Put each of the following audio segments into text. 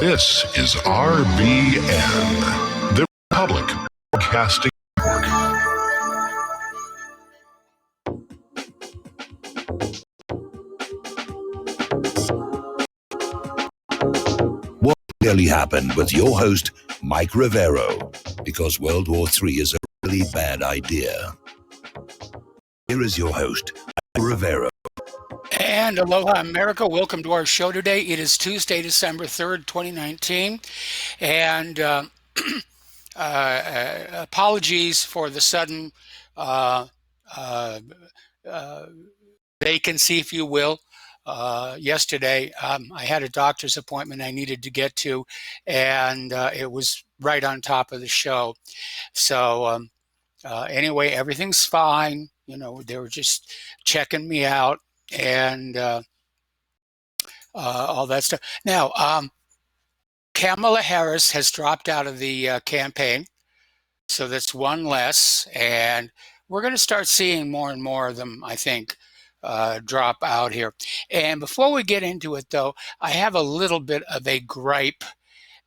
This is RBN, the Public Broadcasting Network. What really happened with your host, Mike Rivero, because World War III is a really bad idea. Here is your host, Mike Rivero. And aloha, America. Welcome to our show today. It is Tuesday, December 3rd, 2019. And apologies for the sudden vacancy, if you will. Yesterday, I had a doctor's appointment I needed to get to, and it was right on top of the show. So anyway, everything's fine. You know, they were just checking me out and all that stuff. Now, Kamala Harris has dropped out of the campaign, so that's one less, and we're going to start seeing more and more of them, I think, drop out here. And before we get into it, though, I have a little bit of a gripe,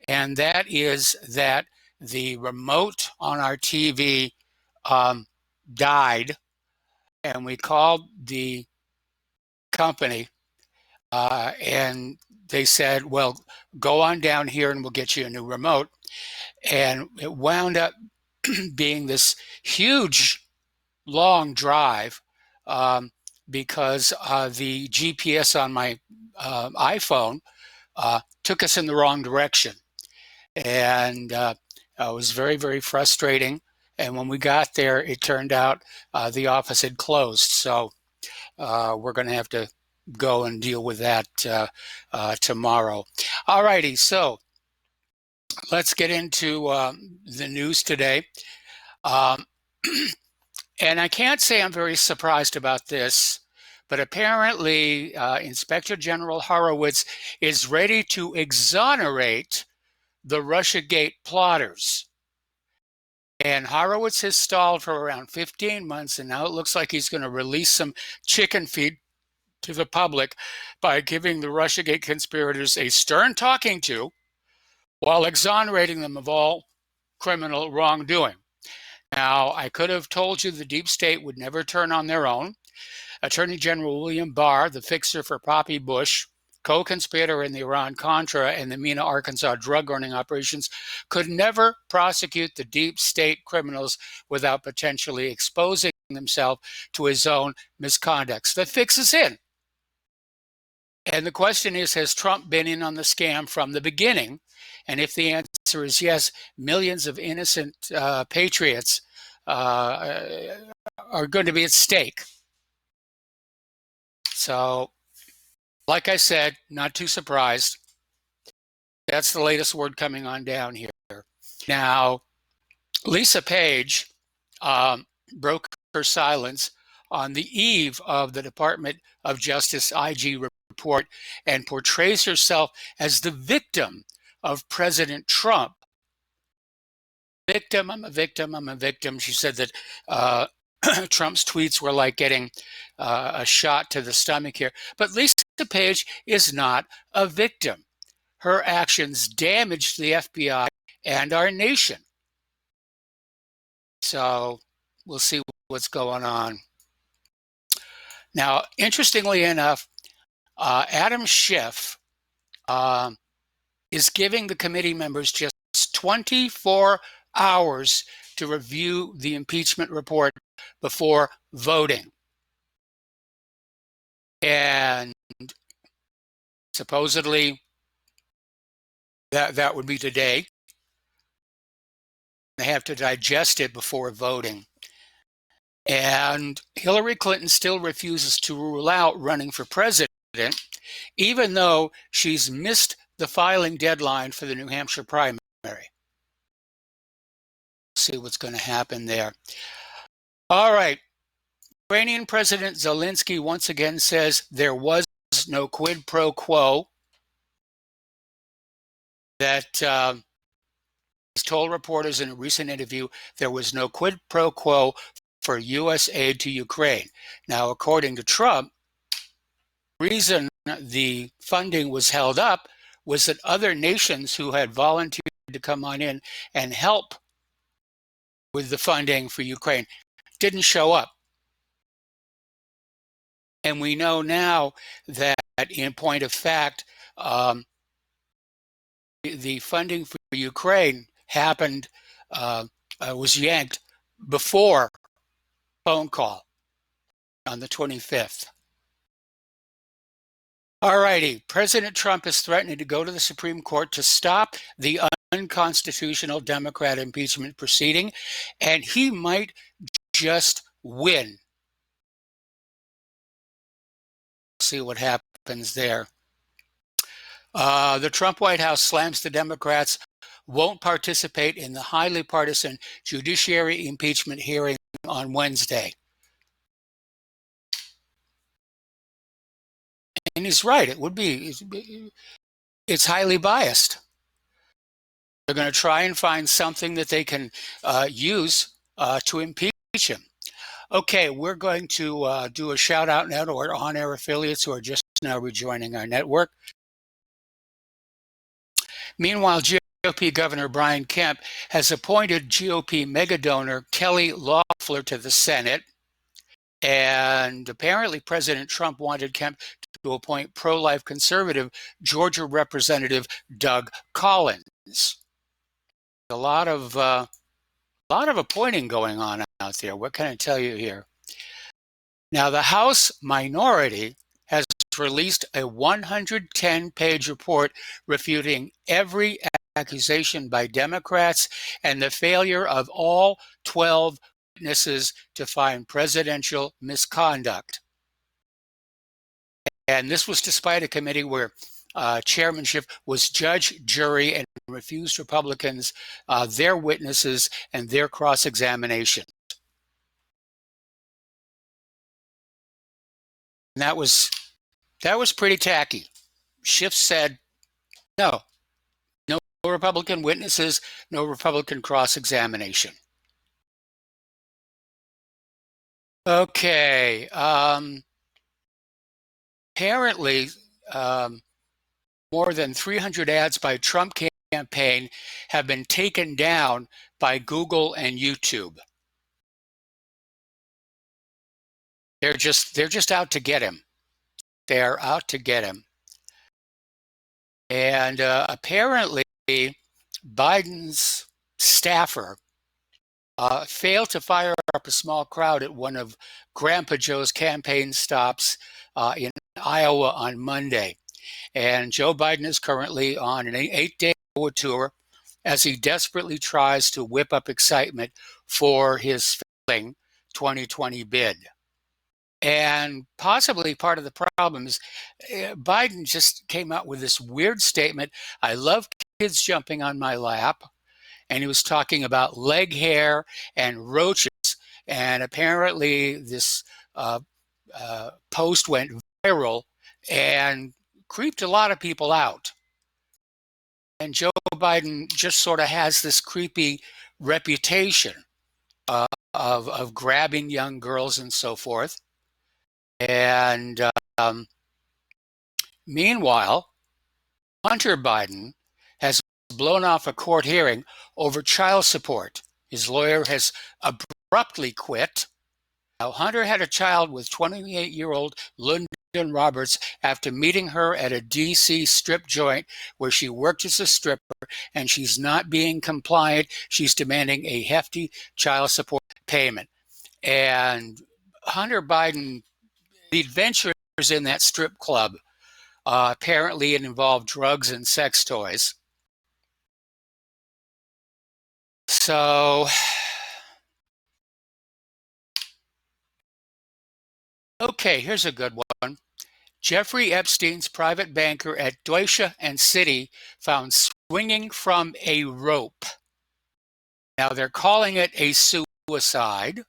and that is that the remote on our TV died, and we called the company and they said, well, go on down here and we'll get you a new remote. And it wound up being this huge long drive because the GPS on my iPhone took us in the wrong direction. And it was very, very frustrating. And when we got there, it turned out the office had closed. So we're going to have to go and deal with that tomorrow. All righty, so let's get into the news today. And I can't say I'm very surprised about this, but apparently Inspector General Horowitz is ready to exonerate the Russiagate plotters. And Horowitz has stalled for around 15 months, and now it looks like he's going to release some chicken feed to the public by giving the Russiagate conspirators a stern talking to while exonerating them of all criminal wrongdoing. Now, I could have told you the deep state would never turn on their own. Attorney General William Barr, the fixer for Poppy Bush, co-conspirator in the Iran-Contra and the Mena, Arkansas drug-running operations, could never prosecute the deep state criminals without potentially exposing themselves to his own misconducts. The fix is in. And the question is, has Trump been in on the scam from the beginning? And if the answer is yes, millions of innocent patriots are going to be at stake. So, like I said, not too surprised. That's the latest word coming on down here. Now, Lisa Page broke her silence on the eve of the Department of Justice IG report and portrays herself as the victim of President Trump. Victim, I'm a victim, I'm a victim. She said that Trump's tweets were like getting a shot to the stomach here. But Lisa Page is not a victim. Her actions damaged the FBI and our nation. So we'll see what's going on. Now, interestingly enough, Adam Schiff is giving the committee members just 24 hours to review the impeachment report before voting. And supposedly that would be today. They have to digest it before voting. And Hillary Clinton still refuses to rule out running for president, even though she's missed the filing deadline for the New Hampshire primary. See what's going to happen there. All right. Ukrainian President Zelensky once again says there was no quid pro quo. That he's told reporters in a recent interview there was no quid pro quo for U.S. aid to Ukraine. Now, according to Trump, the reason the funding was held up was that other nations who had volunteered to come on in and help with the funding for Ukraine didn't show up. And we know now that, in point of fact, the funding for Ukraine happened, was yanked before phone call on the 25th. All righty, President Trump is threatening to go to the Supreme Court to stop the unconstitutional Democrat impeachment proceeding, and he might just win. See what happens there. The Trump White House slams the Democrats won't participate in the highly partisan judiciary impeachment hearing on Wednesday. And he's right, it's highly biased. They're going to try and find something that they can use to impeach him. Okay, we're going to do a shout out now to our on-air affiliates who are just now rejoining our network. Meanwhile, GOP Governor Brian Kemp has appointed GOP mega donor Kelly Loeffler to the Senate. And apparently President Trump wanted Kemp to appoint pro-life conservative Georgia Representative Doug Collins. A lot of appointing going on out there. What can I tell you here? Now, the House minority has released a 110-page report refuting every accusation by Democrats and the failure of all 12 witnesses to find presidential misconduct. And this was despite a committee where chairmanship was judge, jury, and refused Republicans their witnesses and their cross-examination. And that was pretty tacky. Schiff said, no Republican witnesses, no Republican cross-examination. Okay. Apparently, more than 300 ads by Trump campaign have been taken down by Google and YouTube. They're just out to get him. They're out to get him. And apparently, Biden's staffer failed to fire up a small crowd at one of Grandpa Joe's campaign stops in Iowa on Monday. And Joe Biden is currently on an 8-day tour as he desperately tries to whip up excitement for his failing 2020 bid. And possibly part of the problem is Biden just came out with this weird statement, I love kids jumping on my lap. And he was talking about leg hair and roaches. And apparently this post went viral and creeped a lot of people out. And Joe Biden just sort of has this creepy reputation of grabbing young girls and so forth. And meanwhile, Hunter Biden has blown off a court hearing over child support. His lawyer has abruptly quit. Now, Hunter had a child with 28-year-old London Roberts after meeting her at a D.C. strip joint where she worked as a stripper, and she's not being compliant. She's demanding a hefty child support payment. And Hunter Biden, the adventures in that strip club, apparently it involved drugs and sex toys. So, okay, here's a good one. Jeffrey Epstein's private banker at Deutsche and Citi found swinging from a rope. Now, they're calling it a suicide.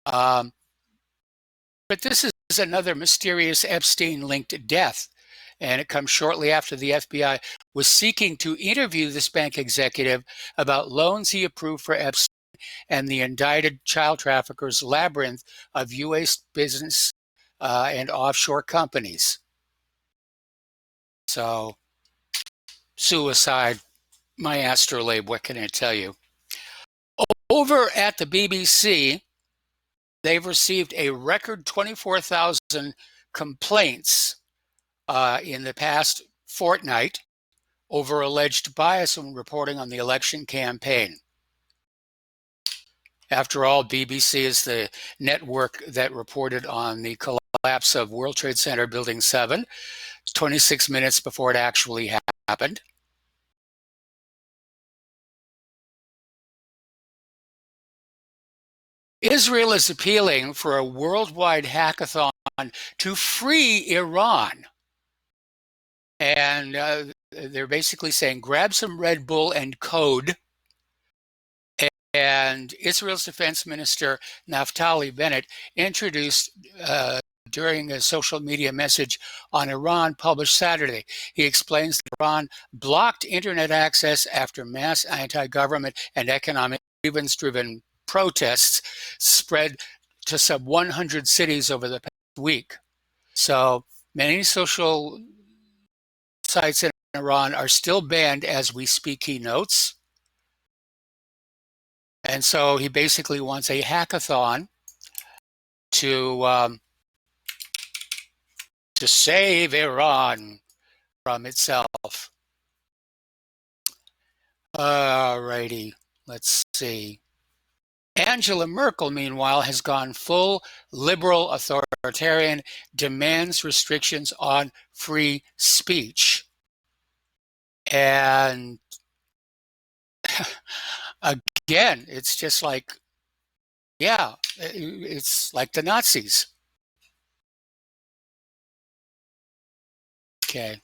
But this is another mysterious Epstein-linked death. And it comes shortly after the FBI was seeking to interview this bank executive about loans he approved for Epstein and the indicted child traffickers' labyrinth of U.S. business and offshore companies. So, suicide, my astrolabe, what can I tell you? Over at the BBC, they've received a record 24,000 complaints in the past fortnight over alleged bias when reporting on the election campaign. After all, BBC is the network that reported on the collapse of World Trade Center Building 7, 26 minutes before it actually happened. Israel is appealing for a worldwide hackathon to free Iran. And they're basically saying, grab some Red Bull and code. And Israel's Defense Minister Naftali Bennett introduced during a social media message on Iran published Saturday. He explains that Iran blocked internet access after mass anti-government and economic grievance-driven protests spread to some 100 cities over the past week. So many social sites in Iran are still banned as we speak, he notes. And so he basically wants a hackathon to save Iran from itself. Alrighty, let's see. Angela Merkel, meanwhile, has gone full liberal authoritarian, demands restrictions on free speech. And again, it's just like, yeah, it's like the Nazis. Okay.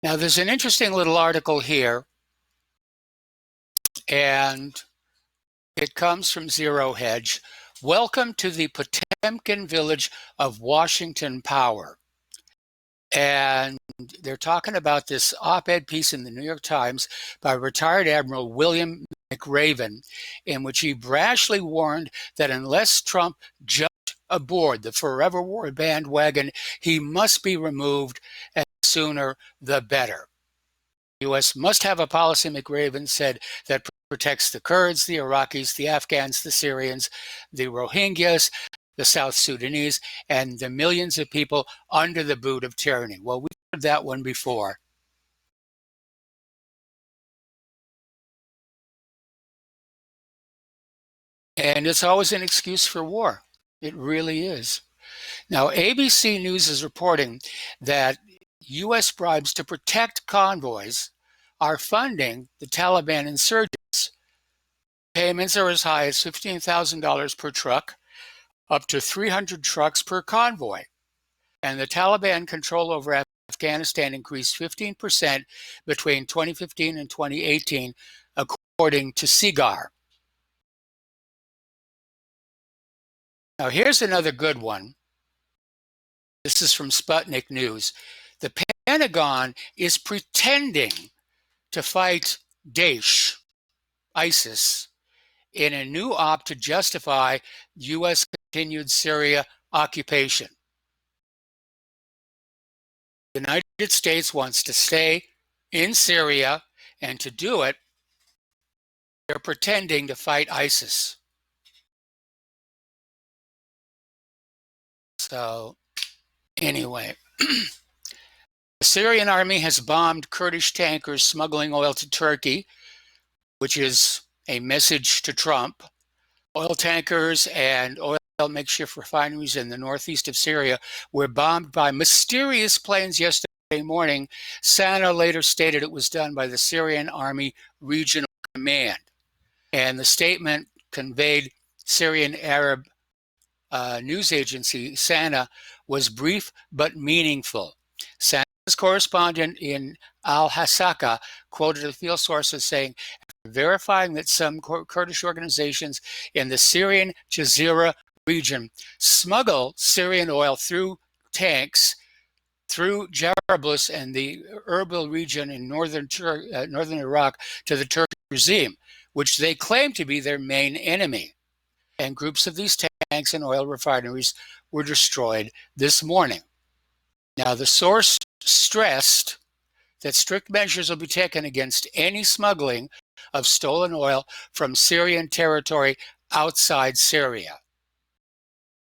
Now, there's an interesting little article here, and it comes from Zero Hedge. Welcome to the Potemkin village of Washington Power. And they're talking about this op-ed piece in the New York Times by retired Admiral William McRaven, in which he brashly warned that unless Trump jumped aboard the forever war bandwagon, he must be removed, and sooner the better. The U.S. must have a policy, McRaven said, that protects the Kurds, the Iraqis, the Afghans, the Syrians, the Rohingyas, the South Sudanese, and the millions of people under the boot of tyranny. Well, we've heard that one before. And it's always an excuse for war. It really is. Now, ABC News is reporting that U.S. bribes to protect convoys are funding the Taliban insurgents. Payments are as high as $15,000 per truck, up to 300 trucks per convoy. And the Taliban control over Afghanistan increased 15% between 2015 and 2018, according to SIGAR. Now, here's another good one. This is from Sputnik News. The Pentagon is pretending to fight Daesh, ISIS, in a new op to justify U.S. continued Syria occupation. The United States wants to stay in Syria, and to do it, they're pretending to fight ISIS. So, anyway, the Syrian army has bombed Kurdish tankers smuggling oil to Turkey, which is a message to Trump. Oil tankers and oil makeshift refineries in the northeast of Syria were bombed by mysterious planes yesterday morning. Sana later stated it was done by the Syrian Army Regional Command. And the statement conveyed Syrian Arab news agency Sana was brief but meaningful. Sana's correspondent in Al-Hasaka quoted a field source as saying, verifying that some Kurdish organizations in the Syrian Jazeera region smuggle Syrian oil through tanks through Jarablus and the Erbil region in northern Iraq to the Turkish regime, which they claim to be their main enemy. And groups of these tanks and oil refineries were destroyed this morning. Now, the source stressed that strict measures will be taken against any smuggling of stolen oil from Syrian territory outside Syria.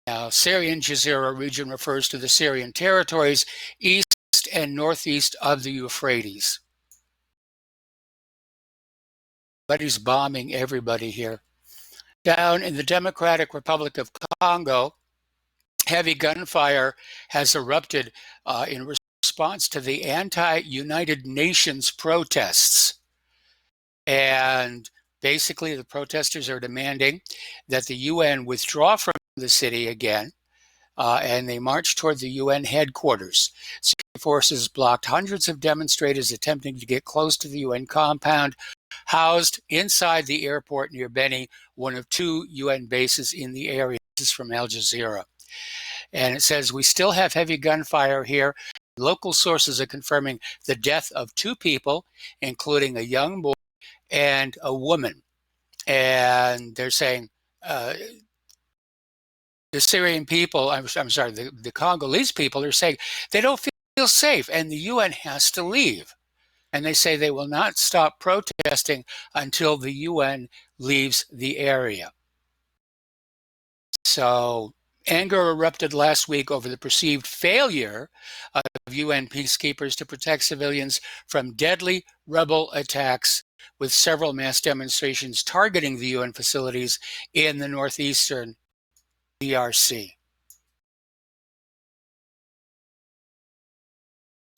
Now, Syrian Jazeera region refers to the Syrian territories east and northeast of the Euphrates. But he's bombing everybody here. Down in the Democratic Republic of Congo, heavy gunfire has erupted in response to the anti-United Nations protests. And basically, the protesters are demanding that the UN withdraw from the city again, and they march toward the UN headquarters. Security forces blocked hundreds of demonstrators attempting to get close to the UN compound, housed inside the airport near Beni, one of 2 UN bases in the area. This is from Al Jazeera. And it says, we still have heavy gunfire here. Local sources are confirming the death of 2 people, including a young boy and a woman. And they're saying the Syrian people, I'm sorry, the Congolese people are saying they don't feel safe and the UN has to leave. And they say they will not stop protesting until the UN leaves the area. So anger erupted last week over the perceived failure of UN peacekeepers to protect civilians from deadly rebel attacks, with several mass demonstrations targeting the UN facilities in the northeastern DRC.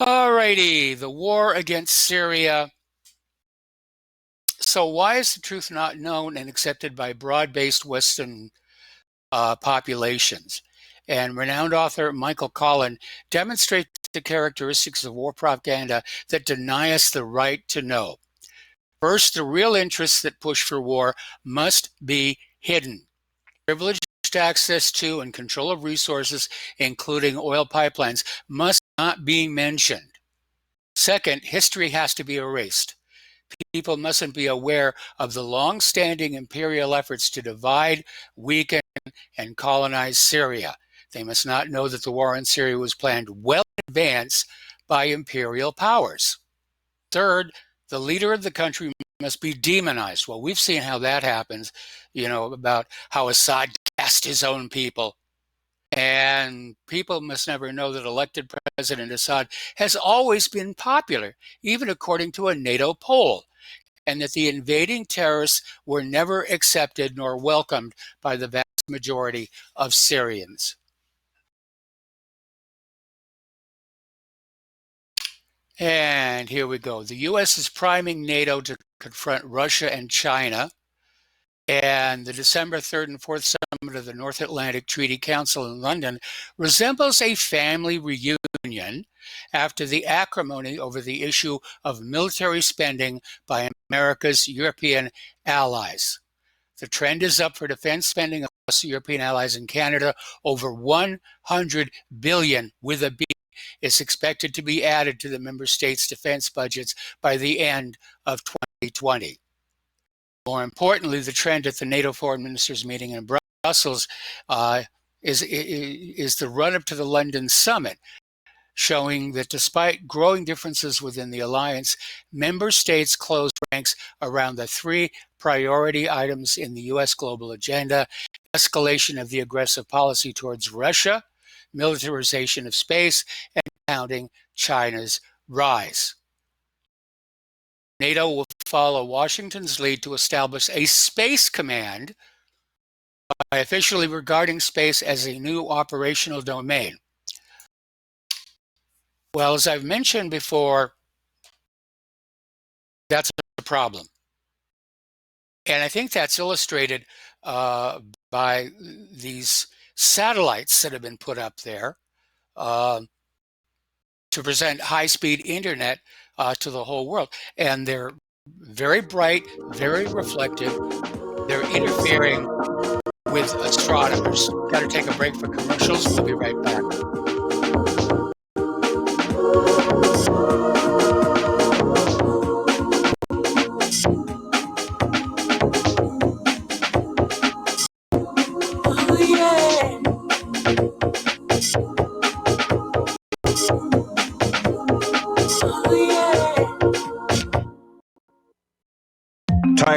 Alrighty, the war against Syria. So why is the truth not known and accepted by broad-based Western populations? And renowned author Michael Collin demonstrates the characteristics of war propaganda that deny us the right to know. First, the real interests that push for war must be hidden. Privileged access to and control of resources, including oil pipelines, must not be mentioned. Second, history has to be erased. People mustn't be aware of the long-standing imperial efforts to divide, weaken, and colonize Syria. They must not know that the war in Syria was planned well in advance by imperial powers. Third, the leader of the country must be demonized. Well, we've seen how that happens, about how Assad gassed his own people. And people must never know that elected President Assad has always been popular, even according to a NATO poll, and that the invading terrorists were never accepted nor welcomed by the vast majority of Syrians. And here we go. The U.S. is priming NATO to confront Russia and China. And the December 3rd and 4th summit of the North Atlantic Treaty Council in London resembles a family reunion after the acrimony over the issue of military spending by America's European allies. The trend is up for defense spending across the European allies and Canada. Over $100 billion with a B is expected to be added to the member states' defense budgets by the end of 2020. More importantly, the trend at the NATO foreign ministers meeting in Brussels is the run-up to the London summit, showing that despite growing differences within the alliance, member states closed ranks around the 3 priority items in the U.S. global agenda: escalation of the aggressive policy towards Russia, militarization of space, and counting China's rise. NATO will follow Washington's lead to establish a space command by officially regarding space as a new operational domain. Well, as I've mentioned before, that's a problem. And I think that's illustrated by these satellites that have been put up there to present high-speed internet to the whole world. And they're very bright, very reflective. They're interfering with astronomers. Got to take a break for commercials. We'll be right back.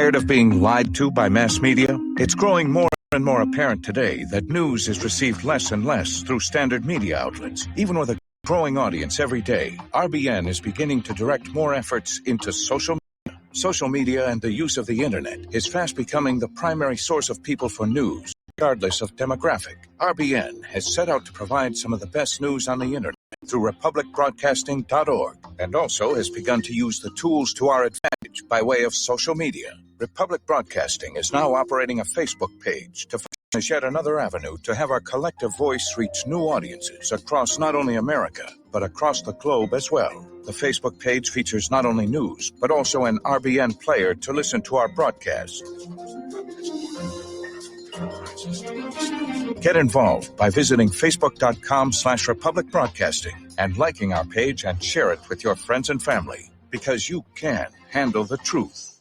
Tired of being lied to by mass media? It's growing more and more apparent today that news is received less and less through standard media outlets. Even with a growing audience every day, RBN is beginning to direct more efforts into social media. Social media and the use of the internet is fast becoming the primary source of people for news, regardless of demographic. RBN has set out to provide some of the best news on the internet through republicbroadcasting.org, and also has begun to use the tools to our advantage by way of social media. Republic Broadcasting is now operating a Facebook page to as yet another avenue to have our collective voice reach new audiences across not only America, but across the globe as well. The Facebook page features not only news, but also an RBN player to listen to our broadcasts. Get involved by visiting facebook.com/Republic Broadcasting and liking our page and share it with your friends and family, because you can handle the truth.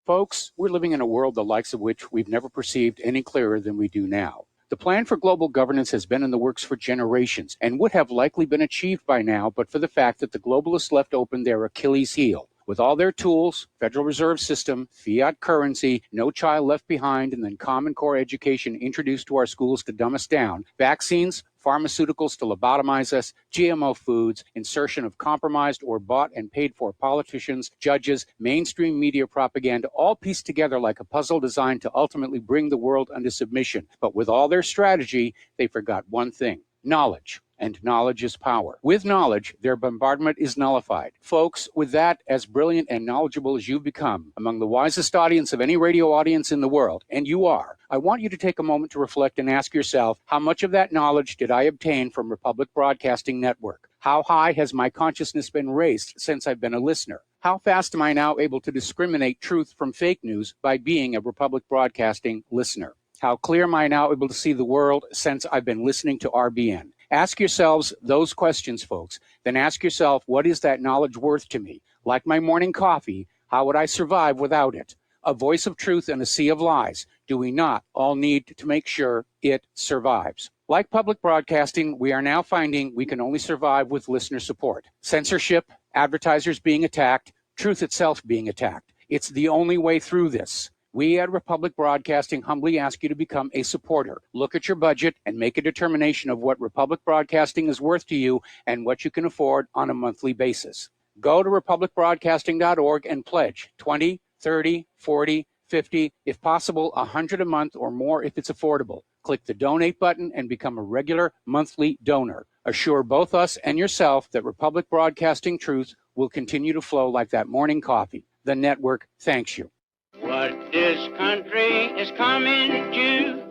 Folks, we're living in a world the likes of which we've never perceived any clearer than we do now. The plan for global governance has been in the works for generations and would have likely been achieved by now, but for the fact that the globalists left open their Achilles heel. With all their tools, Federal Reserve System, fiat currency, no child left behind, and then Common Core education introduced to our schools to dumb us down, vaccines, pharmaceuticals to lobotomize us, GMO foods, insertion of compromised or bought and paid for politicians, judges, mainstream media propaganda, all pieced together like a puzzle designed to ultimately bring the world under submission. But with all their strategy, they forgot one thing: knowledge. And knowledge is power. With knowledge, their bombardment is nullified. Folks, with that, as brilliant and knowledgeable as you've become, among the wisest audience of any radio audience in the world, and you are, I want you to take a moment to reflect and ask yourself, how much of that knowledge did I obtain from Republic Broadcasting Network? How high has my consciousness been raised since I've been a listener? How fast am I now able to discriminate truth from fake news by being a Republic Broadcasting listener? How clear am I now able to see the world since I've been listening to RBN? Ask yourselves those questions, folks. Then ask yourself, what is that knowledge worth to me? Like my morning coffee, how would I survive without it? A voice of truth in a sea of lies. Do we not all need to make sure it survives? Like public broadcasting, we are now finding we can only survive with listener support. Censorship, advertisers being attacked, truth itself being attacked. It's the only way through this. We at Republic Broadcasting humbly ask you to become a supporter. Look at your budget and make a determination of what Republic Broadcasting is worth to you and what you can afford on a monthly basis. Go to republicbroadcasting.org and pledge 20, 30, 40, 50, if possible, 100 a month or more if it's affordable. Click the donate button and become a regular monthly donor. Assure both us and yourself that Republic Broadcasting truth will continue to flow like that morning coffee. The network thanks you. What this country is coming to,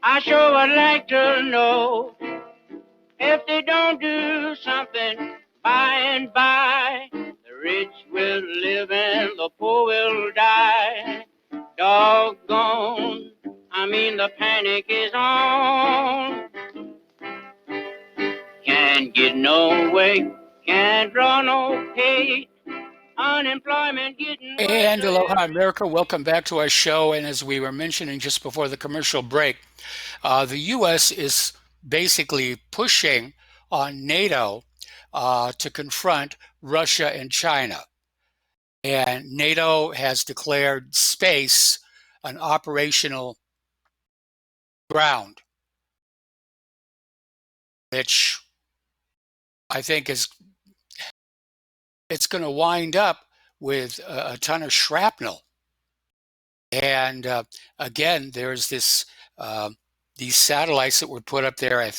I sure would like to know. If they don't do something by and by, the rich will live and the poor will die. Doggone, the panic is on. Can't get no way, can't draw no pay. Unemployment getting worse. And aloha, America. Welcome back to our show. And as we were mentioning just before the commercial break, the U.S. is basically pushing on NATO to confront Russia and China. And NATO has declared space an operational ground, which I think it's going to wind up with a ton of shrapnel. And again, there's these satellites that were put up there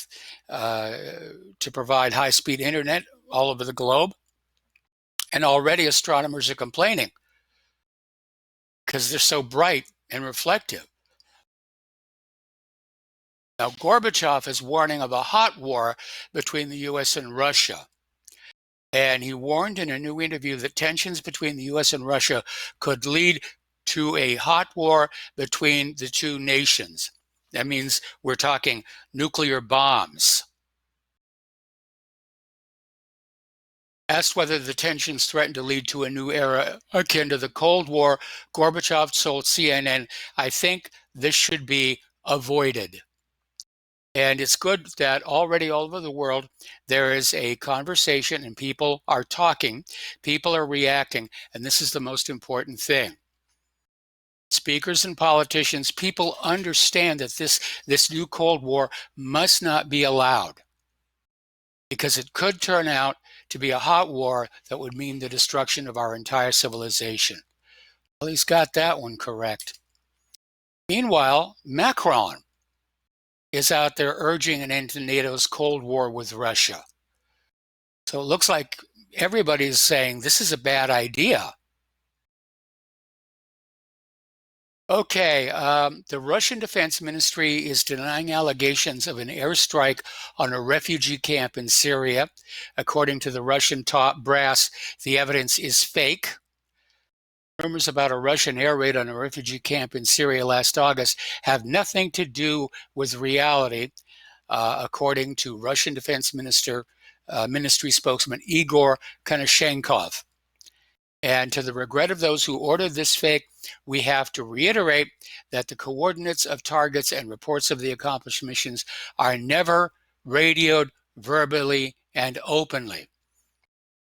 to provide high-speed internet all over the globe. And already astronomers are complaining because they're so bright and reflective. Now, Gorbachev is warning of a hot war between the U.S. and Russia. And he warned in a new interview that tensions between the U.S. and Russia could lead to a hot war between the two nations. That means we're talking nuclear bombs. Asked whether the tensions threaten to lead to a new era akin to the Cold War, Gorbachev told CNN, "I think this should be avoided." And it's good that already all over the world, there is a conversation and people are talking, people are reacting, and this is the most important thing. speakers and politicians, people understand that this new Cold War must not be allowed, because it could turn out to be a hot war that would mean the destruction of our entire civilization. Well, he's got that one correct. Meanwhile, Macron is out there urging an end to NATO's Cold War with Russia. So it looks like everybody's saying this is a bad idea. Okay, the Russian Defense Ministry is denying allegations of an airstrike on a refugee camp in Syria. According to the Russian top brass, the evidence is fake. Rumors about a Russian air raid on a refugee camp in Syria last August have nothing to do with reality, according to Russian Defense Ministry spokesman Igor Konashenkov. And to the regret of those who ordered this fake, we have to reiterate that the coordinates of targets and reports of the accomplished missions are never radioed verbally and openly.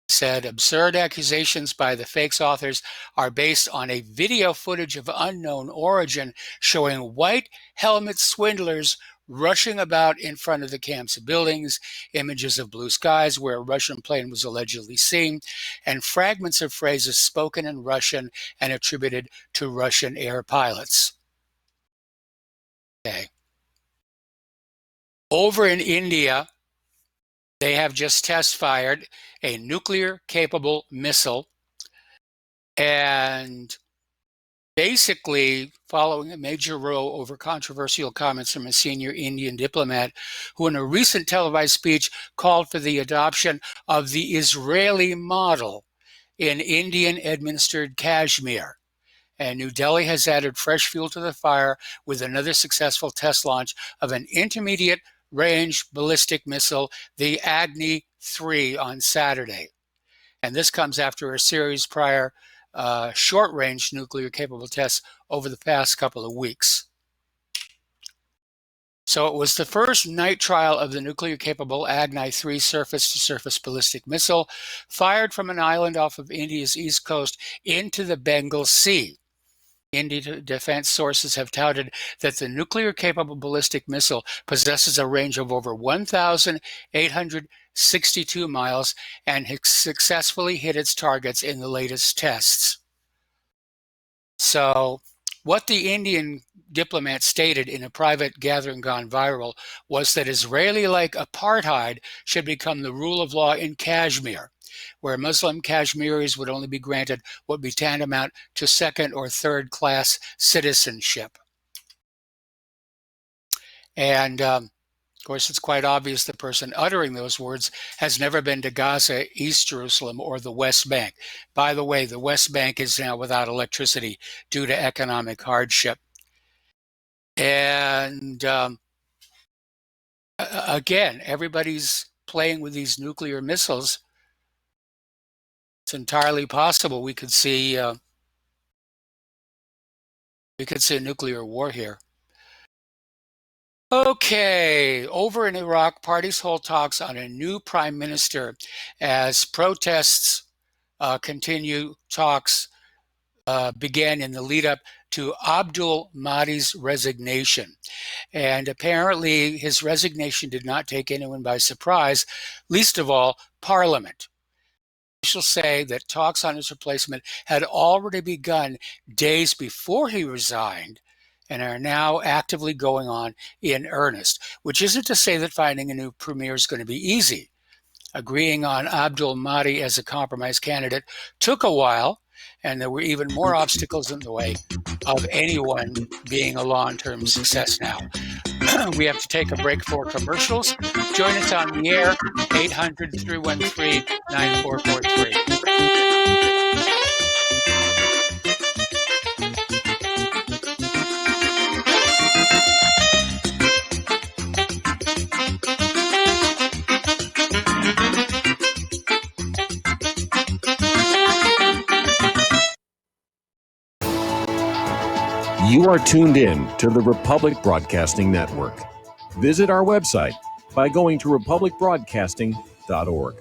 Said absurd accusations by the fake's authors are based on a video footage of unknown origin showing white helmet swindlers rushing about in front of the camp's buildings, images of blue skies where a Russian plane was allegedly seen, and fragments of phrases spoken in Russian and attributed to Russian air pilots. Okay. Over in India, they have just test-fired a nuclear-capable missile, and basically following a major row over controversial comments from a senior Indian diplomat who in a recent televised speech called for the adoption of the Israeli model in Indian-administered Kashmir. And New Delhi has added fresh fuel to the fire with another successful test launch of an intermediate-range ballistic missile, the Agni-3, on Saturday. And this comes after a series prior short-range nuclear-capable tests over the past couple of weeks. So it was the first night trial of the nuclear-capable Agni-3 surface-to-surface ballistic missile fired from an island off of India's east coast into the Bengal Sea. Indian defense sources have touted that the nuclear-capable ballistic missile possesses a range of over 1,862 miles and has successfully hit its targets in the latest tests. So what the Indian diplomat stated in a private gathering gone viral was that Israeli-like apartheid should become the rule of law in Kashmir, where Muslim Kashmiris would only be granted what would be tantamount to second or third class citizenship. And of course, it's quite obvious the person uttering those words has never been to Gaza, East Jerusalem, or the West Bank. By the way, the West Bank is now without electricity due to economic hardship. And again, everybody's playing with these nuclear missiles. It's entirely possible we could see a nuclear war here. Okay, over in Iraq, parties hold talks on a new prime minister as protests continue. Talks began in the lead up to Abdul Mahdi's resignation. And apparently his resignation did not take anyone by surprise, least of all Parliament. Officials say that talks on his replacement had already begun days before he resigned and are now actively going on in earnest, which isn't to say that finding a new premier is going to be easy. Agreeing on Abdul Mahdi as a compromise candidate took a while, and there were even more obstacles in the way of anyone being a long-term success now. We have to take a break for commercials. Join us on the air, 800-313-9443. You are tuned in to the Republic Broadcasting Network. Visit our website by going to republicbroadcasting.org.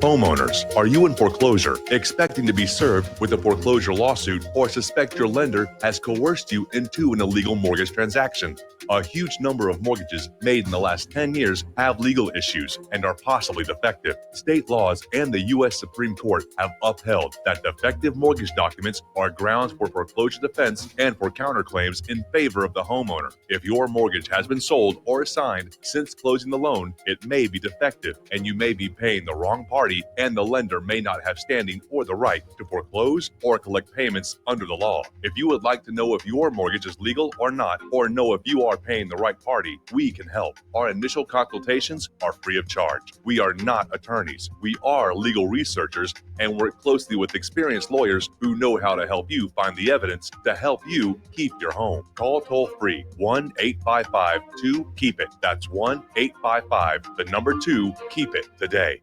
Homeowners, are you in foreclosure, expecting to be served with a foreclosure lawsuit, or suspect your lender has coerced you into an illegal mortgage transaction? A huge number of mortgages made in the last 10 years have legal issues and are possibly defective. State laws and the U.S. Supreme Court have upheld that defective mortgage documents are grounds for foreclosure defense and for counterclaims in favor of the homeowner. If your mortgage has been sold or assigned since closing the loan, it may be defective and you may be paying the wrong party, and the lender may not have standing or the right to foreclose or collect payments under the law. If you would like to know if your mortgage is legal or not, or know if you are paying the right party, we can help. Our initial consultations are free of charge. We are not attorneys. We are legal researchers and work closely with experienced lawyers who know how to help you find the evidence to help you keep your home. Call toll-free 1-855-2-KEEP-IT. That's 1-855-2-KEEP-IT today.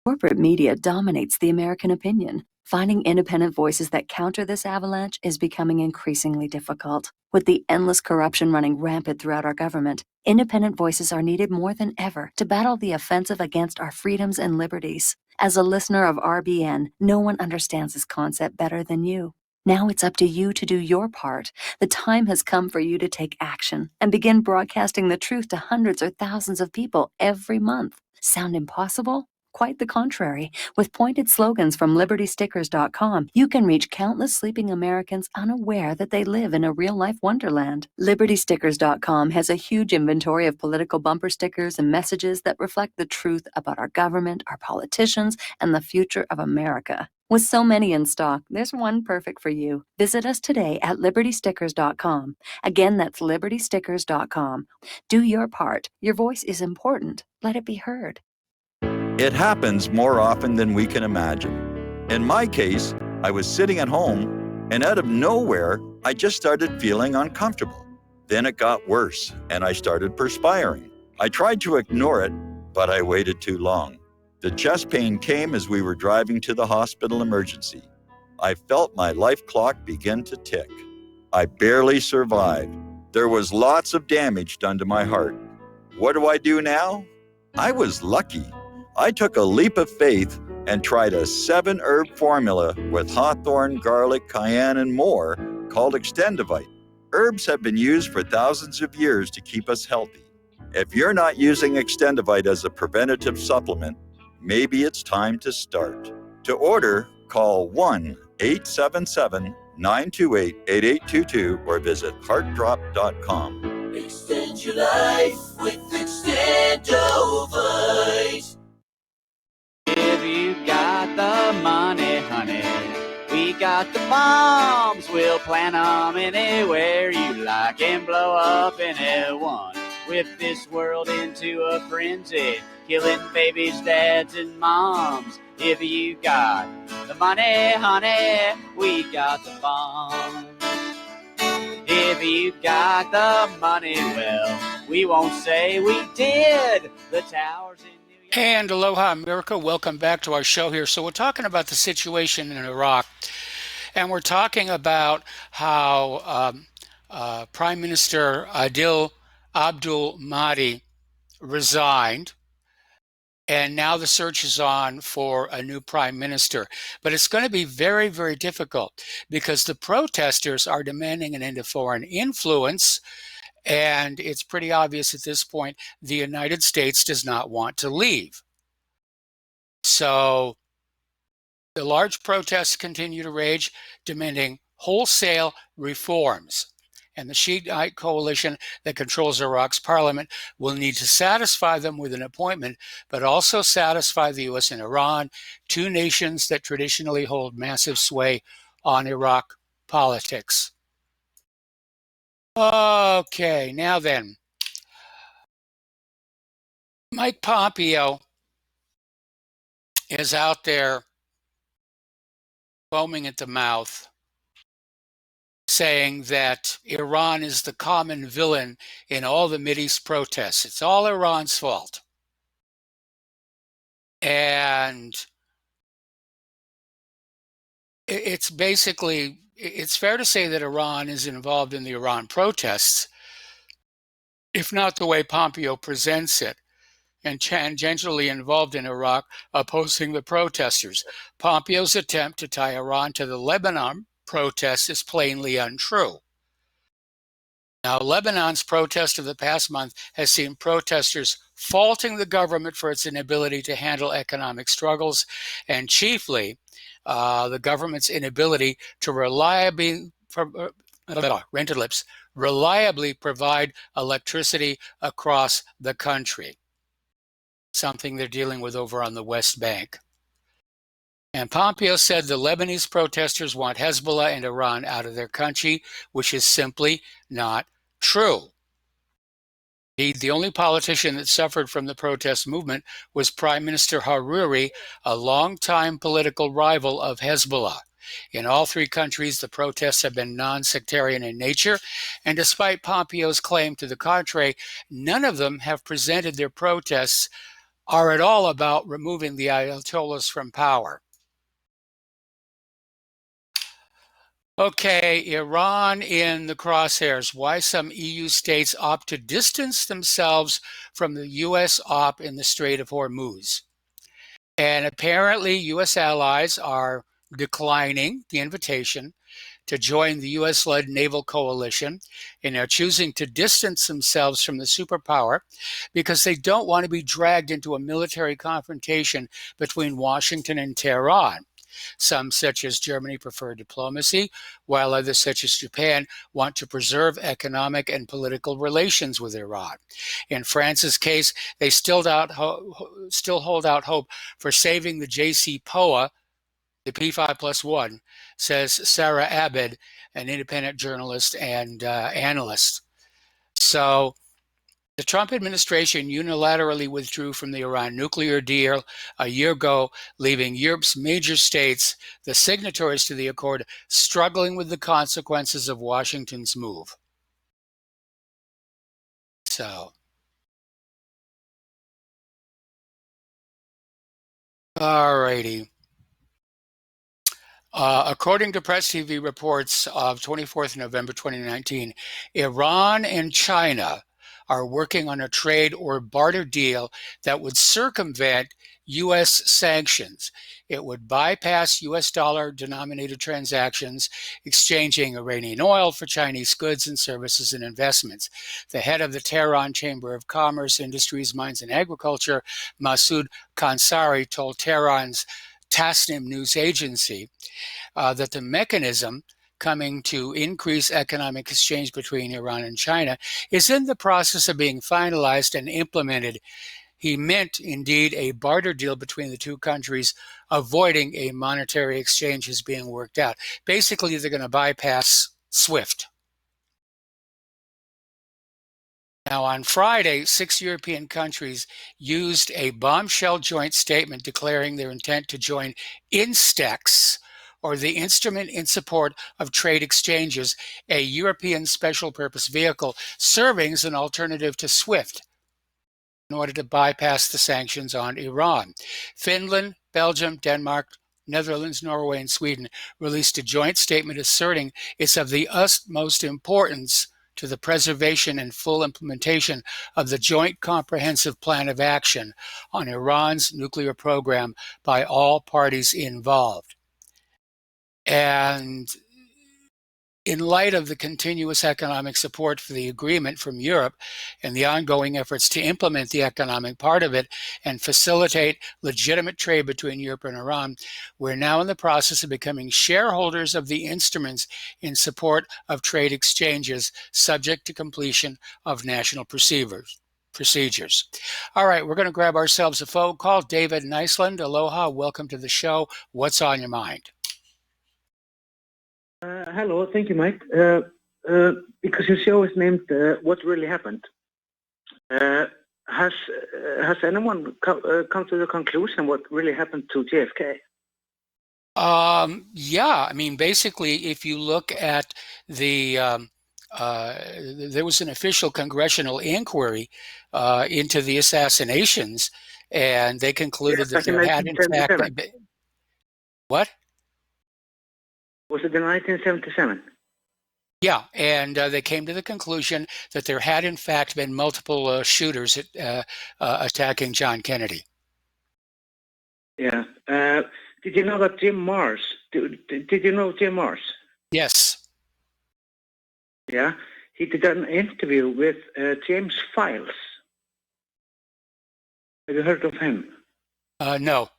Corporate media dominates the American opinion. Finding independent voices that counter this avalanche is becoming increasingly difficult. With the endless corruption running rampant throughout our government, independent voices are needed more than ever to battle the offensive against our freedoms and liberties. As a listener of RBN, no one understands this concept better than you. Now it's up to you to do your part. The time has come for you to take action and begin broadcasting the truth to hundreds or thousands of people every month. Sound impossible? Quite the contrary. With pointed slogans from LibertyStickers.com, you can reach countless sleeping Americans unaware that they live in a real-life wonderland. LibertyStickers.com has a huge inventory of political bumper stickers and messages that reflect the truth about our government, our politicians, and the future of America. With so many in stock, there's one perfect for you. Visit us today at LibertyStickers.com. Again, that's LibertyStickers.com. Do your part. Your voice is important. Let it be heard. It happens more often than we can imagine. In my case, I was sitting at home, and out of nowhere, I just started feeling uncomfortable. Then it got worse, and I started perspiring. I tried to ignore it, but I waited too long. The chest pain came as we were driving to the hospital emergency. I felt my life clock begin to tick. I barely survived. There was lots of damage done to my heart. What do I do now? I was lucky. I took a leap of faith and tried a 7-herb formula with hawthorn, garlic, cayenne, and more called Extendivite. Herbs have been used for thousands of years to keep us healthy. If you're not using Extendivite as a preventative supplement, maybe it's time to start. To order, call 1-877-928-8822 or visit heartdrop.com. Extend your life with Extendovite. If you got the money, honey, we got the bombs. We'll plant 'em anywhere you like and blow up anyone. Whip this world into a frenzy, killing babies, dads, and moms. If you got the money, honey, we got the bombs. If you got the money, well, we won't say we did. The towers in And aloha, America. Welcome back to our show here. So we're talking about the situation in Iraq, and we're talking about how Prime Minister Adil Abdul Mahdi resigned, and now the search is on for a new prime minister. But it's going to be very, very difficult because the protesters are demanding an end to foreign influence. And it's pretty obvious at this point, the United States does not want to leave. So the large protests continue to rage, demanding wholesale reforms. And the Shiite coalition that controls Iraq's parliament will need to satisfy them with an appointment, but also satisfy the U.S. and Iran, two nations that traditionally hold massive sway on Iraq politics. Okay, now then, Mike Pompeo is out there foaming at the mouth, saying that Iran is the common villain in all the Mideast protests. It's all Iran's fault. And it's basically, it's fair to say that Iran is involved in the Iran protests, if not the way Pompeo presents it. and tangentially involved in Iraq opposing the protesters. Pompeo's attempt to tie Iran to the Lebanon protests is plainly untrue. Now, Lebanon's protest of the past month has seen protesters faulting the government for its inability to handle economic struggles, and chiefly the government's inability to reliably provide electricity across the country, something they're dealing with over on the West Bank. And Pompeo said the Lebanese protesters want Hezbollah and Iran out of their country, which is simply not true. Indeed, the only politician that suffered from the protest movement was Prime Minister Hariri, a longtime political rival of Hezbollah. In all three countries, the protests have been non-sectarian in nature, and despite Pompeo's claim to the contrary, none of them have presented their protests are at all about removing the Ayatollahs from power. Okay, Iran in the crosshairs. Why some EU states opt to distance themselves from the U.S. op in the Strait of Hormuz. And apparently, U.S. allies are declining the invitation to join the U.S.-led naval coalition and are choosing to distance themselves from the superpower because they don't want to be dragged into a military confrontation between Washington and Tehran. Some, such as Germany, prefer diplomacy, while others, such as Japan, want to preserve economic and political relations with Iran. In France's case, they still hold out hope for saving the JCPOA, the P5+1, says Sarah Abed, an independent journalist and analyst. So the Trump administration unilaterally withdrew from the Iran nuclear deal a year ago, leaving Europe's major states, the signatories to the accord, struggling with the consequences of Washington's move. So, alrighty. According to Press TV reports of 24th November 2019, Iran and China are working on a trade or barter deal that would circumvent U.S. sanctions. It would bypass U.S. dollar-denominated transactions, exchanging Iranian oil for Chinese goods and services and investments. The head of the Tehran Chamber of Commerce, Industries, Mines, and Agriculture, Masoud Kansari, told Tehran's Tasnim news agency that the mechanism coming to increase economic exchange between Iran and China is in the process of being finalized and implemented. He meant, indeed, a barter deal between the two countries, avoiding a monetary exchange is being worked out. Basically, they're going to bypass SWIFT. Now, on Friday, 6 European countries used a bombshell joint statement declaring their intent to join INSTEX, or the Instrument in Support of Trade Exchanges, a European special purpose vehicle serving as an alternative to SWIFT in order to bypass the sanctions on Iran. Finland, Belgium, Denmark, Netherlands, Norway, and Sweden released a joint statement asserting it's of the utmost importance to the preservation and full implementation of the Joint Comprehensive Plan of Action on Iran's nuclear program by all parties involved. And in light of the continuous economic support for the agreement from Europe and the ongoing efforts to implement the economic part of it and facilitate legitimate trade between Europe and Iran, we're now in the process of becoming shareholders of the instruments in support of trade exchanges subject to completion of national procedures. All right, we're going to grab ourselves a phone call. David in Iceland, aloha, welcome to the show. What's on your mind? Hello, thank you, Mike. Because your show is named "What Really Happened." Has anyone come to the conclusion what really happened to JFK? Yeah, I mean, basically, if you look at the there was an official congressional inquiry into the assassinations, and they concluded that there had in fact been, what? Was it in 1977? Yeah, and they came to the conclusion that there had, in fact, been multiple shooters attacking John Kennedy. Yeah. Did you know that Jim Mars? Did you know Jim Mars? Yes. Yeah. He did an interview with James Files. Have you heard of him? No.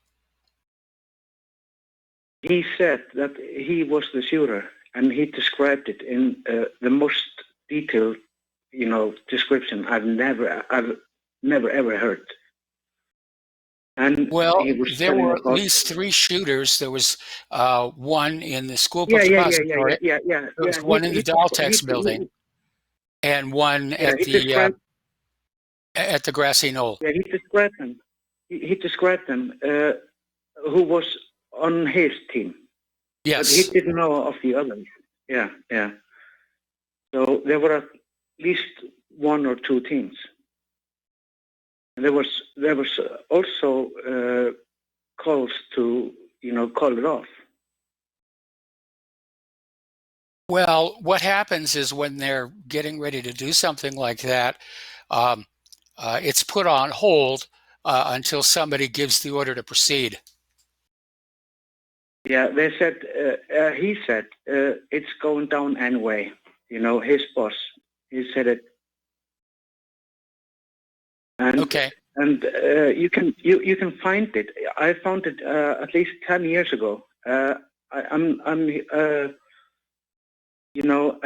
He said that he was the shooter, and he described it in the most detailed, description I've never ever heard. And well, he was there were at about, least 3 shooters. There was one in the school yeah. depository. There was one in the Daltex building, and one at the grassy knoll. Yeah, he described them. He described them. Who was on his team? Yes. But he didn't know of the others. Yeah. So there were at least 1 or 2 teams. And there was also calls to call it off. Well, what happens is when they're getting ready to do something like that, it's put on hold until somebody gives the order to proceed. Yeah, they said, he said, it's going down anyway. His boss, he said it. And, okay. And you can find it. I found it at least 10 years ago. I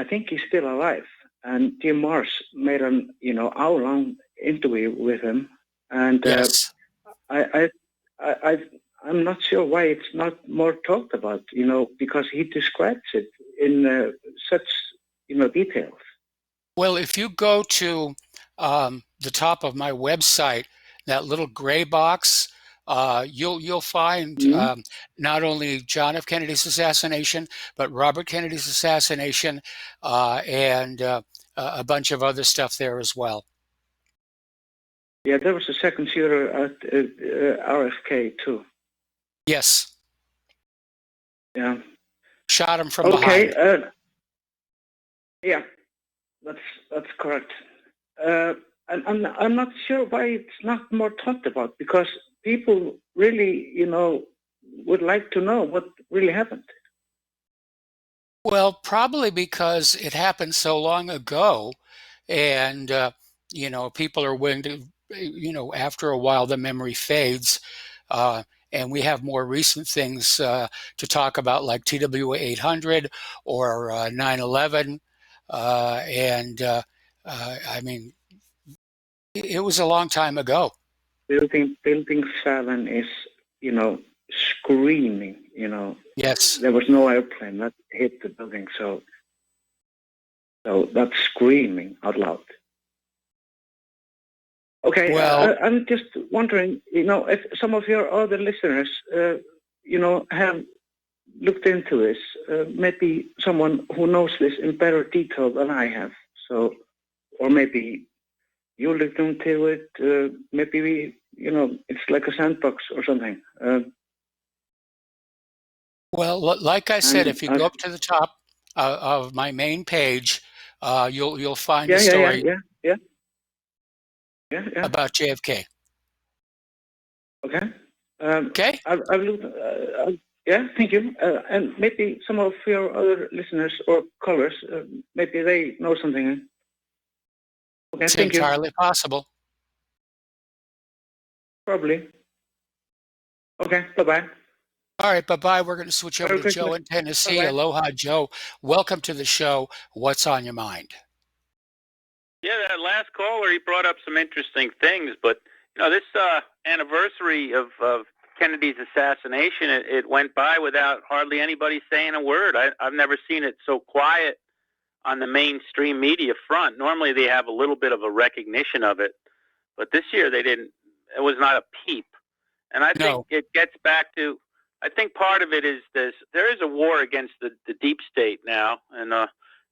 think he's still alive. And Jim Mars made an hour-long interview with him. And yes. I'm not sure why it's not more talked about, because he describes it in such, details. Well, if you go to the top of my website, that little gray box, you'll find not only John F. Kennedy's assassination, but Robert Kennedy's assassination, and a bunch of other stuff there as well. Yeah, there was a second shooter at RFK too. Yes. Yeah. Shot him from behind. Okay. Yeah, that's correct. And I'm not sure why it's not more talked about, because people really, would like to know what really happened. Well, probably because it happened so long ago, and people are willing to, after a while the memory fades, and we have more recent things to talk about, like TW 800 or 9/11, and I mean, it was a long time ago. Building 7 is, screaming, Yes. There was no airplane that hit the building, so that's screaming out loud. Okay, well, I'm just wondering, if some of your other listeners, have looked into this, maybe someone who knows this in better detail than I have, or maybe you looked into it, maybe it's like a sandbox or something. Well, like I said, if you go up to the top of my main page, you'll find a story about JFK. Okay. Okay. I've looked. Yeah, thank you. And maybe some of your other listeners or callers, maybe they know something. Okay, it's thank entirely you. possible. Probably. Okay, bye-bye. All right, bye-bye. We're going to switch over to Joe in Tennessee. Bye-bye. Aloha, Joe. Welcome to the show. What's on your mind? Yeah, that last caller, he brought up some interesting things, but this anniversary of Kennedy's assassination, it went by without hardly anybody saying a word. I've never seen it so quiet on the mainstream media front. Normally they have a little bit of a recognition of it, but this year they didn't. It was not a peep. And I think it gets back to, I think part of it is this: there is a war against the deep state now, and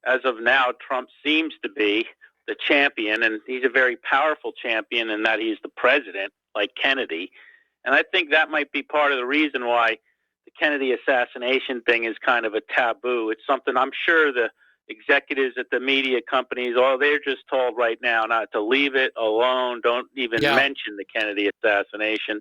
as of now, Trump seems to be the champion, and he's a very powerful champion in that he's the president, like Kennedy. And I think that might be part of the reason why the Kennedy assassination thing is kind of a taboo. It's something I'm sure the executives at the media companies, they're just told right now not to leave it alone. Don't even mention the Kennedy assassination,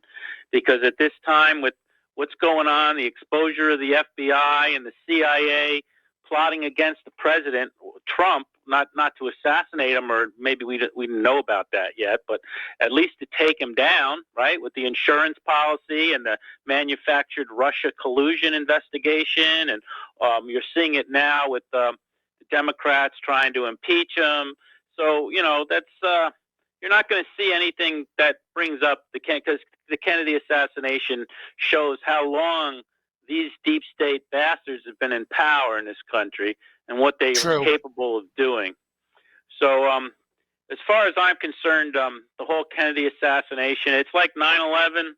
because at this time, with what's going on, the exposure of the FBI and the CIA plotting against the president, Trump, not to assassinate him, or maybe we didn't know about that yet, but at least to take him down, right, with the insurance policy and the manufactured Russia collusion investigation. And you're seeing it now with the Democrats trying to impeach him. So, that's you're not going to see anything that brings up because the Kennedy assassination shows how long these deep state bastards have been in power in this country and what they are capable of doing. So as far as I'm concerned, the whole Kennedy assassination, it's like 9/11.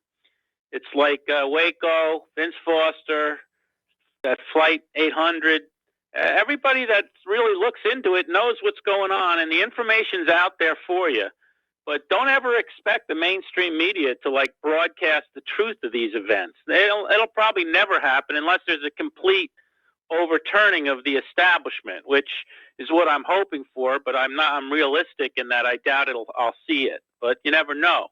It's like Waco, Vince Foster, that Flight 800. Everybody that really looks into it knows what's going on, and the information's out there for you. But don't ever expect the mainstream media to broadcast the truth of these events. It'll probably never happen unless there's a complete overturning of the establishment, which is what I'm hoping for. But I'm realistic in that I doubt I'll see it. But you never know.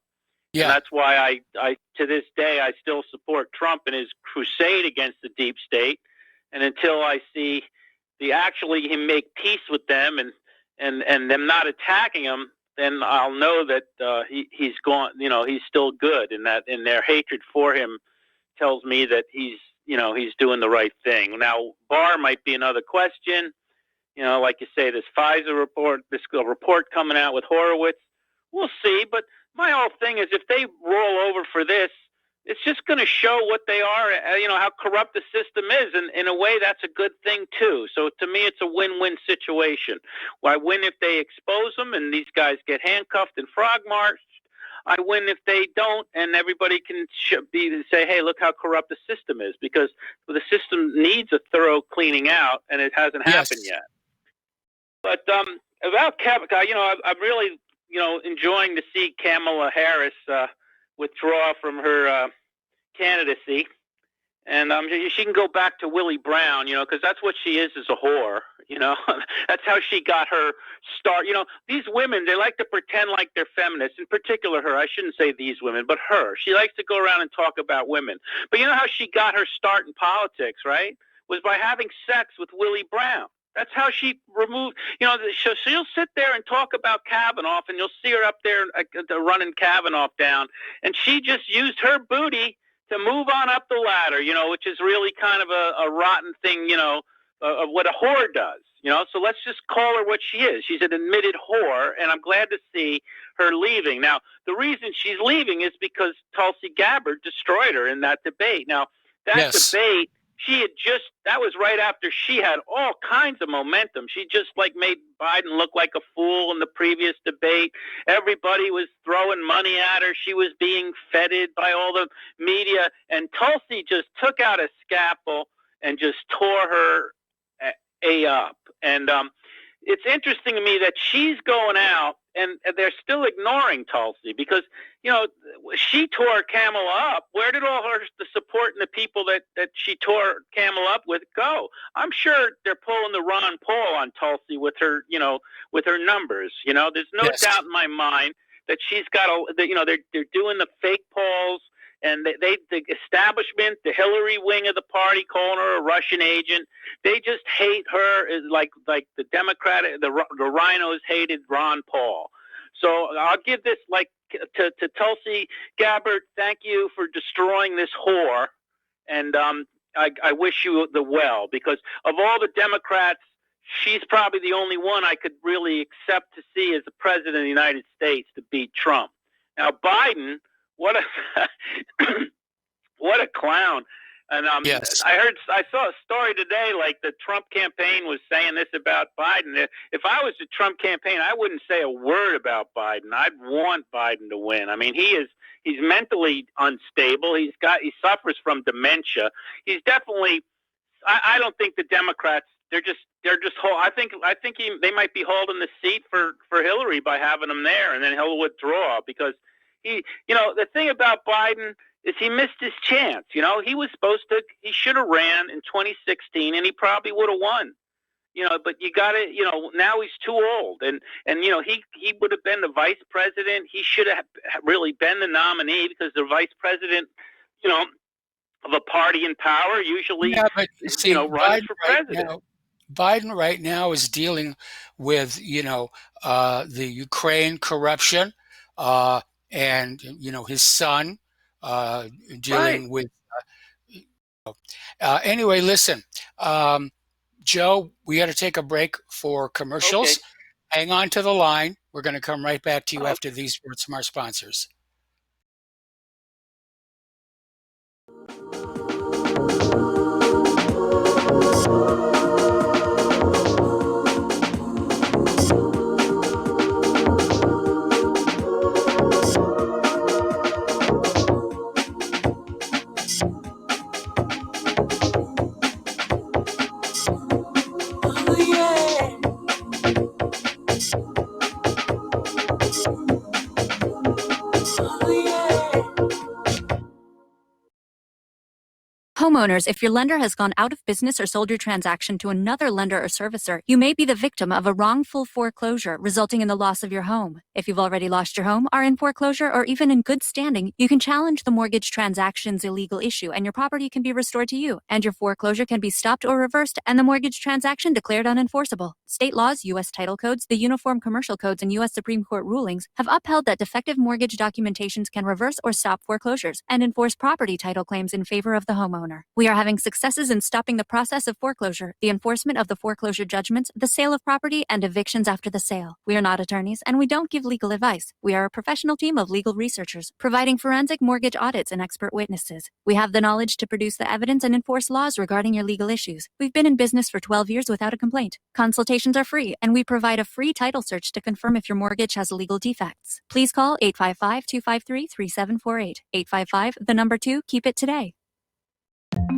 Yeah. And that's why I to this day I still support Trump in his crusade against the deep state. And until I see him make peace with them and them not attacking him, then I'll know that he's gone. He's still good, and their hatred for him tells me that he's doing the right thing. Now, Barr might be another question. Like you say, this Pfizer report, this report coming out with Horowitz. We'll see. But my whole thing is, if they roll over for this, it's just going to show what they are, how corrupt the system is. And in a way, that's a good thing, too. So to me, it's a win-win situation. Well, I win if they expose them and these guys get handcuffed and frog-marched. I win if they don't, and everybody can say, hey, look how corrupt the system is, because the system needs a thorough cleaning out, and it hasn't happened yet. But about Kavanaugh, I'm really, enjoying to see Kamala Harris withdraw from her candidacy, and she can go back to Willie Brown, because that's what she is as a whore. That's how she got her start. These women, they like to pretend like they're feminists. In particular, her. I shouldn't say these women, but her. She likes to go around and talk about women. But you know how she got her start in politics, right? Was by having sex with Willie Brown. That's how she removed, she'll sit there and talk about Kavanaugh, and you'll see her up there running Kavanaugh down. And she just used her booty to move on up the ladder, which is really kind of a rotten thing, of what a whore does, So let's just call her what she is. She's an admitted whore, and I'm glad to see her leaving. Now, the reason she's leaving is because Tulsi Gabbard destroyed her in that debate. Now, that debate, that was right after she had all kinds of momentum. She just made Biden look like a fool in the previous debate. Everybody was throwing money at her. She was being feted by all the media. And Tulsi just took out a scalpel and just tore her up. And it's interesting to me that she's going out and they're still ignoring Tulsi because, she tore Kamala up. Where did all the support and the people that she tore Kamala up with go? I'm sure they're pulling the Ron Paul on Tulsi with her, with her numbers. There's no doubt in my mind that she's got they're doing the fake polls. And the establishment, the Hillary wing of the party, calling her a Russian agent, they just hate her like the Democratic, the rhinos hated Ron Paul. So I'll give this to Tulsi Gabbard. Thank you for destroying this whore, and I wish you the well, because of all the Democrats, she's probably the only one I could really accept to see as the president of the United States to beat Trump. Now Biden. What a clown. And I saw a story today, the Trump campaign was saying this about Biden. If I was the Trump campaign, I wouldn't say a word about Biden. I'd want Biden to win. I mean, he's mentally unstable. He suffers from dementia. He's definitely, I don't think the Democrats, they're just I think they might be holding the seat for Hillary by having him there, and then he'll withdraw because the thing about Biden is he missed his chance. He should have ran in 2016 and he probably would have won. But you got to, now he's too old, and he would have been the vice president. He should have really been the nominee, because the vice president, of a party in power usually, but see, runs Biden for right president. now, Biden right now is dealing with, the Ukraine corruption, and his son dealing with. Anyway, listen, Joe, we got to take a break for commercials. Okay. Hang on to the line. We're going to come right back to you after these words from our sponsors. Homeowners, if your lender has gone out of business or sold your transaction to another lender or servicer, you may be the victim of a wrongful foreclosure, resulting in the loss of your home. If you've already lost your home, are in foreclosure, or even in good standing, you can challenge the mortgage transaction's illegal issue, and your property can be restored to you, and your foreclosure can be stopped or reversed, and the mortgage transaction declared unenforceable. State laws, U.S. title codes, the Uniform Commercial Codes, and U.S. Supreme Court rulings have upheld that defective mortgage documentations can reverse or stop foreclosures and enforce property title claims in favor of the homeowner. We are having successes in stopping the process of foreclosure, the enforcement of the foreclosure judgments, the sale of property, and evictions after the sale. We are not attorneys, and we don't give legal advice. We are a professional team of legal researchers, providing forensic mortgage audits and expert witnesses. We have the knowledge to produce the evidence and enforce laws regarding your legal issues. We've been in business for 12 years without a complaint. Consultations are free, and we provide a free title search to confirm if your mortgage has legal defects. Please call 855-253-3748. 855, the number 2, keep it today.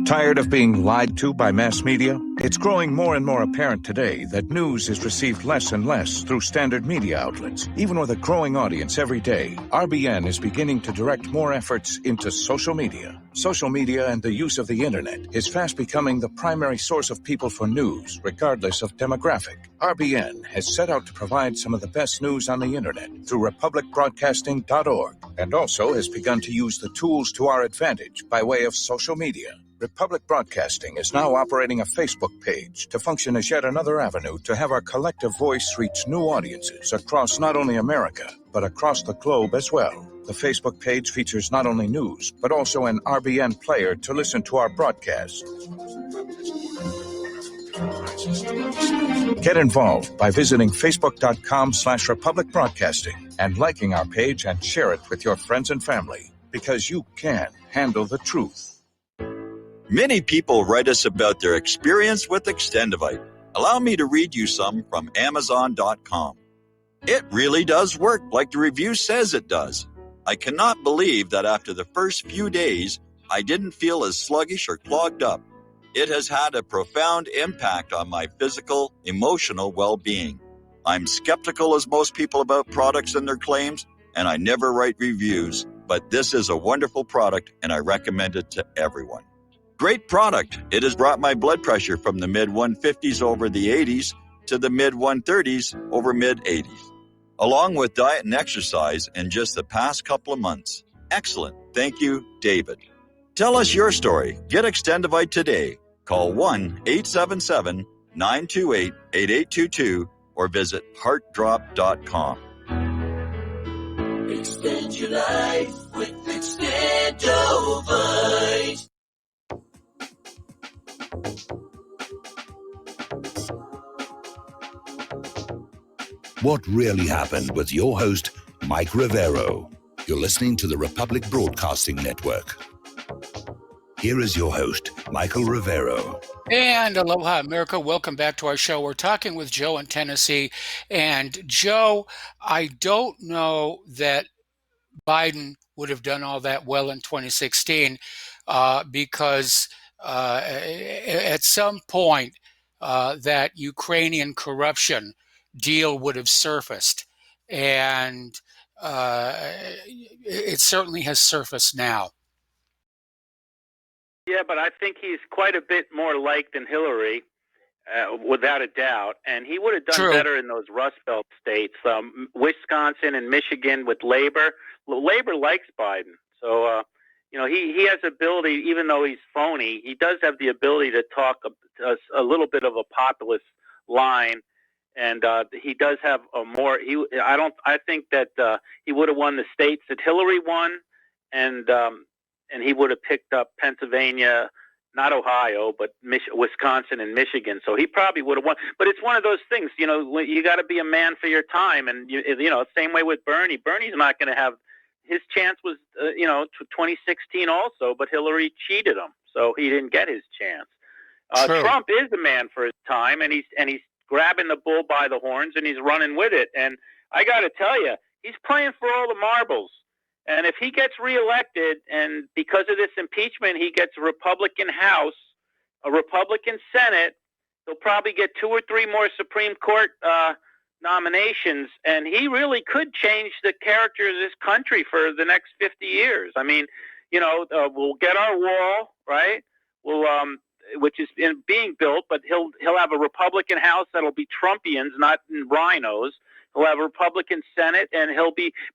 Tired of being lied to by mass media? It's growing more and more apparent today that news is received less and less through standard media outlets. Even with a growing audience every day, RBN is beginning to direct more efforts into social media. Social media and the use of the internet is fast becoming the primary source of people for news, regardless of demographic. RBN has set out to provide some of the best news on the internet through republicbroadcasting.org, and also has begun to use the tools to our advantage by way of social media. Republic Broadcasting is now operating a Facebook page to function as yet another avenue to have our collective voice reach new audiences across not only America, but across the globe as well. The Facebook page features not only news, but also an RBN player to listen to our broadcasts. Get involved by visiting facebook.com/Republic Broadcasting and liking our page and share it with your friends and family, because you can handle the truth. Many people write us about their experience with Extendivite. Allow me to read you some from Amazon.com. It really does work like the review says it does. I cannot believe that after the first few days, I didn't feel as sluggish or clogged up. It has had a profound impact on my physical, emotional well-being. I'm skeptical as most people about products and their claims, and I never write reviews, but this is a wonderful product and I recommend it to everyone. Great product. It has brought my blood pressure from the mid-150s over the 80s to the mid-130s over mid-80s, along with diet and exercise in just the past couple of months. Excellent. Thank you, David. Tell us your story. Get Extendivite today. Call 1-877-928-8822 or visit heartdrop.com. Extend your life with Extendovite. What really happened with your host, Mike Rivero. You're listening to the Republic Broadcasting Network. Here is your host, Michael Rivero. And aloha, America. Welcome back to our show. We're talking with Joe in Tennessee. And Joe, I don't know that Biden would have done all that well in 2016 because at some point that Ukrainian corruption deal would have surfaced. And it certainly has surfaced now. Yeah, but I think he's quite a bit more liked than Hillary. without a doubt. And he would have done True. better in those Rust Belt states, Wisconsin and Michigan with labor. Labor likes Biden. So, he has ability, even though he's phony, he does have the ability to talk a little bit of a populist line. And he does have a more. I think that he would have won the states that Hillary won, and he would have picked up Pennsylvania, not Ohio, but Wisconsin and Michigan. So he probably would have won. But it's one of those things, you got to be a man for your time, and same way with Bernie. Bernie's not going to have his chance was 2016 also, but Hillary cheated him, so he didn't get his chance. Trump is a man for his time, and he's grabbing the bull by the horns, and he's running with it. And I got to tell you, he's playing for all the marbles. And if he gets reelected, and because of this impeachment, he gets a Republican House, a Republican Senate, he'll probably get 2 or 3 more Supreme Court nominations, and he really could change the character of this country for the next 50 years. I mean, we'll get our wall, right? We'll which is being built, but he'll have a Republican House that'll be Trumpians, not rhinos. He'll have a Republican Senate, and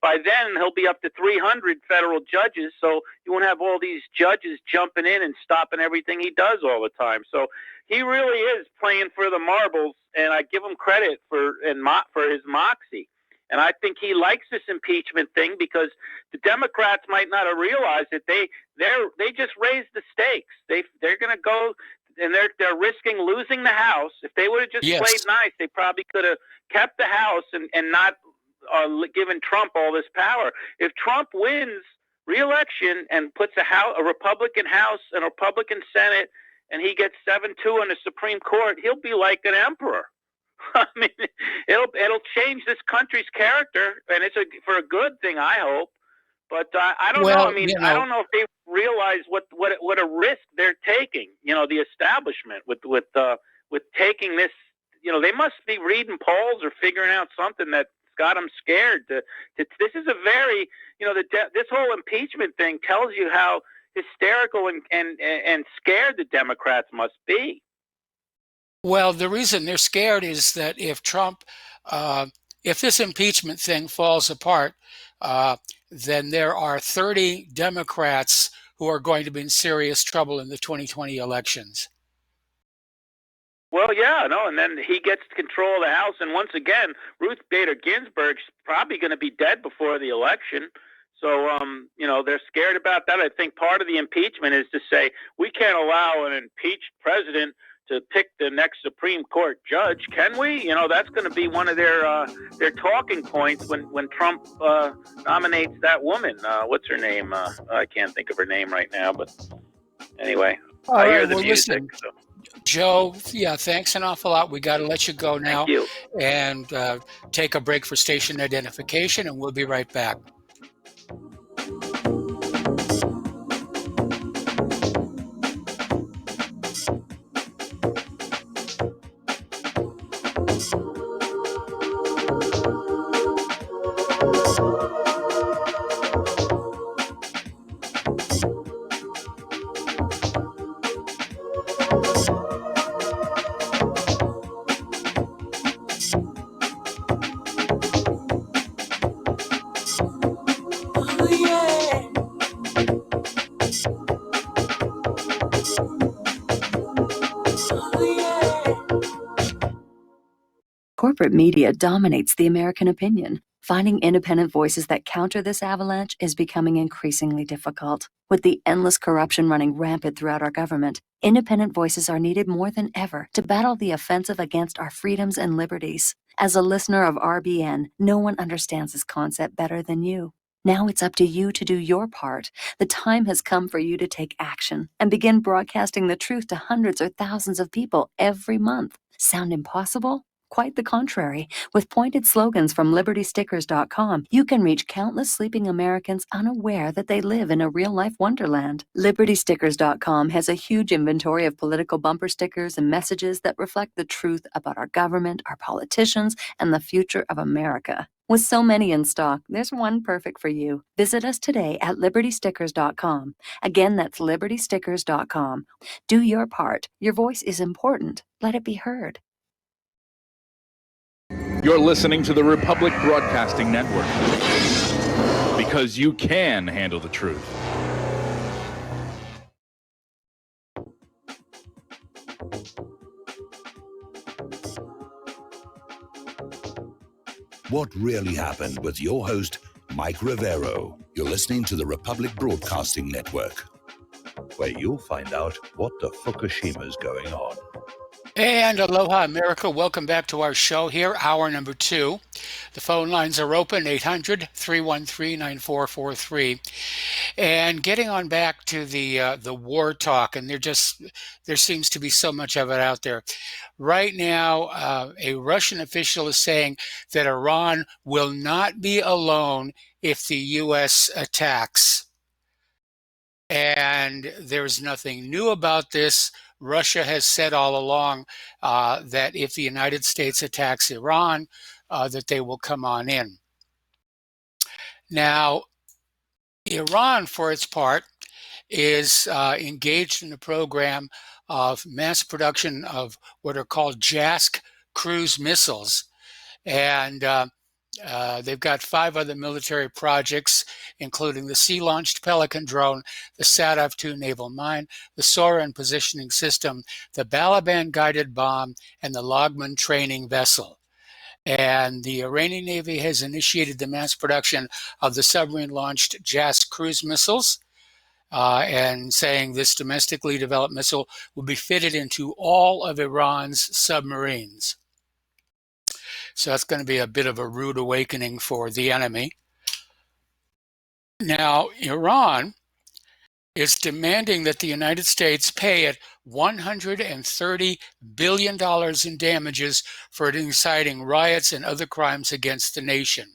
by then he'll be up to 300 federal judges. So you won't have all these judges jumping in and stopping everything he does all the time. So he really is playing for the marbles, and I give him credit for his moxie. And I think he likes this impeachment thing because the Democrats might not have realized that they just raised the stakes. They're going to go, and they're risking losing the House. If they would have just played nice, they probably could have kept the House and not given Trump all this power. If Trump wins re-election and puts a Republican House and a Republican Senate, and he gets 7-2 on the Supreme Court, he'll be like an emperor. I mean, it'll change this country's character, and it's for a good thing, I hope. But I don't know. I mean, I don't know if they realize what a risk they're taking. The establishment with taking this. They must be reading polls or figuring out something that's got them scared. This is a very this whole impeachment thing tells you how hysterical and scared the Democrats must be. Well, the reason they're scared is that if this impeachment thing falls apart, then there are 30 Democrats who are going to be in serious trouble in the 2020 elections. Well, and then he gets control of the House, and once again, Ruth Bader Ginsburg's probably going to be dead before the election. So, they're scared about that. I think part of the impeachment is to say we can't allow an impeached president to pick the next Supreme Court judge, can we? That's going to be one of their talking points when Trump nominates that woman. What's her name? I can't think of her name right now, but anyway, I hear the music. Listen, Joe, thanks an awful lot. We got to let you go now. Thank you. And take a break for station identification, and we'll be right back. Corporate media dominates the American opinion. Finding independent voices that counter this avalanche is becoming increasingly difficult. With the endless corruption running rampant throughout our government, independent voices are needed more than ever to battle the offensive against our freedoms and liberties. As a listener of RBN, no one understands this concept better than you. Now it's up to you to do your part. The time has come for you to take action and begin broadcasting the truth to hundreds or thousands of people every month. Sound impossible? Quite the contrary. With pointed slogans from LibertyStickers.com, you can reach countless sleeping Americans unaware that they live in a real-life wonderland. LibertyStickers.com has a huge inventory of political bumper stickers and messages that reflect the truth about our government, our politicians, and the future of America. With so many in stock, there's one perfect for you. Visit us today at LibertyStickers.com. Again, that's LibertyStickers.com. Do your part. Your voice is important. Let it be heard. You're listening to the Republic Broadcasting Network, because you can handle the truth. What really happened with your host, Mike Rivero. You're listening to the Republic Broadcasting Network, where you'll find out what the Fukushima's going on. And aloha, America. Welcome back to our show here, hour number 2. The phone lines are open, 800-313-9443. And getting on back to the war talk, and there seems to be so much of it out there. Right now, a Russian official is saying that Iran will not be alone if the U.S. attacks. And there's nothing new about this. Russia has said all along that if the United States attacks Iran, that they will come on in. Now, Iran, for its part, is engaged in a program of mass production of what are called JASC cruise missiles. And they've got 5 other military projects, including the sea-launched Pelican drone, the Sadov-2 naval mine, the Soren positioning system, the Balaban guided bomb, and the Logman training vessel. And the Iranian Navy has initiated the mass production of the submarine-launched JASC cruise missiles, and saying this domestically developed missile will be fitted into all of Iran's submarines. So that's going to be a bit of a rude awakening for the enemy. Now, Iran is demanding that the United States pay it $130 billion in damages for inciting riots and other crimes against the nation.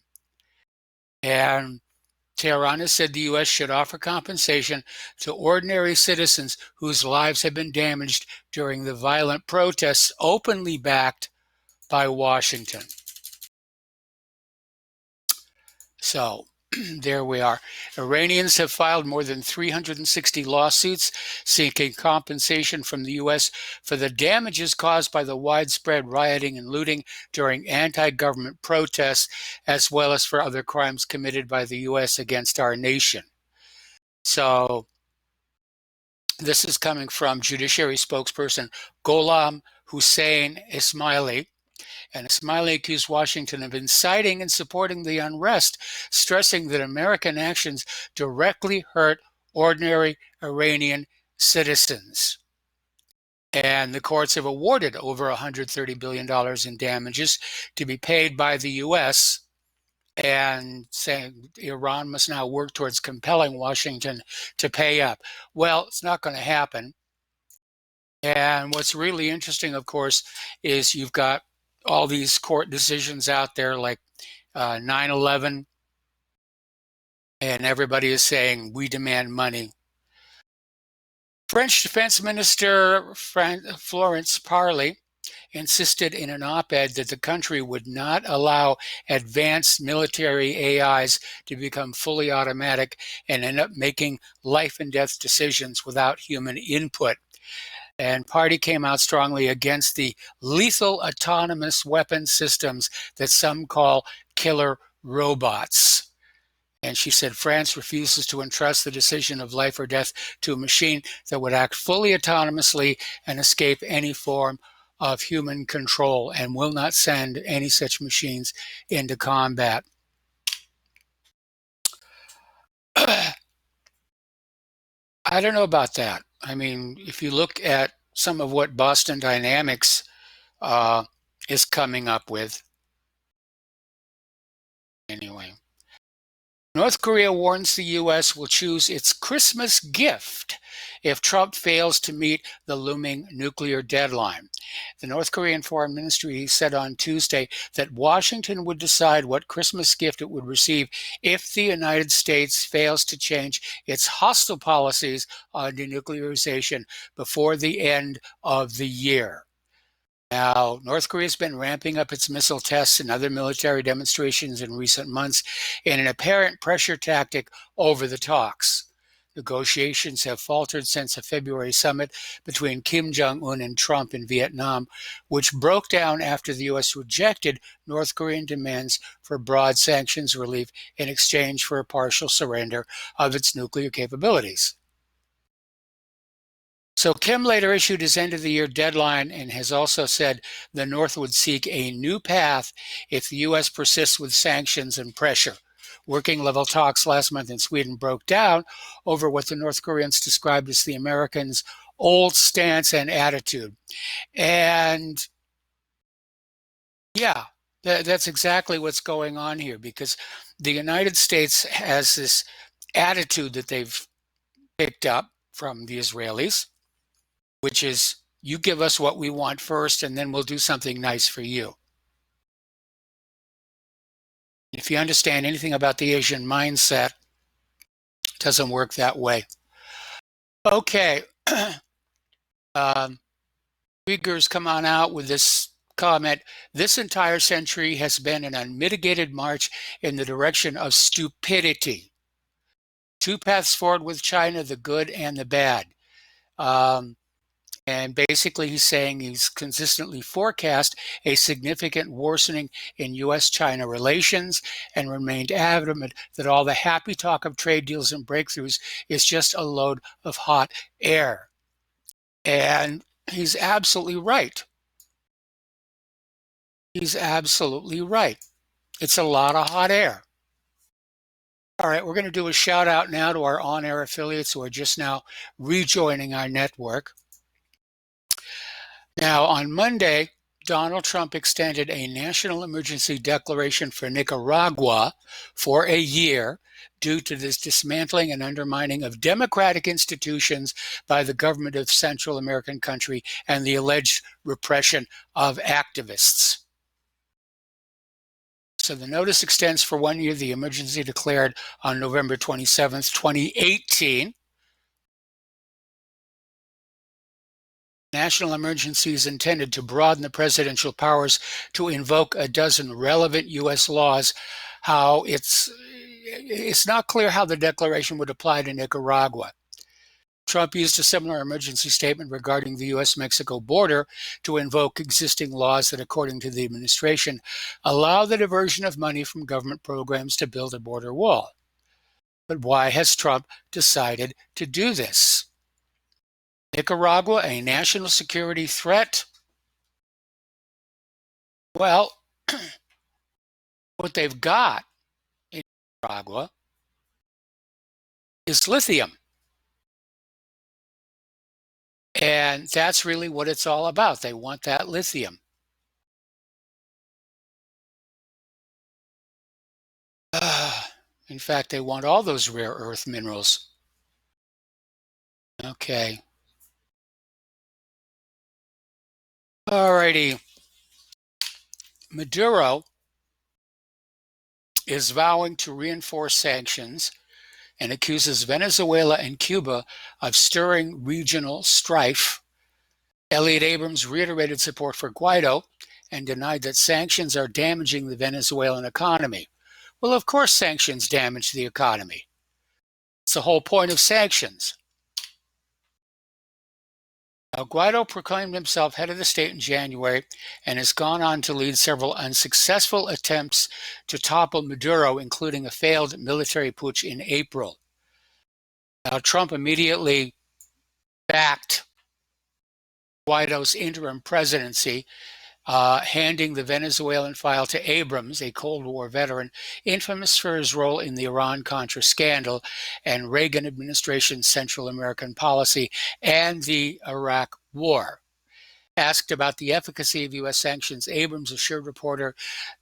And Tehran has said the U.S. should offer compensation to ordinary citizens whose lives have been damaged during the violent protests openly backed by Washington. So there we are. Iranians have filed more than 360 lawsuits seeking compensation from the U.S. for the damages caused by the widespread rioting and looting during anti-government protests, as well as for other crimes committed by the U.S. against our nation. So this is coming from Judiciary spokesperson Gholam Hussein Ismaili. And Ismaili accused Washington of inciting and supporting the unrest, stressing that American actions directly hurt ordinary Iranian citizens. And the courts have awarded over $130 billion in damages to be paid by the U.S., and saying Iran must now work towards compelling Washington to pay up. Well, it's not going to happen. And what's really interesting, of course, is you've got all these court decisions out there like 9/11, and everybody is saying, we demand money. French Defense Minister Florence Parly insisted in an op-ed that the country would not allow advanced military AIs to become fully automatic and end up making life and death decisions without human input. And Party came out strongly against the lethal autonomous weapon systems that some call killer robots. And she said France refuses to entrust the decision of life or death to a machine that would act fully autonomously and escape any form of human control, and will not send any such machines into combat. I don't know about that. I mean, if you look at some of what Boston Dynamics is coming up with, anyway. North Korea warns the U.S. will choose its Christmas gift if Trump fails to meet the looming nuclear deadline. The North Korean Foreign Ministry said on Tuesday that Washington would decide what Christmas gift it would receive if the United States fails to change its hostile policies on denuclearization before the end of the year. Now, North Korea has been ramping up its missile tests and other military demonstrations in recent months in an apparent pressure tactic over the talks. Negotiations have faltered since a February summit between Kim Jong-un and Trump in Vietnam, which broke down after the U.S. rejected North Korean demands for broad sanctions relief in exchange for a partial surrender of its nuclear capabilities. So Kim later issued his end-of-the-year deadline and has also said the North would seek a new path if the U.S. persists with sanctions and pressure. Working-level talks last month in Sweden broke down over what the North Koreans described as the Americans' old stance and attitude. And yeah, that's exactly what's going on here, because the United States has this attitude that they've picked up from the Israelis, which is, you give us what we want first, and then we'll do something nice for you. If you understand anything about the Asian mindset, it doesn't work that way. Okay. Uyghurs come on out with this comment. This entire century has been an unmitigated march in the direction of stupidity. Two paths forward with China, the good and the bad. And basically he's saying he's consistently forecast a significant worsening in U.S.-China relations and remained adamant that all the happy talk of trade deals and breakthroughs is just a load of hot air. And he's absolutely right. He's absolutely right. It's a lot of hot air. All right, we're going to do a shout out now to our on-air affiliates who are just now rejoining our network. Now, on Monday, Donald Trump extended a national emergency declaration for Nicaragua for a year due to this dismantling and undermining of democratic institutions by the government of Central American country and the alleged repression of activists. So the notice extends for 1 year, the emergency declared on November 27th, 2018. National emergency is intended to broaden the presidential powers to invoke a dozen relevant U.S. laws. How it's not clear how the declaration would apply to Nicaragua. Trump used a similar emergency statement regarding the U.S.-Mexico border to invoke existing laws that, according to the administration, allow the diversion of money from government programs to build a border wall. But why has Trump decided to do this? Nicaragua, a national security threat? Well, what they've got in Nicaragua is lithium. And that's really what it's all about. They want that lithium. In fact, they want all those rare earth minerals. Okay. Alrighty. Maduro is vowing to reinforce sanctions and accuses Venezuela and Cuba of stirring regional strife. Elliot Abrams reiterated support for Guaido and denied that sanctions are damaging the Venezuelan economy. Well, of course sanctions damage the economy. It's the whole point of sanctions. Now, Guaido proclaimed himself head of the state in January and has gone on to lead several unsuccessful attempts to topple Maduro, including a failed military putsch in April. Now, Trump immediately backed Guaido's interim presidency, handing the Venezuelan file to Abrams, a Cold War veteran, infamous for his role in the Iran-Contra scandal and Reagan administration's Central American policy and the Iraq War. Asked about the efficacy of U.S. sanctions, Abrams assured reporters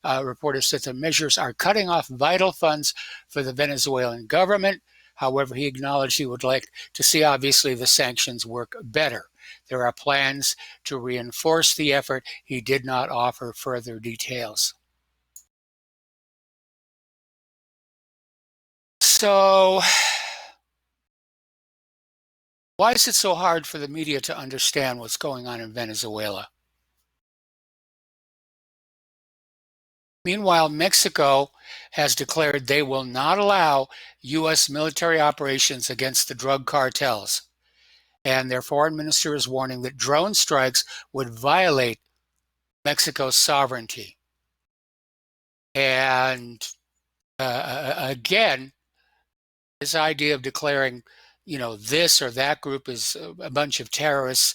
that the measures are cutting off vital funds for the Venezuelan government. However, he acknowledged he would like to see, obviously, the sanctions work better. There are plans to reinforce the effort. He did not offer further details. So, why is it so hard for the media to understand what's going on in Venezuela? Meanwhile, Mexico has declared they will not allow U.S. military operations against the drug cartels. And their foreign minister is warning that drone strikes would violate Mexico's sovereignty. And again, this idea of declaring, this or that group is a bunch of terrorists,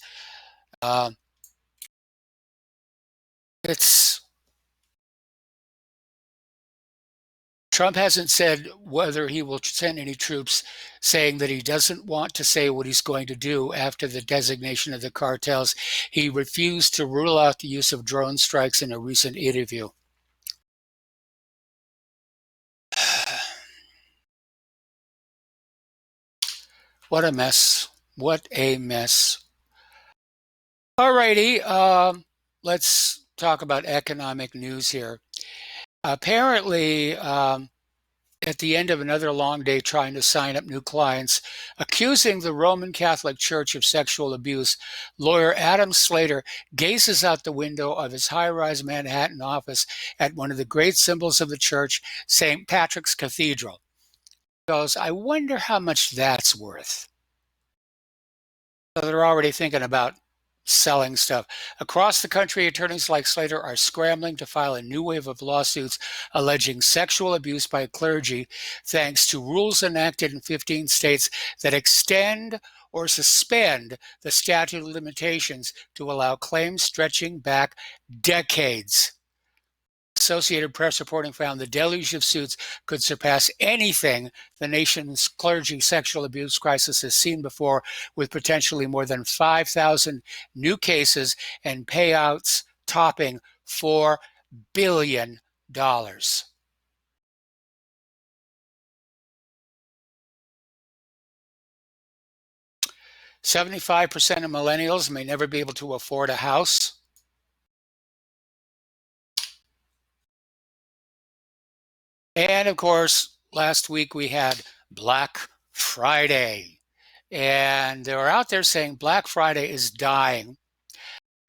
Trump hasn't said whether he will send any troops, saying that he doesn't want to say what he's going to do after the designation of the cartels. He refused to rule out the use of drone strikes in a recent interview. What a mess. What a mess. All righty, let's talk about economic news here. Apparently, at the end of another long day trying to sign up new clients, accusing the Roman Catholic Church of sexual abuse, lawyer Adam Slater gazes out the window of his high-rise Manhattan office at one of the great symbols of the church, St. Patrick's Cathedral. He goes, I wonder how much that's worth. So they're already thinking about selling stuff. Across the country, attorneys like Slater are scrambling to file a new wave of lawsuits alleging sexual abuse by clergy, thanks to rules enacted in 15 states that extend or suspend the statute of limitations to allow claims stretching back decades. Associated Press reporting found the deluge of suits could surpass anything the nation's clergy sexual abuse crisis has seen before, with potentially more than 5,000 new cases and payouts topping $4 billion. 75% of millennials may never be able to afford a house. And of course, last week we had Black Friday. And they were out there saying Black Friday is dying.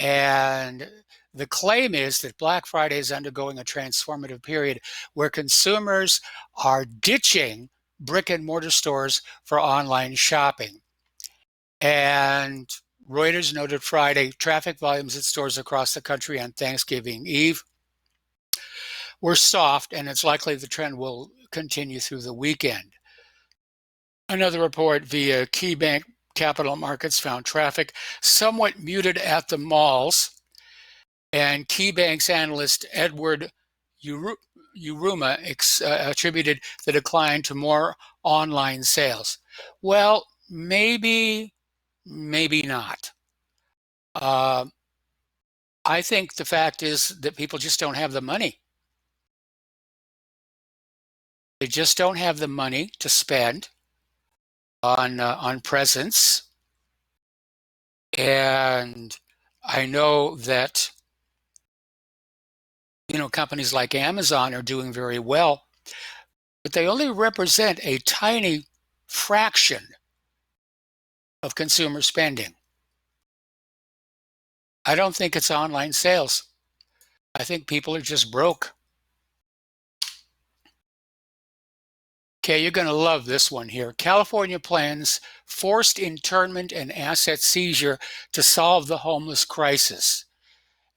And the claim is that Black Friday is undergoing a transformative period where consumers are ditching brick and mortar stores for online shopping. And Reuters noted Friday traffic volumes at stores across the country on Thanksgiving Eve were soft, and it's likely the trend will continue through the weekend. Another report via KeyBank Capital Markets found traffic somewhat muted at the malls, and KeyBank's analyst Edward Yruma attributed the decline to more online sales. Well, maybe not. I think the fact is that people just don't have the money. They just don't have the money to spend on presents. And I know that, companies like Amazon are doing very well, but they only represent a tiny fraction of consumer spending. I don't think it's online sales. I think people are just broke. Okay, you're going to love this one here. California plans forced internment and asset seizure to solve the homeless crisis.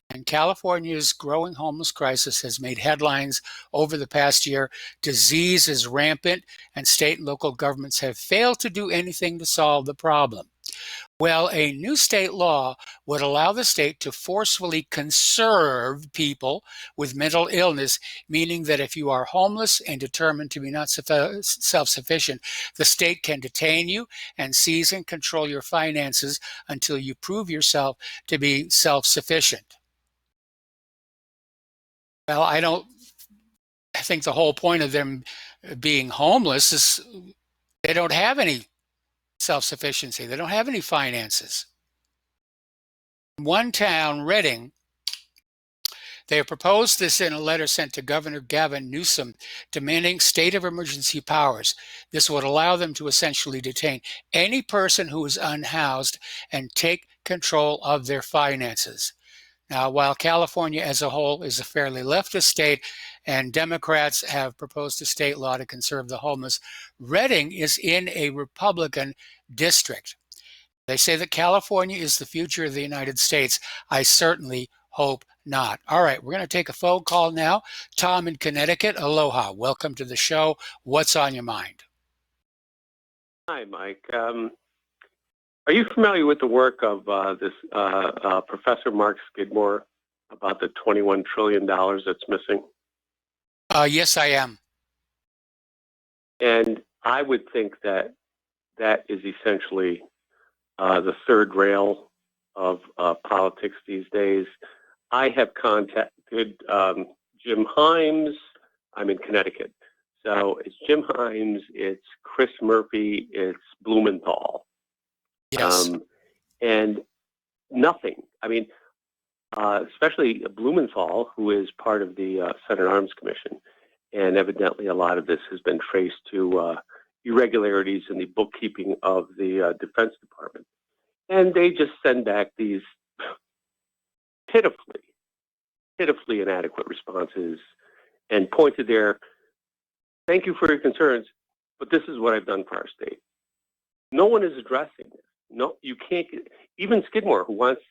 And California's growing homeless crisis has made headlines over the past year. Disease is rampant, and state and local governments have failed to do anything to solve the problem. Well, a new state law would allow the state to forcefully conserve people with mental illness, meaning that if you are homeless and determined to be not self-sufficient, the state can detain you and seize and control your finances until you prove yourself to be self-sufficient. Well, I think the whole point of them being homeless is they don't have any self-sufficiency. They don't have any finances. One town, Reading, they have proposed this in a letter sent to Governor Gavin Newsom demanding state of emergency powers. This would allow them to essentially detain any person who is unhoused and take control of their finances. Now, while California as a whole is a fairly leftist state and Democrats have proposed a state law to conserve the homeless, Reading is in a Republican district. They say that California is the future of the United States. I certainly hope not. All right, we're going to take a phone call now. Tom in Connecticut, aloha. Welcome to the show. What's on your mind? Hi, Mike. Are you familiar with the work of this Professor Mark Skidmore about the $21 trillion that's missing? Yes, I am. And I would think that that is essentially the third rail of politics these days. I have contacted Jim Himes. I'm in Connecticut. So it's Jim Himes, it's Chris Murphy, it's Blumenthal. Yes. And nothing. I mean, especially Blumenthal, who is part of the Senate Arms Commission, and evidently a lot of this has been traced to irregularities in the bookkeeping of the Defense Department. And they just send back these pitifully inadequate responses and point to their, thank you for your concerns, but this is what I've done for our state. No one is addressing this. No, you can't get, even Skidmore, who wants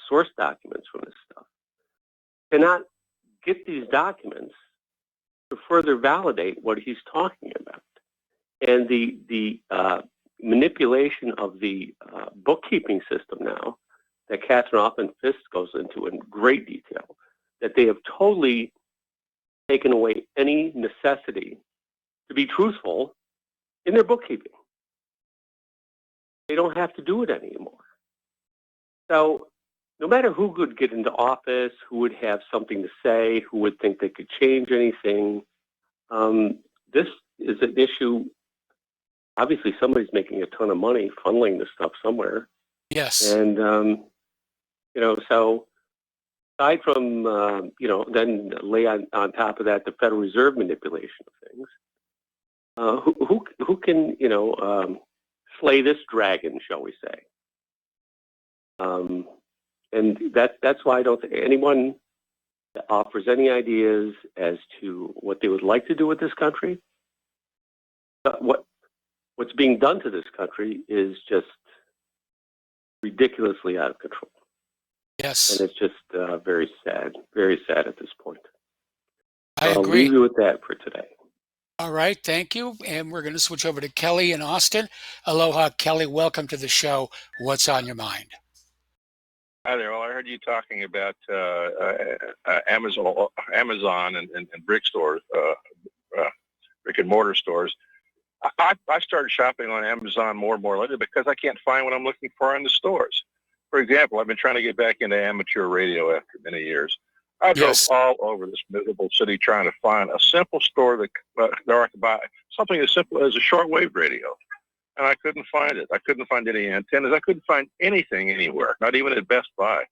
source documents from this stuff, cannot get these documents to further validate what he's talking about. And the manipulation of the bookkeeping system now that Catherine Offen-Fist goes into in great detail, that they have totally taken away any necessity to be truthful in their bookkeeping. They don't have to do it anymore. So no matter who could get into office, who would have something to say, who would think they could change anything, this is an issue. Obviously, somebody's making a ton of money funneling this stuff somewhere. Yes. And, so aside from, then lay on top of that the Federal Reserve manipulation of things, who can, slay this dragon, shall we say? And that's why I don't think anyone that offers any ideas as to what they would like to do with this country. What's being done to this country is just ridiculously out of control. Yes. And it's just very sad at this point. I agree. I'll leave you with that for today. All right, thank you. And we're going to switch over to Kelly in Austin. Aloha, Kelly. Welcome to the show. What's on your mind? Hi there. Well, I heard you talking about Amazon and brick stores, brick and mortar stores. I started shopping on Amazon more and more lately because I can't find what I'm looking for in the stores. For example, I've been trying to get back into amateur radio after many years. I drove all over this miserable city trying to find a simple store that I could buy something as simple as a shortwave radio. And I couldn't find it. I couldn't find any antennas. I couldn't find anything anywhere, not even at Best Buy.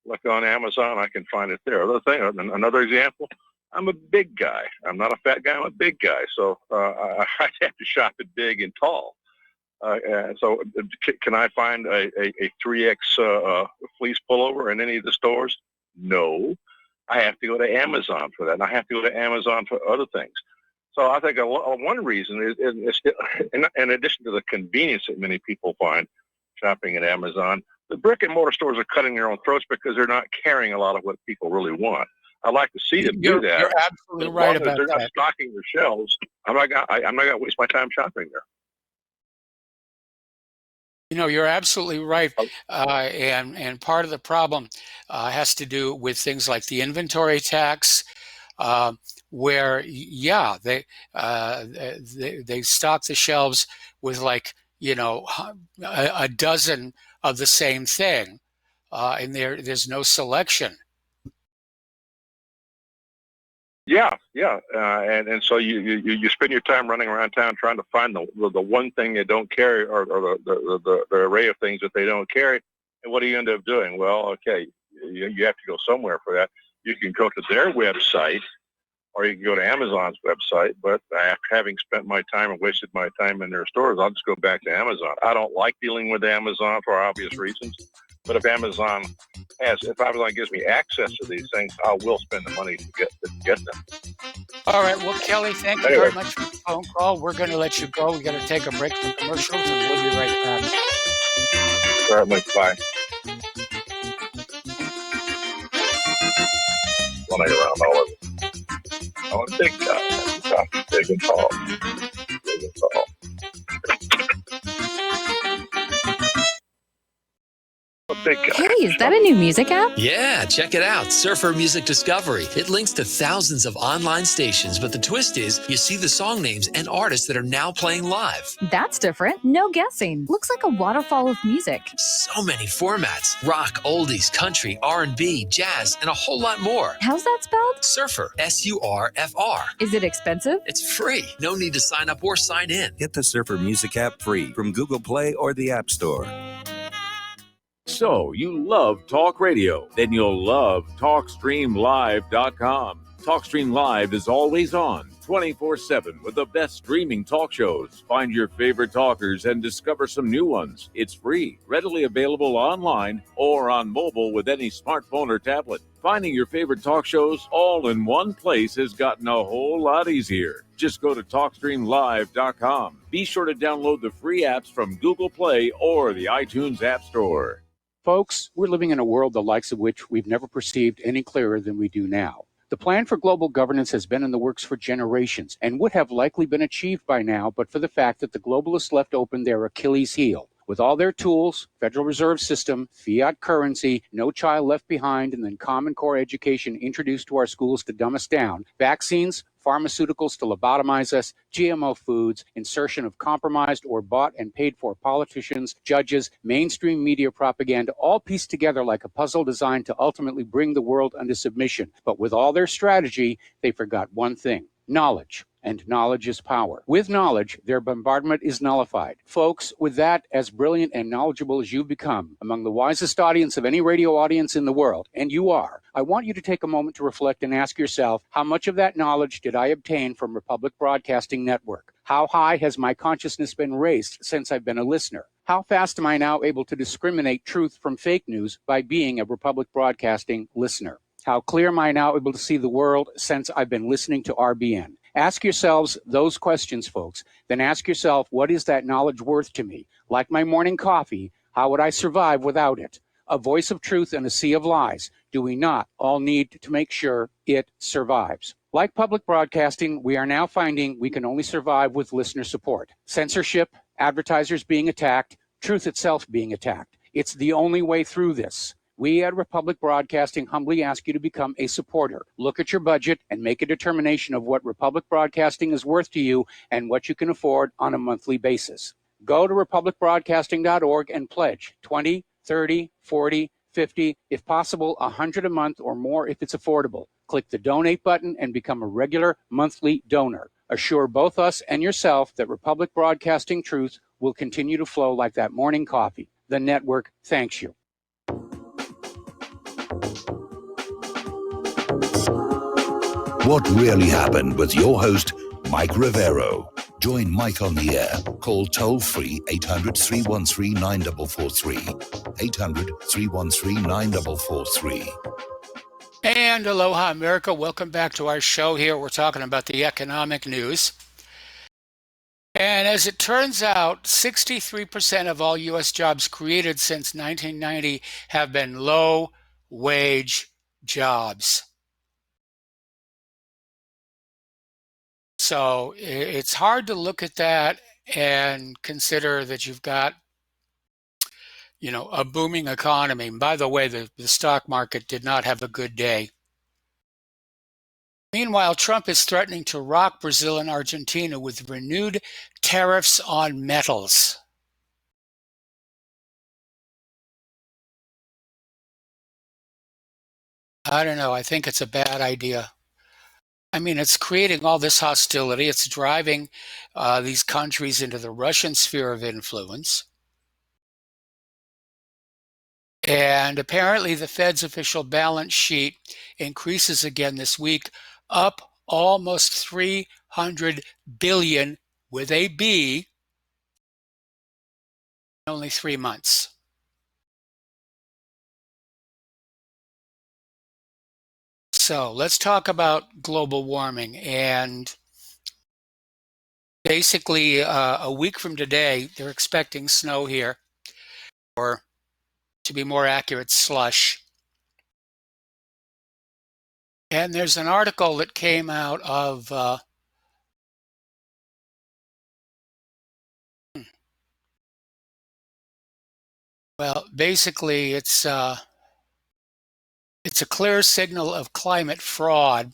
Look on Amazon, I can find it there. Another example, I'm a big guy. I'm not a fat guy, I'm a big guy. So I have to shop it big and tall. So can I find a 3X fleece pullover in any of the stores? No. I have to go to Amazon for that, and I have to go to Amazon for other things. So I think one reason is in addition to the convenience that many people find shopping at Amazon, the brick and mortar stores are cutting their own throats because they're not carrying a lot of what people really want. I'd like to see them do that. You're absolutely right about that. They're not that. stocking their shelves. I'm not going to waste my time shopping there. You're absolutely right. And part of the problem has to do with things like the inventory tax, where, yeah, they stock the shelves with like, a dozen of the same thing, and there's no selection. Yeah, yeah, and so you spend your time running around town trying to find the one thing they don't carry, or the array of things that they don't carry. And what do you end up doing? Well, okay, you have to go somewhere for that. You can go to their website, or you can go to Amazon's website. But after having spent my time and wasted my time in their stores, I'll just go back to Amazon. I don't like dealing with Amazon for obvious reasons. But if Amazon gives me access to these things, I will spend the money to get them. All right. Well, Kelly, thank you very much for the phone call. We're going to let you go. We got to take a break from commercials, and we'll be right back. Certainly. Bye. Running around all over. I'm a big guy. Big and tall. Big and tall. Hey, is that a new music app? Yeah, check it out. Surfer Music Discovery. It links to thousands of online stations, but the twist is you see the song names and artists that are now playing live. That's different. No guessing. Looks like a waterfall of music. So many formats. Rock, oldies, country, R&B, jazz, and a whole lot more. How's that spelled? Surfer. S-U-R-F-R. Is it expensive? It's free. No need to sign up or sign in. Get the Surfer Music app free from Google Play or the App Store. So, you love talk radio? Then you'll love TalkStreamLive.com. TalkStream Live is always on, 24/7, with the best streaming talk shows. Find your favorite talkers and discover some new ones. It's free, readily available online or on mobile with any smartphone or tablet. Finding your favorite talk shows all in one place has gotten a whole lot easier. Just go to TalkStreamLive.com. Be sure to download the free apps from Google Play or the iTunes App Store. Folks, we're living in a world the likes of which we've never perceived any clearer than we do now. The plan for global governance has been in the works for generations and would have likely been achieved by now, but for the fact that the globalists left open their Achilles heel. With all their tools, Federal Reserve System, fiat currency, no child left behind, and then Common Core education introduced to our schools to dumb us down, vaccines, pharmaceuticals to lobotomize us, GMO foods, insertion of compromised or bought and paid for politicians, judges, mainstream media propaganda, all pieced together like a puzzle designed to ultimately bring the world under submission. But with all their strategy, they forgot one thing: knowledge. And knowledge is power. With knowledge, their bombardment is nullified. Folks, with that, as brilliant and knowledgeable as you've become, among the wisest audience of any radio audience in the world, and you are, I want you to take a moment to reflect and ask yourself, how much of that knowledge did I obtain from Republic Broadcasting Network? How high has my consciousness been raised since I've been a listener? How fast am I now able to discriminate truth from fake news by being a Republic Broadcasting listener? How clear am I now able to see the world since I've been listening to RBN? Ask yourselves those questions, folks. Then ask yourself, what is that knowledge worth to me? Like my morning coffee, how would I survive without it? A voice of truth in a sea of lies. Do we not all need to make sure it survives? Like public broadcasting, we are now finding we can only survive with listener support. Censorship, advertisers being attacked, truth itself being attacked. It's the only way through this. We at Republic Broadcasting humbly ask you to become a supporter. Look at your budget and make a determination of what Republic Broadcasting is worth to you and what you can afford on a monthly basis. Go to republicbroadcasting.org and pledge 20, 30, 40, 50, if possible, 100 a month or more if it's affordable. Click the donate button and become a regular monthly donor. Assure both us and yourself that Republic Broadcasting truth will continue to flow like that morning coffee. The network thanks you. What really happened with your host, Mike Rivero. Join Mike on the air. Call toll-free 800-313-9443. 800-313-9443. And aloha, America. Welcome back to our show here. We're talking about the economic news. And as it turns out, 63% of all U.S. jobs created since 1990 have been low-wage jobs. So it's hard to look at that and consider that you've got a booming economy. And by the way, the stock market did not have a good day. Meanwhile, Trump is threatening to rock Brazil and Argentina with renewed tariffs on metals. I don't know. I think it's a bad idea. I mean, it's creating all this hostility. It's driving these countries into the Russian sphere of influence. And apparently the Fed's official balance sheet increases again this week, up almost 300 billion with a B in only 3 months. So let's talk about global warming. And basically, a week from today, they're expecting snow here, or to be more accurate, slush. And there's an article that came out of well, basically, it's a clear signal of climate fraud.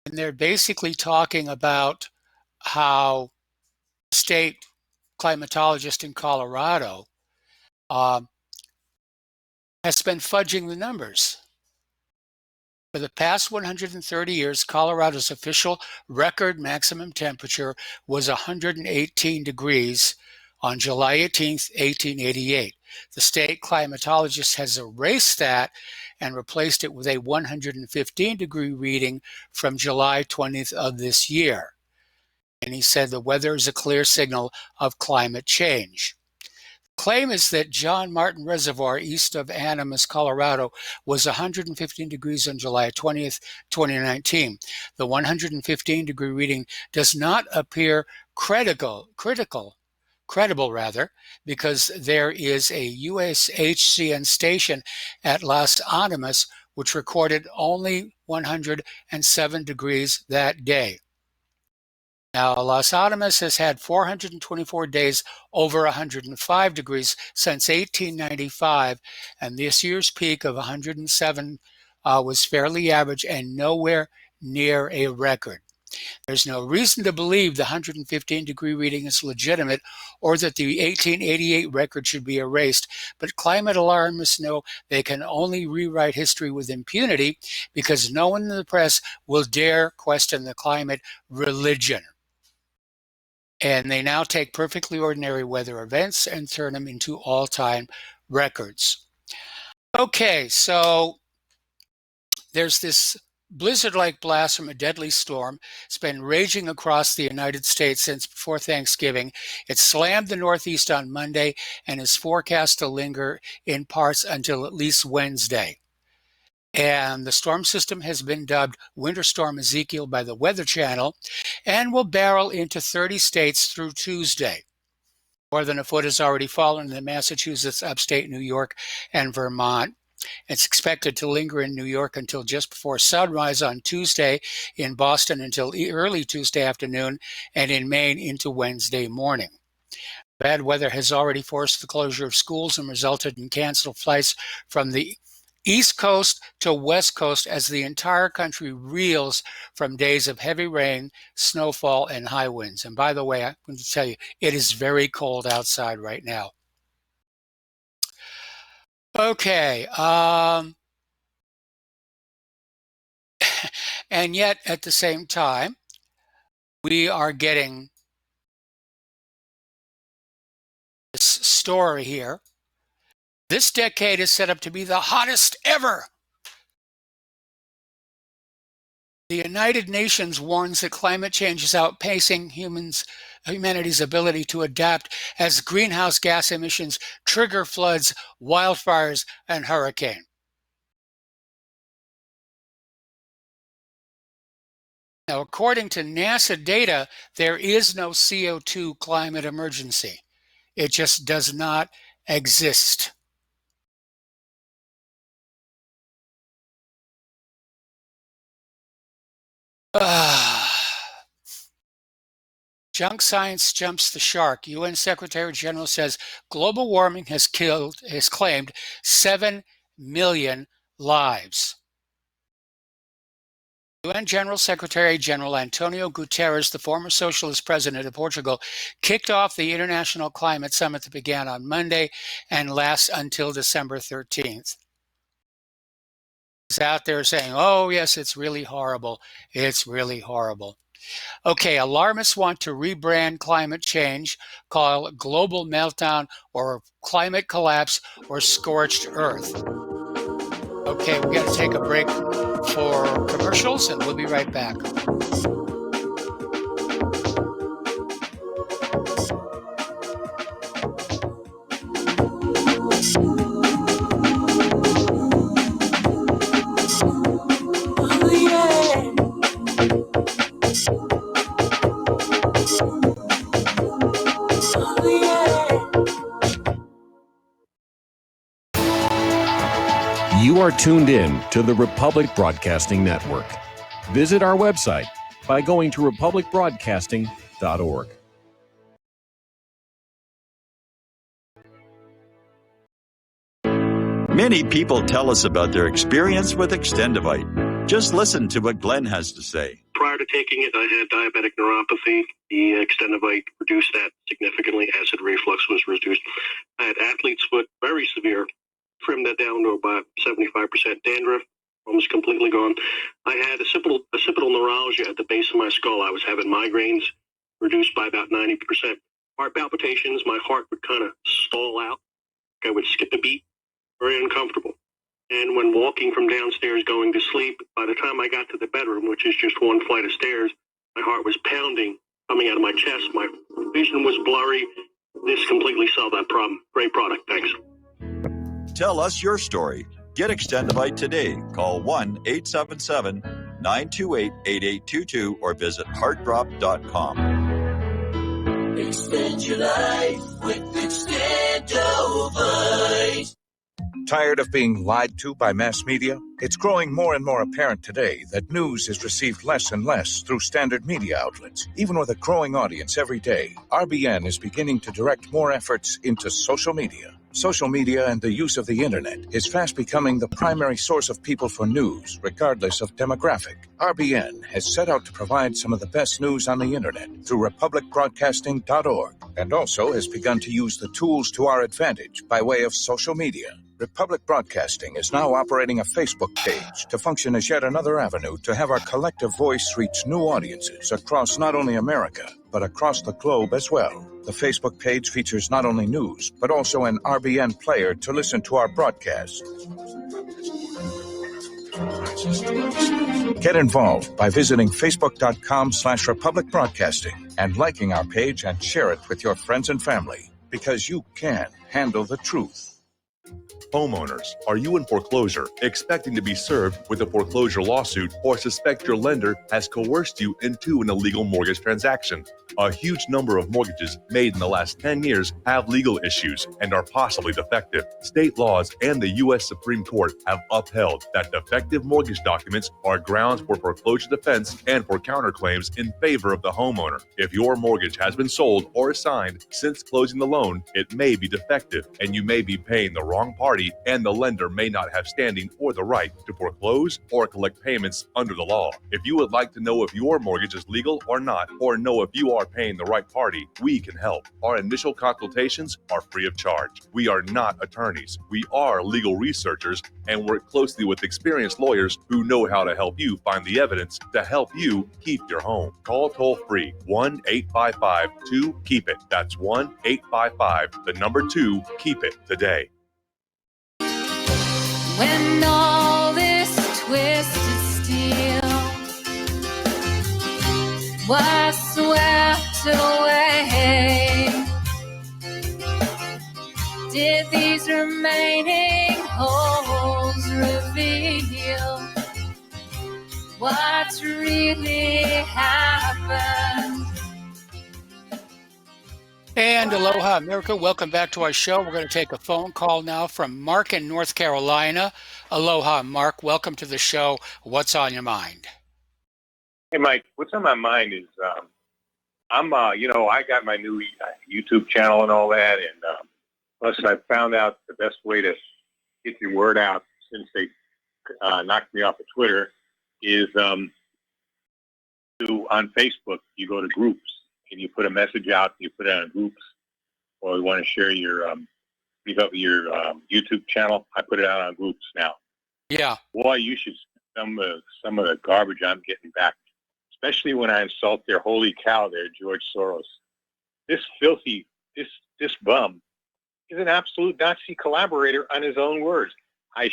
And they're basically talking about how state climatologist in Colorado has been fudging the numbers. For the past 130 years, Colorado's official record maximum temperature was 118 degrees on July 18th, 1888. The state climatologist has erased that and replaced it with a 115-degree reading from July 20th of this year. And he said the weather is a clear signal of climate change. Claim is that John Martin Reservoir east of Animas, Colorado, was 115 degrees on July 20th, 2019. The 115-degree reading does not appear credible, because there is a USHCN station at Las Animas which recorded only 107 degrees that day. Now, Las Animas has had 424 days over 105 degrees since 1895, and this year's peak of 107 was fairly average and nowhere near a record. There's no reason to believe the 115-degree reading is legitimate or that the 1888 record should be erased, but climate alarmists know they can only rewrite history with impunity because no one in the press will dare question the climate religion. And they now take perfectly ordinary weather events and turn them into all-time records. Okay, so there's this blizzard-like blast from a deadly storm. It's been raging across the United States since before Thanksgiving. It slammed the Northeast on Monday and is forecast to linger in parts until at least Wednesday. And the storm system has been dubbed Winter Storm Ezekiel by the Weather Channel and will barrel into 30 states through Tuesday. More than a foot has already fallen in Massachusetts, upstate New York, and Vermont. It's expected to linger in New York until just before sunrise on Tuesday, in Boston until early Tuesday afternoon, and in Maine into Wednesday morning. Bad weather has already forced the closure of schools and resulted in canceled flights from the East Coast to West Coast as the entire country reels from days of heavy rain, snowfall, and high winds. And by the way, I'm going to tell you, it is very cold outside right now. Okay. And yet, at the same time, we are getting this story here. This decade is set up to be the hottest ever. The United Nations warns that climate change is outpacing humanity's ability to adapt as greenhouse gas emissions trigger floods, wildfires, and hurricanes. Now, according to NASA data, there is no CO2 climate emergency. It just does not exist. Junk science jumps the shark. UN Secretary General says global warming has claimed 7 million lives. UN General Secretary General Antonio Guterres, the former socialist president of Portugal, kicked off the International Climate Summit that began on Monday and lasts until December 13th. He's out there saying, oh, yes, it's really horrible. It's really horrible. Okay, alarmists want to rebrand climate change, call it global meltdown or climate collapse or scorched earth. Okay, we're going to take a break for commercials, and we'll be right back. You are tuned in to the Republic Broadcasting Network. Visit our website by going to republicbroadcasting.org. Many people tell us about their experience with Extendivite. Just listen to what Glenn has to say. Prior to taking it, I had diabetic neuropathy. The Extendivite reduced that significantly. Acid reflux was reduced. I had athlete's foot, very severe. Trimmed that down to about 75%. Dandruff, almost completely gone. I had occipital neuralgia at the base of my skull. I was having migraines, reduced by about 90%. Heart palpitations, my heart would kind of stall out. I would skip a beat, very uncomfortable. And when walking from downstairs going to sleep, by the time I got to the bedroom, which is just one flight of stairs, my heart was pounding, coming out of my chest. My vision was blurry. This completely solved that problem. Great product. Thanks. Tell us your story. Get Extendivite today. Call 1-877-928-8822 or visit heartdrop.com. Extend your life with Extendivite. Tired of being lied to by mass media? It's growing more and more apparent today that news is received less and less through standard media outlets. Even with a growing audience every day, RBN is beginning to direct more efforts into social media. Social media and the use of the internet is fast becoming the primary source of people for news, regardless of demographic. RBN has set out to provide some of the best news on the internet through republicbroadcasting.org, and also has begun to use the tools to our advantage by way of social media. Republic Broadcasting is now operating a Facebook page to function as yet another avenue to have our collective voice reach new audiences across not only America, but across the globe as well. The Facebook page features not only news, but also an RBN player to listen to our broadcasts. Get involved by visiting facebook.com/Republic Broadcasting and liking our page and share it with your friends and family, because you can handle the truth. Homeowners, are you in foreclosure, expecting to be served with a foreclosure lawsuit, or suspect your lender has coerced you into an illegal mortgage transaction? A huge number of mortgages made in the last 10 years have legal issues and are possibly defective. State laws and the U.S. Supreme Court have upheld that defective mortgage documents are grounds for foreclosure defense and for counterclaims in favor of the homeowner. If your mortgage has been sold or assigned since closing the loan, it may be defective and you may be paying the wrong party, and the lender may not have standing or the right to foreclose or collect payments under the law. If you would like to know if your mortgage is legal or not, or know if you are paying the right party, we can help. Our initial consultations are free of charge. We are not attorneys. We are legal researchers and work closely with experienced lawyers who know how to help you find the evidence to help you keep your home. Call toll-free 1-855-2-KEEP-IT. That's 1-855-2-KEEP-IT today. When all this twisted steel was swept away, did these remaining holes reveal what's really happened? And aloha, America. Welcome back to our show. We're going to take a phone call now from Mark in North Carolina. Aloha, Mark. Welcome to the show. What's on your mind? Hey, Mike. What's on my mind is I got my new YouTube channel and all that, and plus I found out the best way to get your word out since they knocked me off of Twitter is on Facebook. You go to groups and you put a message out. You put it on groups, or you want to share your YouTube channel. I put it out on groups now. Yeah. Boy, you should see some of the garbage I'm getting back, especially when I insult their holy cow there, George Soros. This filthy, this bum is an absolute Nazi collaborator on his own words. I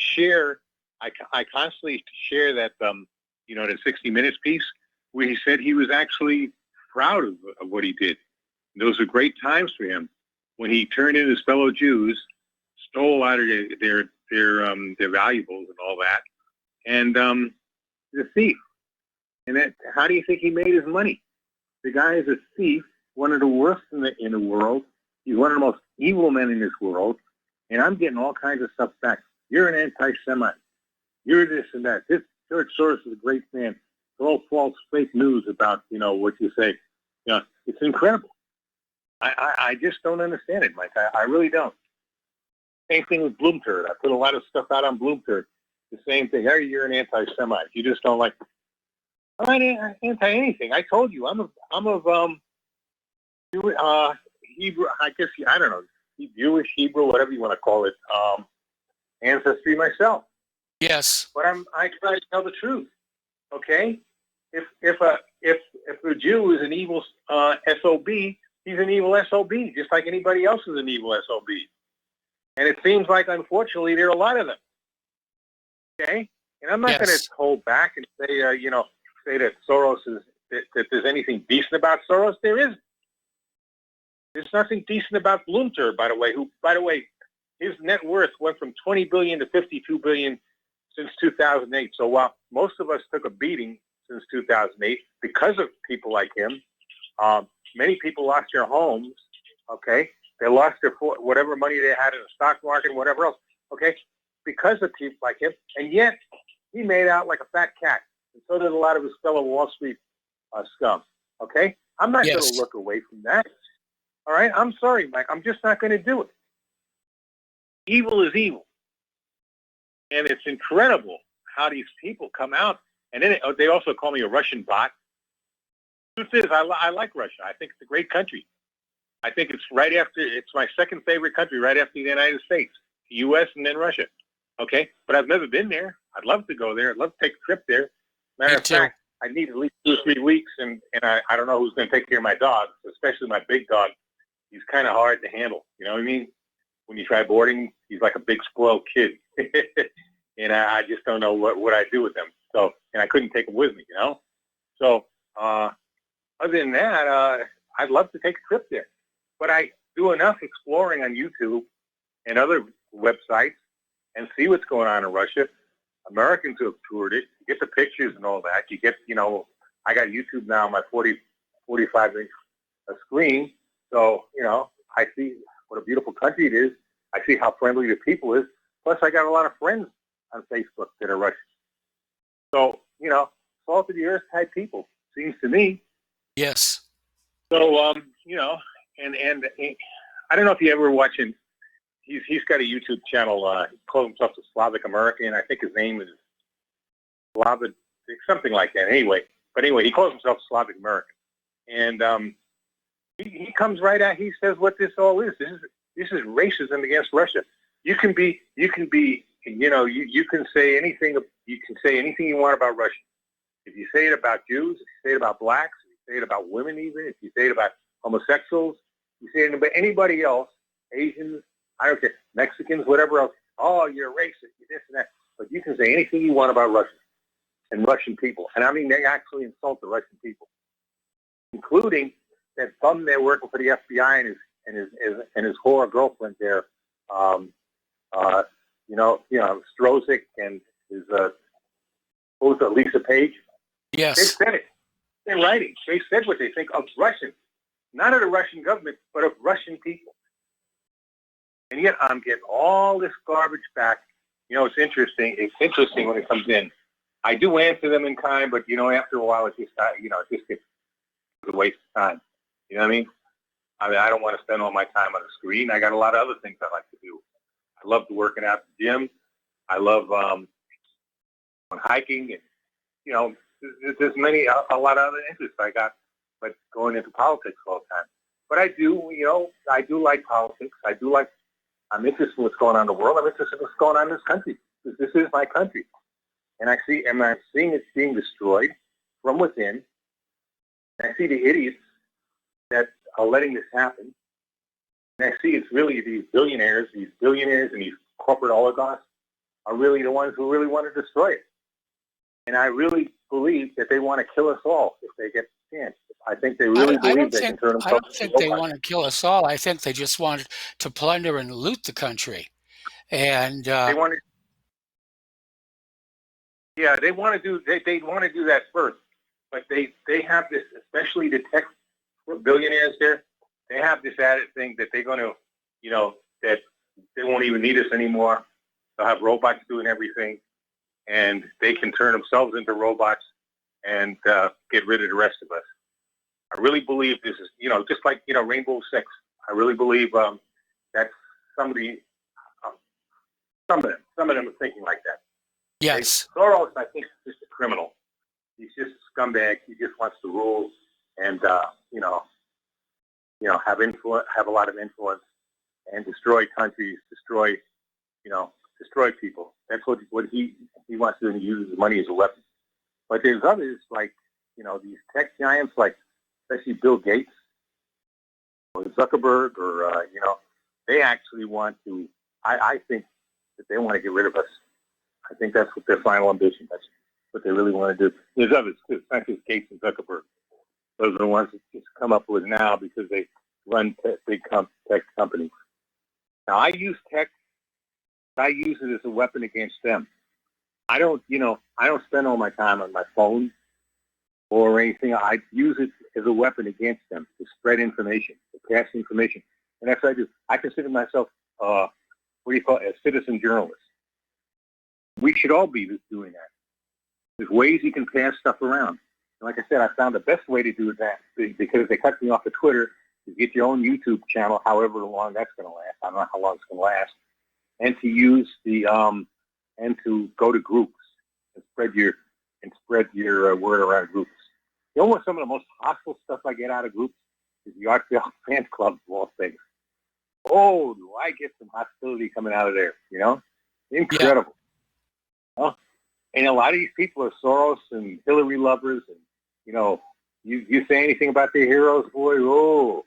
constantly share that, the 60 Minutes piece where he said he was actually proud of what he did. Those are great times for him when he turned in his fellow Jews, stole out of their valuables and all that, and he's a thief. And how do you think he made his money? The guy is a thief, one of the worst in the world. He's one of the most evil men in this world, and I'm getting all kinds of stuff back. You're an anti-Semite. You're this and that. This George Soros is a great man. It's all false, fake news about what you say. It's incredible. I just don't understand it, Mike. I really don't. Same thing with Bloomberg. I put a lot of stuff out on Bloomberg. The same thing. Hey, you're an anti-Semite. You just don't like. I'm not anti-anything. I told you I'm of Hebrew. I guess I don't know. Jewish, Hebrew, whatever you want to call it. Ancestry myself. Yes. But I try to tell the truth. Okay. If a Jew is an evil SOB, he's an evil SOB, just like anybody else is an evil SOB. And it seems like, unfortunately, there are a lot of them. Okay? And I'm not going to hold back and say, say that Soros is, that there's anything decent about Soros. There isn't. There's nothing decent about Bloomberg, by the way, his net worth went from 20 billion to 52 billion since 2008. So while most of us took a beating since 2008 because of people like him, many people lost their homes, okay? They lost their whatever money they had in the stock market and whatever else, okay? Because of people like him. And yet, he made out like a fat cat. And so did a lot of his fellow Wall Street scum, okay? I'm not going to look away from that. All right? I'm sorry, Mike. I'm just not going to do it. Evil is evil. And it's incredible how these people come out. And then they also call me a Russian bot. The truth is, I like Russia. I think it's a great country. I think it's my second favorite country right after the United States, the U.S. and then Russia. Okay? But I've never been there. I'd love to go there. I'd love to take a trip there. Matter of fact, I need at least 2 or 3 weeks, and I don't know who's going to take care of my dog, especially my big dog. He's kind of hard to handle. You know what I mean? When you try boarding, he's like a big spoiled kid. And I just don't know what I do with him. So, and I couldn't take him with me, So, other than that, I'd love to take a trip there. But I do enough exploring on YouTube and other websites and see what's going on in Russia. Americans who have toured it, you get the pictures and all that. You get, I got YouTube now on my 45-inch screen. So, I see what a beautiful country it is. I see how friendly the people is. Plus, I got a lot of friends on Facebook that are Russian. So, salt of the earth type people, seems to me. Yes. So, and I don't know if you ever watch him. He's got a YouTube channel. He calls himself the Slavic American. I think his name is Slavic, something like that. Anyway, he calls himself Slavic American. And he comes right out. He says what this all is. This is racism against Russia. You can say anything. You can say anything you want about Russia. If you say it about Jews, if you say it about blacks, if you say it about women, even if you say it about homosexuals, you say it about anybody else, Asians, I don't care, Mexicans, whatever else. Oh, you're racist, you're this and that. But you can say anything you want about Russia and Russian people. And I mean, they actually insult the Russian people, including that bum there working for the FBI and his whore girlfriend there, Strozik and his Lisa Page. Yes. They said it in writing. They said what they think of Russians, not of the Russian government, but of Russian people. And yet I'm getting all this garbage back. It's interesting. It's interesting when it comes in. I do answer them in kind, but after a while, it just gets a waste of time. You know what I mean, I don't want to spend all my time on the screen. I got a lot of other things I like to do. I love working out at the gym. I love on hiking, and you know, there's a lot of other interests I got, but going into politics all the time. But I do like politics. I'm interested in what's going on in the world. I'm interested in what's going on in this country. This is my country. And I'm seeing it being destroyed from within. And I see the idiots that are letting this happen. And I see it's really these billionaires and these corporate oligarchs are really the ones who really want to destroy it. And I really believe that they want to kill us all if they get the chance. I think they really believe they can turn themselves. I don't think they want to kill us all. I think they just want to plunder and loot the country. And they want to. Yeah, they want to do. They want to do that first, but they have this, especially the tech billionaires there. They have this added thing that they're going to, that they won't even need us anymore. They'll have robots doing everything, and they can turn themselves into robots and get rid of the rest of us. I really believe this is, just like Rainbow Six. I really believe that some of them are thinking like that. Yes. Soros, I think, is just a criminal. He's just a scumbag. He just wants to rule and have a lot of influence and destroy countries, destroy people. That's what he wants to do. And he uses money as a weapon. But there's others like these tech giants, like especially Bill Gates or Zuckerberg, or they actually want to. I think that they want to get rid of us. I think that's what their final ambition. That's what they really want to do. There's others too. It's not just Gates and Zuckerberg. Those are the ones that just come up with now because they run big tech companies. Now I use tech. I use it as a weapon against them. I don't spend all my time on my phone or anything. I use it as a weapon against them to spread information, to pass information. And that's what I do. I consider myself, a citizen journalist. We should all be doing that. There's ways you can pass stuff around. And like I said, I found the best way to do that, because they cut me off of Twitter, is get your own YouTube channel, however long that's going to last. I don't know how long it's going to last. And to use and to go to groups and spread your word around groups. You know what? Some of the most hostile stuff I get out of groups is the Artdale Fans Club of all things. Oh, do I get some hostility coming out of there? Incredible. Yeah. And a lot of these people are Soros and Hillary lovers, and you say anything about their heroes, boy, oh,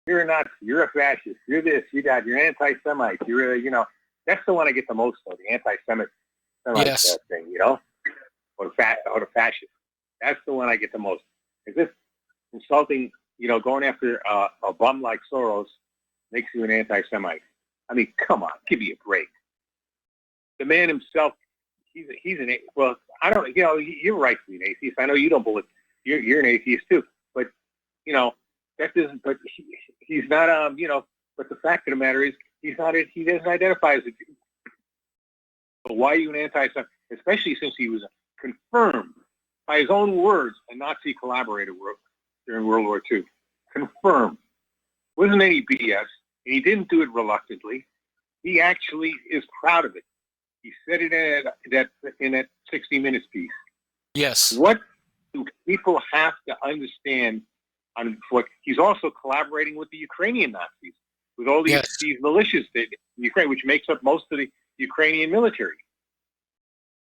you're a Nazi, you're a fascist, you're this, you're that, you're an anti-Semite, that's the one I get the most of, the anti-Semite yes. thing, or the fascist. That's the one I get the most. Is this insulting, going after a bum like Soros makes you an anti-Semite? I mean, come on, give me a break. The man himself, he's an, well, I don't, you're right to be an atheist. I know you don't believe, you're an atheist too, but, that doesn't, but he's not, but the fact of the matter is, he doesn't identify as a Jew. But why are you an anti-Semite? Especially since he was confirmed by his own words a Nazi collaborator during World War II. Confirmed. Wasn't any BS, and he didn't do it reluctantly. He actually is proud of it. He said it in that 60 Minutes piece. Yes. What do people have to understand on what he's also collaborating with the Ukrainian Nazis, with all these militias in Ukraine, which makes up most of the Ukrainian military.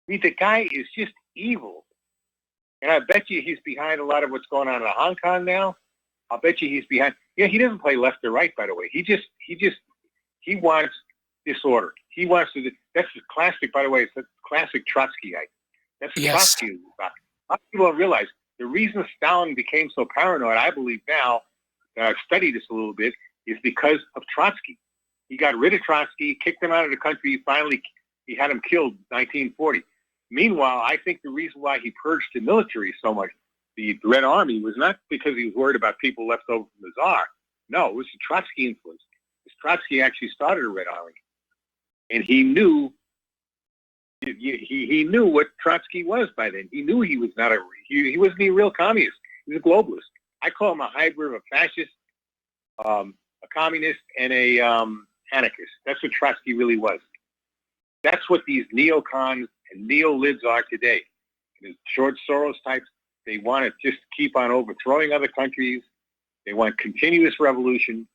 I mean, the guy is just evil. And I bet you he's behind a lot of what's going on in Hong Kong now. I'll bet you he's behind. Yeah, he doesn't play left or right, by the way. He wants disorder. He wants to. That's the classic, by the way. It's a classic Trotskyite. That's what Trotsky is about. A lot of people don't realize the reason Stalin became so paranoid, I believe now, that I've studied this a little bit, is because of Trotsky. He got rid of Trotsky, kicked him out of the country. Finally, he had him killed in 1940. Meanwhile, I think the reason why he purged the military so much, the Red Army, was not because he was worried about people left over from the Tsar. No, it was the Trotsky influence. Because Trotsky actually started a Red Army. And he knew he knew what Trotsky was by then. He knew he was not he wasn't a real communist. He was a globalist. I call him a hybrid of a fascist, a communist, and a anarchist. That's what Trotsky really was. That's what these neocons and neo-libs are today. The George Soros types, they want to just keep on overthrowing other countries. They want continuous revolution,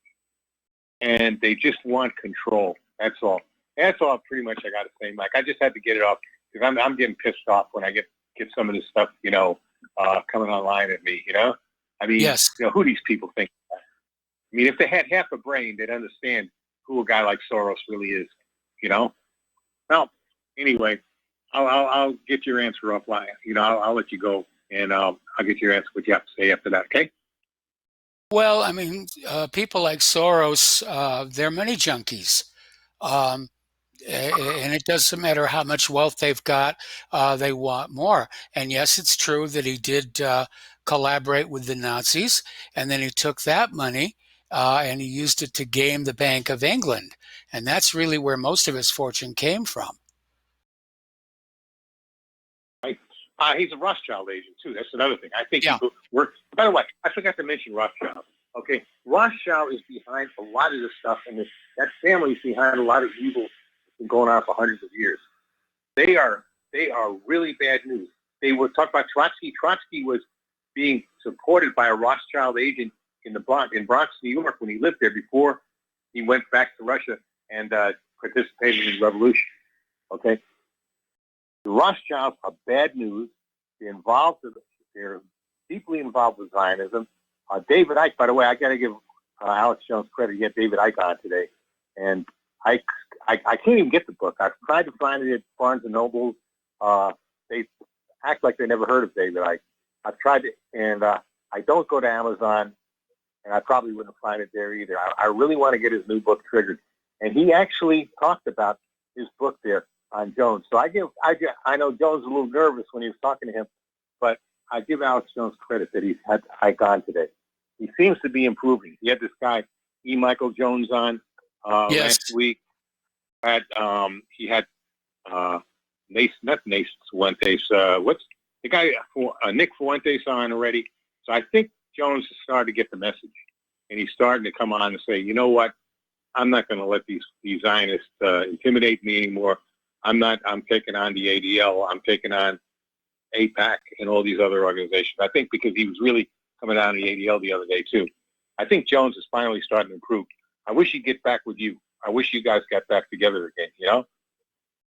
and they just want control. That's all. That's all pretty much I got to say, Mike. I just had to get it off because I'm getting pissed off when I get some of this stuff, coming online at me, I mean, Yes. who these people think. I mean, if they had half a brain, they'd understand who a guy like Soros really is, Well, anyway, I'll get your answer offline. I'll let you go, and I'll get your answer, what you have to say after that, okay? Well, I mean, people like Soros, they're money junkies. And it doesn't matter how much wealth they've got, they want more. And yes, it's true that he did collaborate with the Nazis, and then he took that money and he used it to game the Bank of England. And that's really where most of his fortune came from. Right. He's a Rothschild agent, too. That's another thing. I think people work. By the way, I forgot to mention Rothschild. Okay, Rothschild is behind a lot of this stuff, and that family is behind a lot of evil that's been going on for hundreds of years. They are really bad news. They were talking about Trotsky. Trotsky was being supported by a Rothschild agent in Bronx, New York, when he lived there before he went back to Russia and participated in the revolution. Okay, the Rothschilds are bad news. They're deeply involved with Zionism. David Icke, by the way, I got to give Alex Jones credit. He had David Icke on today, and I can't even get the book. I've tried to find it at Barnes and Noble. They act like they never heard of David Icke. I've tried to, and I don't go to Amazon, and I probably wouldn't find it there either. I really want to get his new book triggered, and he actually talked about his book there on Jones. So I know Jones was a little nervous when he was talking to him, but I give Alex Jones credit that he's had Icke on today. He seems to be improving. He had this guy, E. Michael Jones, on last week. He had not Nace Fuentes. What's the guy? Nick Fuentes on already. So I think Jones has started to get the message, and he's starting to come on and say, you know what? I'm not going to let these Zionists intimidate me anymore. I'm taking on the ADL. I'm taking on AIPAC and all these other organizations. I think because he was really coming down to the ADL the other day too. I think Jones is finally starting to improve. I wish he'd get back with you. I wish you guys got back together again.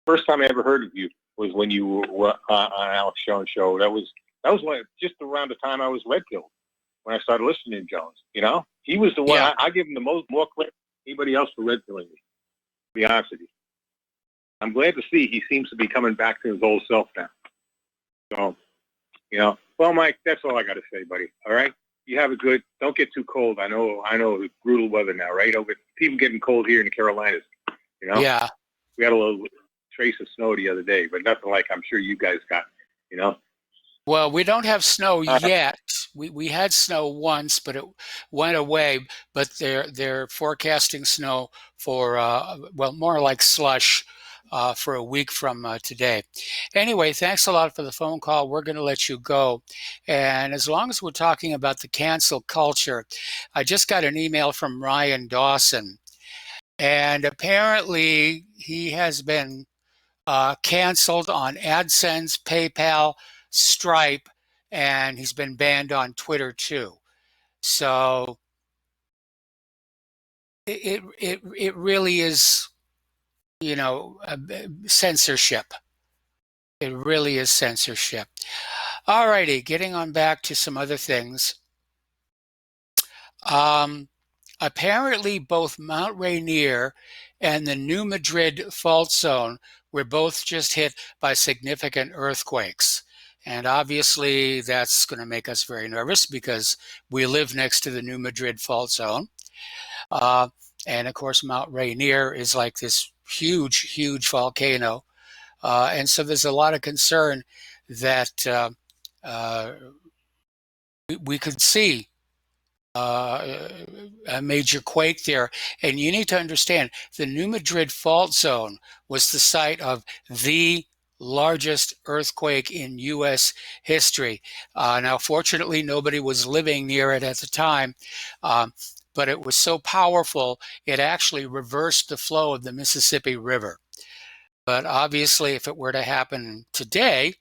First time I ever heard of you was when you were on Alex Jones' show. That was when, just around the time I was red pilled, when I started listening to Jones. He was the one. Yeah. I give him the more credit than anybody else for red pilling me. To be honest with you, I'm glad to see he seems to be coming back to his old self now. So, well, Mike, that's all I got to say, buddy. All right, you have a good. Don't get too cold. I know it's brutal weather now, right? It's even getting cold here in the Carolinas. Yeah. We had a little trace of snow the other day, but nothing like I'm sure you guys got. Well, we don't have snow yet. We had snow once, but it went away. But they're forecasting snow for more like slush for a week from today. Anyway, thanks a lot for the phone call. We're going to let you go. And as long as we're talking about the cancel culture, I just got an email from Ryan Dawson, and apparently he has been canceled on AdSense, PayPal, Stripe, and he's been banned on Twitter too. So it really is, censorship. It really is censorship. All righty, getting on back to some other things. Apparently, both Mount Rainier and the New Madrid fault zone were both just hit by significant earthquakes. And obviously, that's going to make us very nervous because we live next to the New Madrid fault zone. And of course, Mount Rainier is like this huge, huge volcano. And so there's a lot of concern that we could see a major quake there. And you need to understand, the New Madrid fault zone was the site of the largest earthquake in U.S. history. Now, fortunately, nobody was living near it at the time, but it was so powerful, it actually reversed the flow of the Mississippi River. But obviously, if it were to happen today,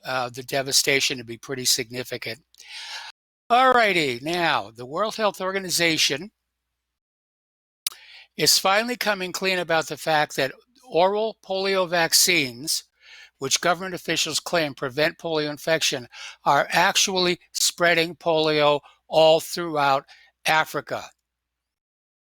the devastation would be pretty significant. All righty, now, the World Health Organization is finally coming clean about the fact that oral polio vaccines, which government officials claim prevent polio infection, are actually spreading polio all throughout Africa.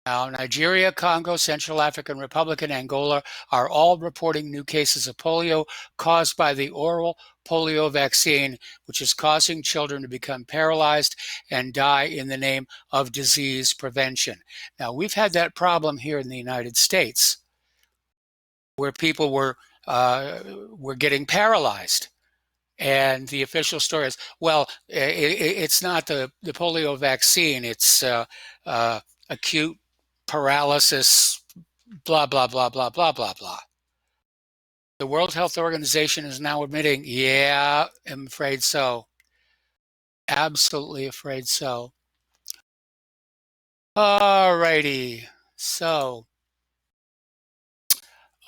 Now, Nigeria, Congo, Central African Republic, and Angola are all reporting new cases of polio caused by the oral polio vaccine, which is causing children to become paralyzed and die in the name of disease prevention. Now, we've had that problem here in the United States, where people were getting paralyzed. And the official story is, well, it's not the polio vaccine, it's acute paralysis, blah, blah, blah, blah, blah, blah, blah. The World Health Organization is now admitting, yeah, I'm afraid so. Absolutely afraid so. All righty. So,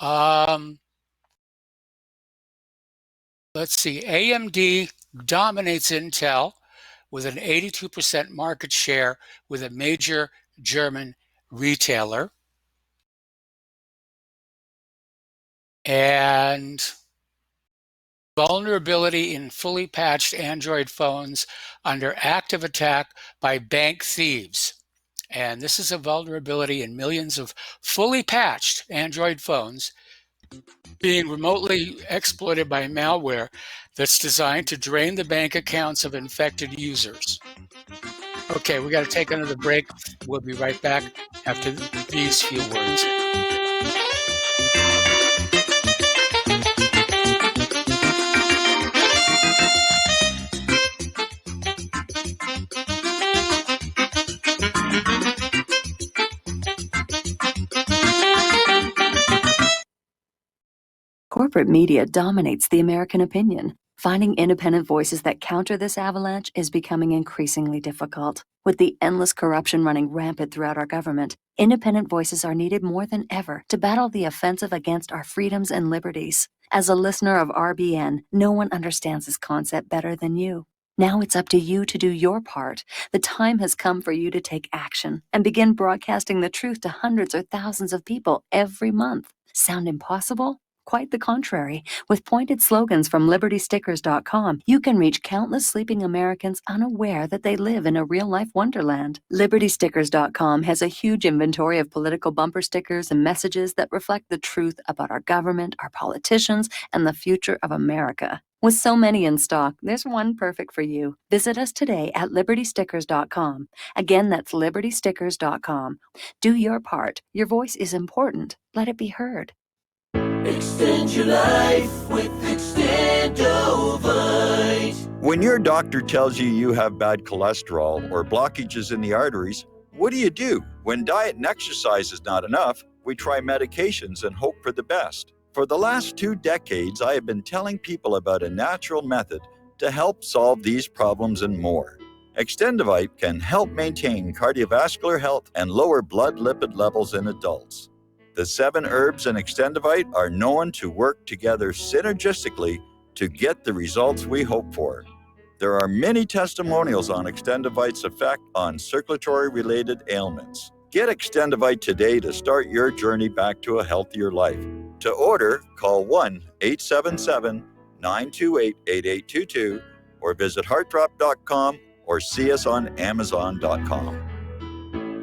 let's see. AMD dominates Intel with an 82% market share with a major German retailer. And vulnerability in fully patched Android phones under active attack by bank thieves. And this is a vulnerability in millions of fully patched Android phones being remotely exploited by malware that's designed to drain the bank accounts of infected users. Okay, we got to take another break. We'll be right back after these few words. Corporate media dominates the American opinion. Finding independent voices that counter this avalanche is becoming increasingly difficult. With the endless corruption running rampant throughout our government, independent voices are needed more than ever to battle the offensive against our freedoms and liberties. As a listener of RBN, no one understands this concept better than you. Now it's up to you to do your part. The time has come for you to take action and begin broadcasting the truth to hundreds or thousands of people every month. Sound impossible? Quite the contrary. With pointed slogans from LibertyStickers.com, you can reach countless sleeping Americans unaware that they live in a real-life wonderland. LibertyStickers.com has a huge inventory of political bumper stickers and messages that reflect the truth about our government, our politicians, and the future of America. With so many in stock, there's one perfect for you. Visit us today at LibertyStickers.com. Again, that's LibertyStickers.com. Do your part. Your voice is important. Let it be heard. Extend your life with Extendovite. When your doctor tells you you have bad cholesterol or blockages in the arteries, what do? When diet and exercise is not enough, we try medications and hope for the best. For the last 2 decades, I have been telling people about a natural method to help solve these problems and more. Extendovite can help maintain cardiovascular health and lower blood lipid levels in adults. The 7 herbs in Extendovite are known to work together synergistically to get the results we hope for. There are many testimonials on Extendovite's effect on circulatory-related ailments. Get Extendovite today to start your journey back to a healthier life. To order, call 1-877-928-8822 or visit heartdrop.com or see us on amazon.com.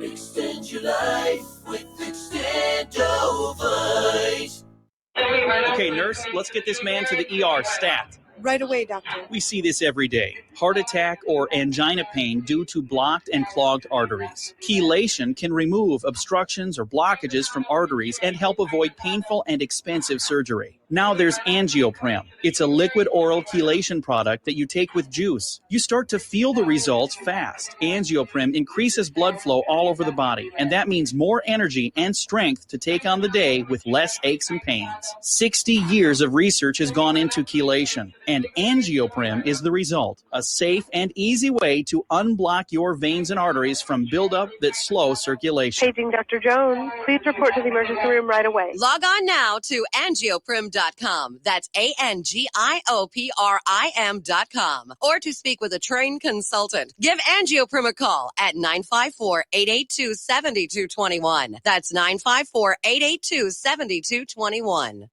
Extend your life with Extendovite. Okay, nurse, let's get this man to the ER stat. Right away, doctor. We see this every day. Heart attack or angina pain due to blocked and clogged arteries. Chelation can remove obstructions or blockages from arteries and help avoid painful and expensive surgery. Now there's Angioprim. It's a liquid oral chelation product that you take with juice. You start to feel the results fast. Angioprim increases blood flow all over the body, and that means more energy and strength to take on the day with less aches and pains. 60 years of research has gone into chelation, and Angioprim is the result. A safe and easy way to unblock your veins and arteries from buildup that slow circulation. Paging Dr. Jones. Please report to the emergency room right away. Log on now to angioprim.com. That's ANGIOPRIM.com. Or to speak with a trained consultant. Give Angioprim a call at 954-882-7221. That's 954-882-7221.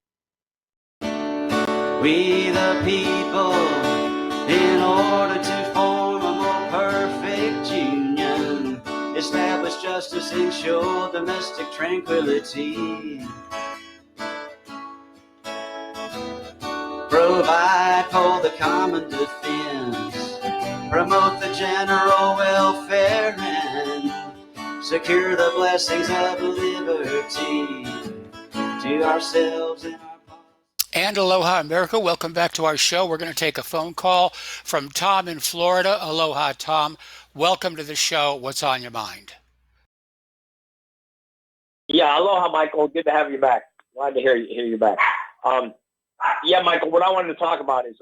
We the people, in order to form a more perfect union, establish justice, ensure domestic tranquility, provide for the common defense, promote the general welfare, and secure the blessings of liberty to ourselves and And aloha, America. Welcome back to our show. We're going to take a phone call from Tom in Florida. Aloha, Tom. Welcome to the show. What's on your mind? Yeah, aloha, Michael. Good to have you back. Glad to hear you back. Yeah, Michael, what I wanted to talk about is,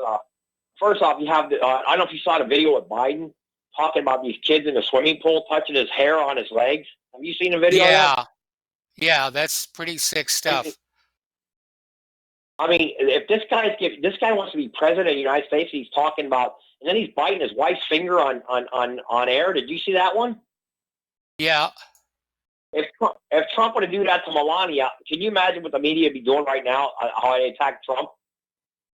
first off, you have the, I don't know if you saw the video of Biden talking about these kids in the swimming pool touching his hair on his legs. Have you seen the video of that? Yeah, that's pretty sick stuff. I mean, if this guy wants to be president of the United States, he's talking about, and then he's biting his wife's finger on air. Did you see that one? Yeah. If Trump were to do that to Melania, can you imagine what the media would be doing right now? How they attack Trump?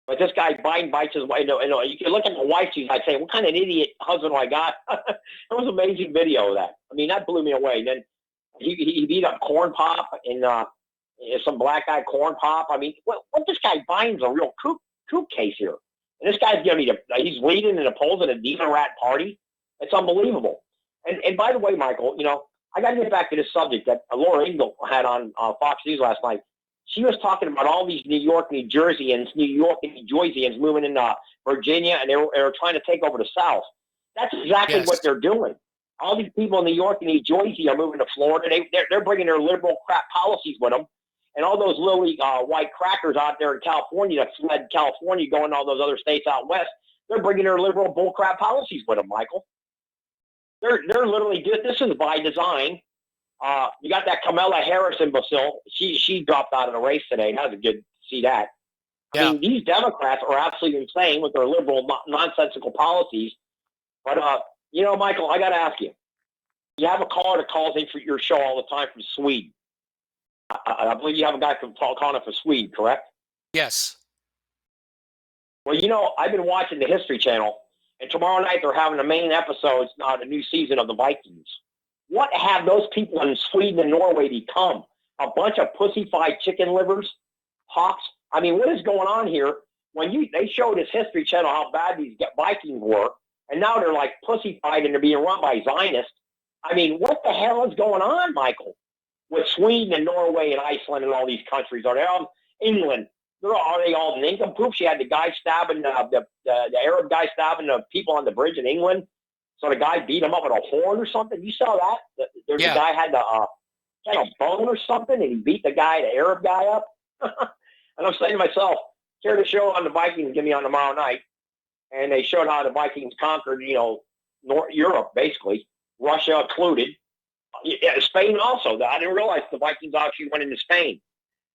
But this guy Biden bites his wife. You can look at the wife. She's like saying, "What kind of an idiot husband I got?" It was an amazing video of that. I mean, that blew me away. And then he beat up Corn Pop and some black guy Corn Pop. I mean, what this guy Biden's a real coup case here. And this guy's going to be he's leading in the polls at a Democrat party. It's unbelievable. And by the way, Michael, I got to get back to this subject that Laura Ingle had on Fox News last night. She was talking about all these New York and New Jerseyans moving into Virginia, and they were trying to take over the South. That's exactly what they're doing. All these people in New York and New Jersey are moving to Florida. They're bringing their liberal crap policies with them. And all those lily white crackers out there in California that fled California going to all those other states out west, they're bringing their liberal bullcrap policies with them, Michael. They're literally, this is by design. You got that Kamala Harris imbecile. She dropped out of the race today. That was good to see that. Yeah. I mean, these Democrats are absolutely insane with their liberal, nonsensical policies. But, Michael, I got to ask you. You have a caller that calls in for your show all the time from Sweden. I believe you have a guy calling it from Sweden, correct? Yes. Well, I've been watching the History Channel, and tomorrow night they're having the main episodes, the new season of the Vikings. What have those people in Sweden and Norway become? A bunch of pussified chicken livers? Hawks? I mean, what is going on here? When they showed this History Channel how bad these Vikings were, and now they're like pussified and they're being run by Zionists. I mean, what the hell is going on, Michael? With Sweden and Norway and Iceland and all these countries, are they all England? Are they all nincompoops? You had the guy stabbing the Arab guy stabbing the people on the bridge in England. So the guy beat him up with a horn or something. You saw that? The guy had a bone or something, and he beat the Arab guy up. And I'm saying to myself, here to show on the Vikings, give me on tomorrow night. And they showed how the Vikings conquered, Europe basically, Russia included. Yeah, Spain also. I didn't realize the Vikings actually went into Spain.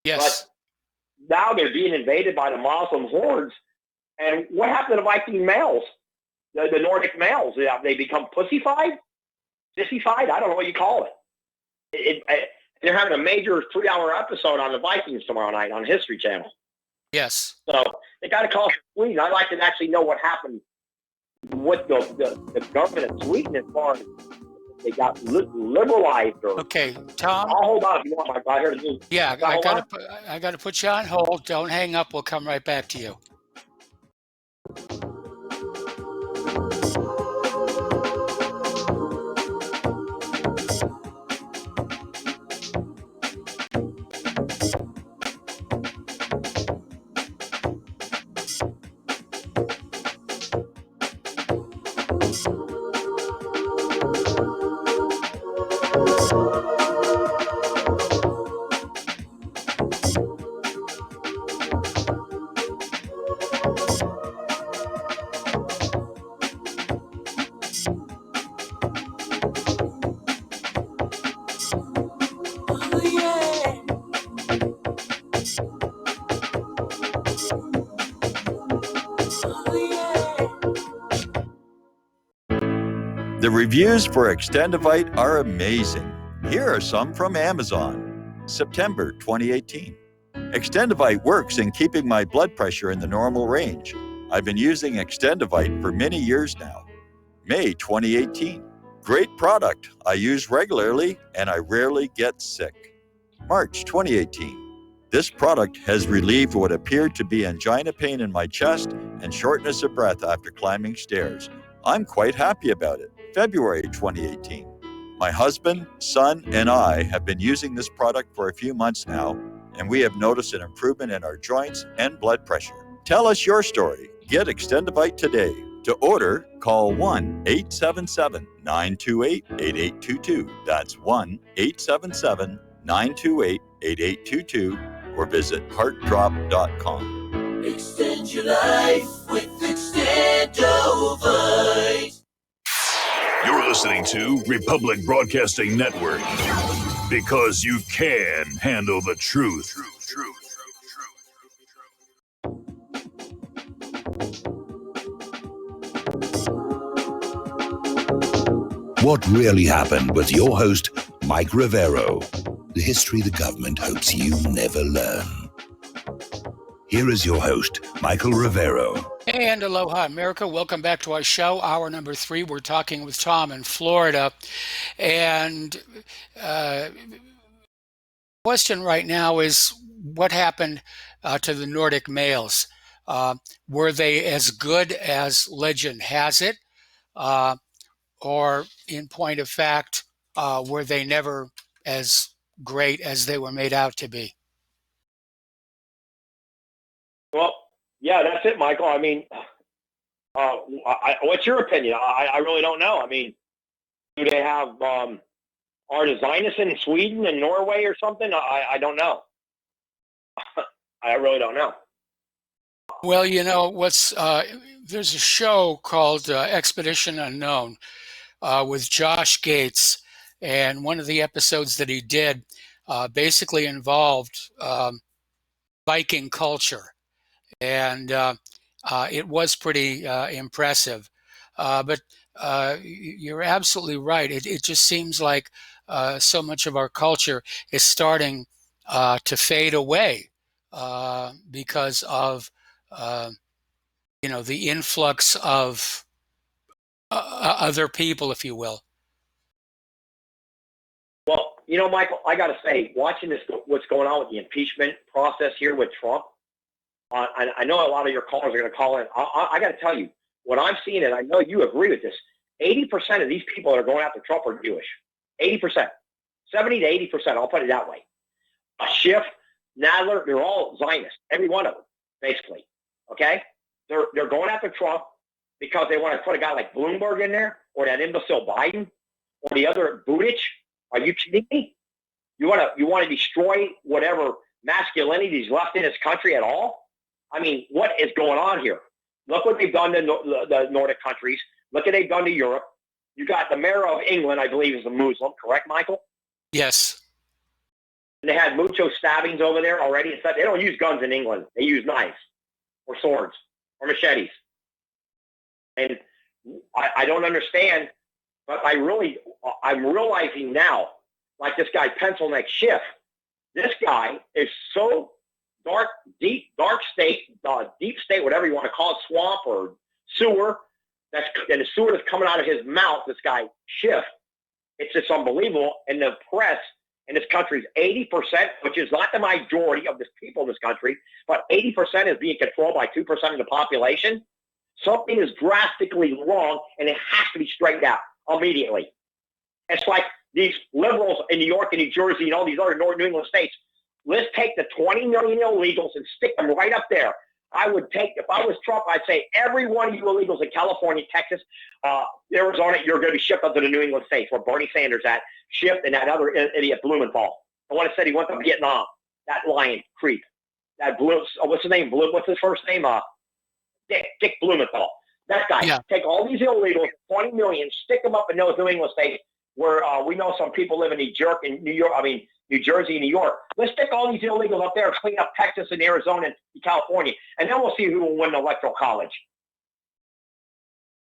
Yes. But now they're being invaded by the Muslim hordes. And what happened to the Viking males? The Nordic males? They become pussified? Sissified? I don't know what you call it. They're having a major 3-hour episode on the Vikings tomorrow night on History Channel. Yes. So they got to call Sweden. I'd like to actually know what happened with the government of Sweden as far as they got liberalized. Okay, Tom. I'll hold on if you want, Michael. I heard you. Yeah, I got to put you on hold. Don't hang up. We'll come right back to you. The reviews for Extendivite are amazing. Here are some from Amazon. September 2018. Extendivite works in keeping my blood pressure in the normal range. I've been using Extendivite for many years now. May 2018. Great product. I use regularly and I rarely get sick. March 2018. This product has relieved what appeared to be angina pain in my chest and shortness of breath after climbing stairs. I'm quite happy about it. February 2018. My husband, son, and I have been using this product for a few months now, and we have noticed an improvement in our joints and blood pressure. Tell us your story. Get Extendivite today. To order, call 1-877-928-8822. That's 1-877-928-8822 or visit heartdrop.com. Extend your life with Extendovite. You're listening to Republic Broadcasting Network because you can handle the truth. What really happened with your host, Mike Rivero. The history the government hopes you never learn. Here is your host, Michael Rivero. And aloha, America. Welcome back to our show, hour number 3. We're talking with Tom in Florida. And question right now is, what happened to the Nordic males? Were they as good as legend has it? Or in point of fact, were they never as great as they were made out to be? Well, yeah, that's it, Michael. I mean, what's your opinion? I really don't know. I mean, do they have Arne Zinesen in Sweden and Norway or something? I don't know. I really don't know. Well, you know, there's a show called Expedition Unknown with Josh Gates, and one of the episodes that he did basically involved Viking culture, and it was pretty impressive. But you're absolutely right. It just seems like so much of our culture is starting to fade away because of the influx of other people, if you will. Well, Michael, I got to say, watching what's going on with the impeachment process here with Trump, I know a lot of your callers are going to call in. I got to tell you, what I'm seeing, and I know you agree with this, 80% of these people that are going after Trump are Jewish. 80%. 70 to 80%, I'll put it that way. Schiff, Nadler, they're all Zionists, every one of them, basically. Okay? They're going after Trump because they want to put a guy like Bloomberg in there, or that imbecile Biden, or the other Buttigieg. Are you kidding me? You want to destroy whatever masculinity is left in this country at all? I mean, what is going on here? Look what they've done to the Nordic countries. Look what they've done to Europe. You got the mayor of England, I believe, is a Muslim, correct, Michael? Yes. And they had mucho stabbings over there already. They don't use guns in England. They use knives or swords or machetes. And I don't understand, but I'm realizing now, like this guy, Pencil Neck Schiff, this guy is so deep state, whatever you want to call it, swamp or sewer, and the sewer that's coming out of his mouth, this guy, Schiff, it's just unbelievable. And the press in this country is 80%, which is not the majority of the people in this country, but 80% is being controlled by 2% of the population. Something is drastically wrong, and it has to be straightened out immediately. It's like these liberals in New York and New Jersey and all these other New England states. Let's take the 20 million illegals and stick them right up there. If I was Trump, I'd say every one of you illegals in California, Texas, Arizona, you're going to be shipped up to the New England states where Bernie Sanders at, shipped, and that other idiot Blumenthal. The one that said he went to Vietnam, that lion creep. That what's his name? What's his first name? Dick Blumenthal. That guy. Yeah. Take all these illegals, 20 million, stick them up in those New England states where we know some people live in New Jersey and New York. Let's stick all these illegals up there and clean up Texas and Arizona and California, and then we'll see who will win the Electoral College.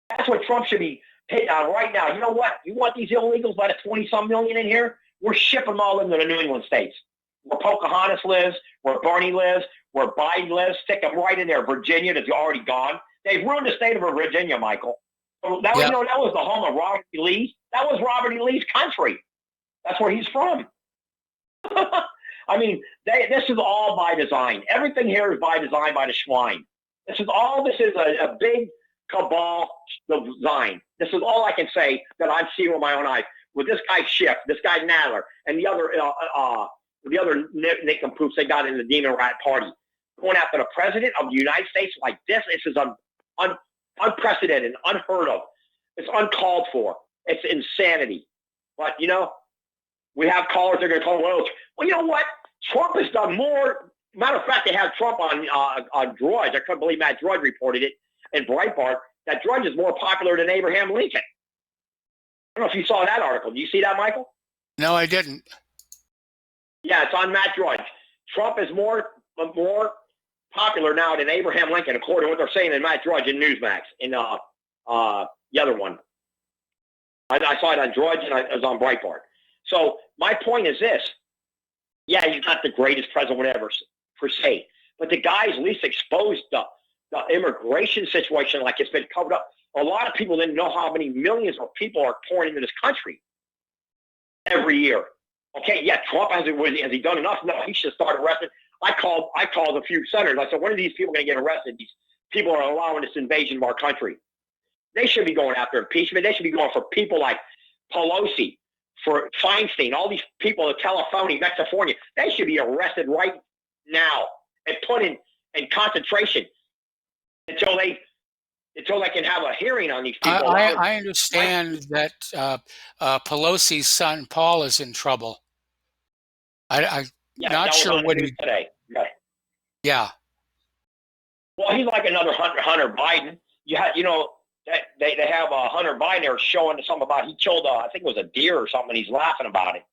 That's what Trump should be Hey, right now, you know what? You want these illegals by the 20-some million in here? We're shipping them all into the New England states. Where Pocahontas lives, where Bernie lives, where Biden lives. Stick them right in there. Virginia that's already gone. They've ruined the state of Virginia, Michael. So that, you know, that was the home of Robert E. Lee. That was Robert E. Lee's country. That's where he's from. I mean, this is all by design. Everything here is by design by the swine. This is a big cabal design. This is all I can say that I've seen with my own eyes. With this guy Schiff, this guy Nadler, and the other nincompoops they got in the Demon Rat Party, going after the president of the United States like this. This is unprecedented, unheard of. It's uncalled for. It's insanity. But, you know, we have callers that are going to call, well, you know what? Trump has done more. Matter of fact, they have Trump on Drudge. I couldn't believe Matt Drudge reported it in Breitbart, that Drudge is more popular than Abraham Lincoln. I don't know if you saw that article. Do you see that, Michael? No, I didn't. Yeah, it's on Matt Drudge. Trump is more popular now than Abraham Lincoln, according to what they're saying in Matt Drudge in Newsmax, in the other one. I saw it on Drudge, and it was on Breitbart. So my point is this. Yeah, he's not the greatest president ever, per se, but the guy's least exposed the immigration situation like it's been covered up. A lot of people didn't know how many millions of people are pouring into this country every year. Okay, yeah, Trump has he done enough? No, he should start arresting. I called a few senators. I said, when are these people going to get arrested? These people are allowing this invasion of our country. They should be going after impeachment. They should be going for people like Pelosi, for Feinstein, all these people in California, Mexifornia. They should be arrested right now and put in concentration until they can have a hearing on these people. I understand that Pelosi's son Paul is in trouble. I'm not sure what he today. Right. Yeah. Well, he's like another Hunter Biden. They have Hunter Biden there showing something about he killed I think it was a deer or something. And he's laughing about it.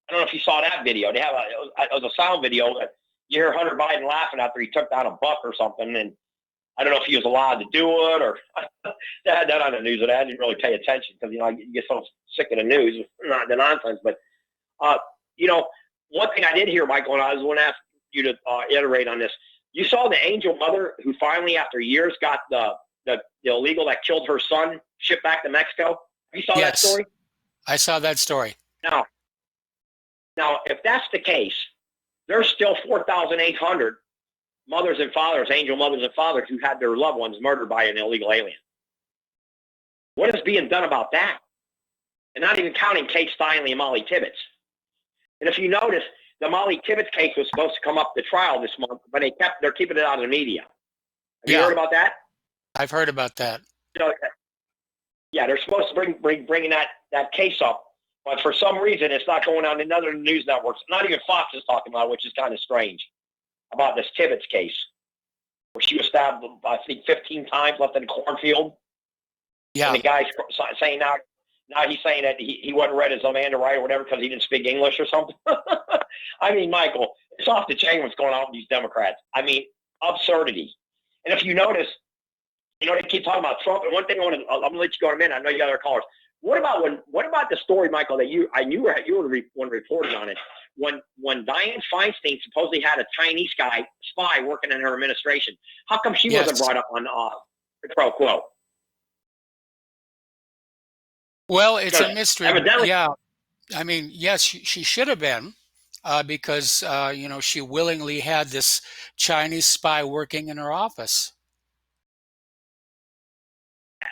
I don't know if you saw that video. They have it was a sound video that you hear Hunter Biden laughing after he took down a buck or something, and I don't know if he was allowed to do it or they had that on the news, and I didn't really pay attention because I get so sick of the news, the nonsense. But one thing I did hear, Michael, and I was going to ask you to iterate on this. You saw the angel mother who finally, after years, got the illegal that killed her son shipped back to Mexico. You saw that story? I saw that story. Now, if that's the case, there's still 4,800 mothers and fathers, angel mothers and fathers, who had their loved ones murdered by an illegal alien. What is being done about that? And not even counting Kate Steinle and Molly Tibbetts. And if you notice, the Molly Tibbetts case was supposed to come up to trial this month, but they're keeping it out of the media. Have you heard about that? I've heard about that. Yeah, they're supposed to bringing that case up, but for some reason it's not going on in other news networks. Not even Fox is talking about it, which is kind of strange, about this Tibbetts case, where she was stabbed, I think, 15 times, left in a cornfield. Yeah. And the guy's saying now he's saying that he wasn't read as Amanda Wright or whatever because he didn't speak English or something. I mean, Michael, it's off the chain what's going on with these Democrats. I mean, absurdity. And if you notice, they keep talking about Trump. And one thing I'm going to let you go in a minute. I know you got other callers. What about the story, Michael, that you were one reported on it when Dianne Feinstein supposedly had a Chinese spy working in her administration? How come she wasn't brought up on pro quo? Well, it's a mystery. Yeah, I mean, yes, she should have been because she willingly had this Chinese spy working in her office.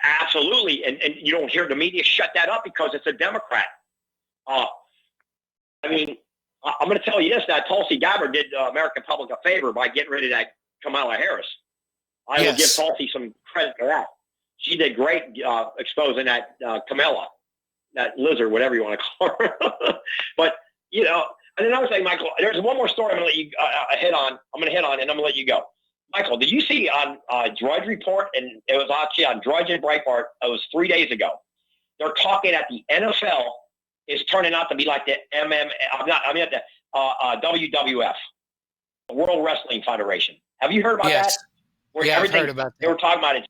Absolutely, and you don't hear the media shut that up because it's a Democrat. I mean, I'm going to tell you this: that Tulsi Gabbard did American public a favor by getting rid of that Kamala Harris. I will give Tulsi some credit for that. She did great exposing that Kamala, that lizard, whatever you want to call her. But and another thing, Michael, there's one more story I'm going to let you hit on. I'm going to hit on, and I'm going to let you go. Michael, did you see on Drudge Report, and it was actually on Drudge and Breitbart, it was 3 days ago, they're talking that the NFL is turning out to be like the WWF, the World Wrestling Federation. Have you heard about that? Yeah, I've heard about that. They were talking about it.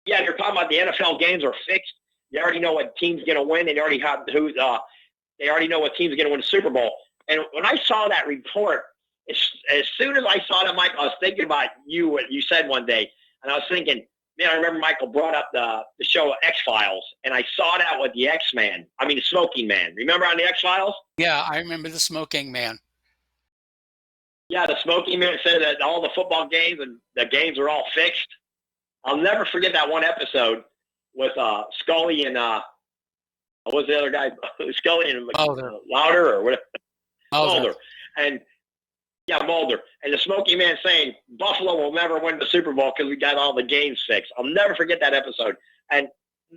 Yeah, they're talking about the NFL games are fixed. They already know what team's going to win, and they already have who's. They already know what team's going to win the Super Bowl. And when I saw that report, as soon as I saw that, Mike, I was thinking about you. What you said one day, and I was thinking, man, I remember Michael brought up the show X-Files, and I saw that with the X-Man. I mean, the Smoking Man. Remember on the X-Files? Yeah, I remember the Smoking Man. Yeah, the Smoking Man said that all the football games and the games are all fixed. I'll never forget that one episode with Scully and what was the other guy? Scully and Louder or whatever. Mulder. And yeah, Mulder. And the Smoky Man saying Buffalo will never win the Super Bowl because we got all the games fixed. I'll never forget that episode. And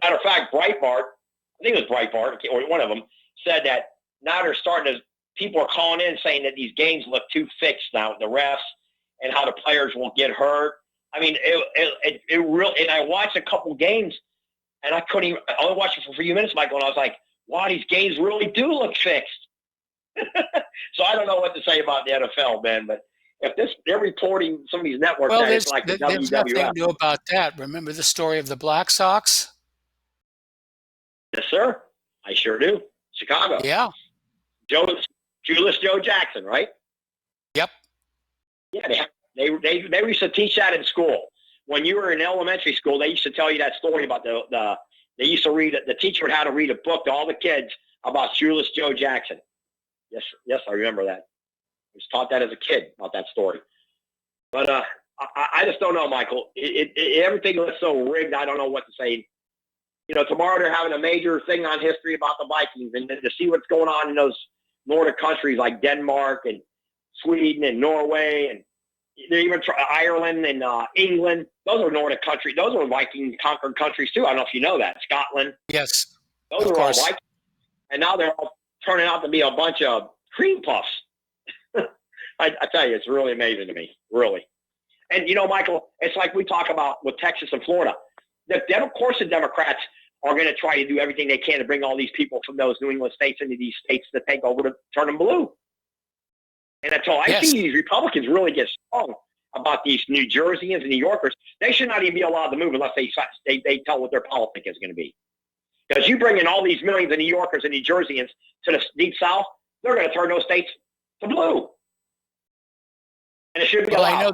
matter of fact, Breitbart, I think it was Breitbart, or one of them, said that now they're starting to, people are calling in saying that these games look too fixed now, the refs, and how the players won't get hurt. I mean, it really, and I watched a couple games, and I couldn't even, I only watched it for a few minutes, Michael, and I was like, wow, these games really do look fixed. So I don't know what to say about the NFL, man, but if they're reporting some of these networks, Well, that it's like the there's WWF. nothing new about that. Remember the story of the Black Sox? Yes, sir. I sure do. Chicago. Yeah. Julius Joe Jackson, right? Yep. Yeah, they used to teach that in school. When you were in elementary school, they used to tell you that story about they used to read it. The teacher would have to read a book to all the kids about Julius Joe Jackson. Yes, I remember that. I was taught that as a kid about that story. But I just don't know, Michael. Everything looks so rigged. I don't know what to say. You know, tomorrow they're having a major thing on history about the Vikings, and to see what's going on in those Nordic countries like Denmark and Sweden and Norway, and they're even Ireland and England. Those are Nordic countries. Those are Viking conquered countries too. I don't know if you know that. Scotland. Yes. Those are all Vikings. And now they're all turning out to be a bunch of cream puffs. I tell you, it's really amazing to me, really. And, you know, Michael, it's like we talk about with Texas and Florida. Of course, the Democrats are going to try to do everything they can to bring all these people from those New England states into these states to take over to turn them blue. And until I see these Republicans really get strong about these New Jerseyans and New Yorkers, they should not even be allowed to move unless they tell what their politic is going to be. Because you bring in all these millions of New Yorkers and New Jerseyans to the deep South, they're going to turn those states to blue. And it should be allowed. I know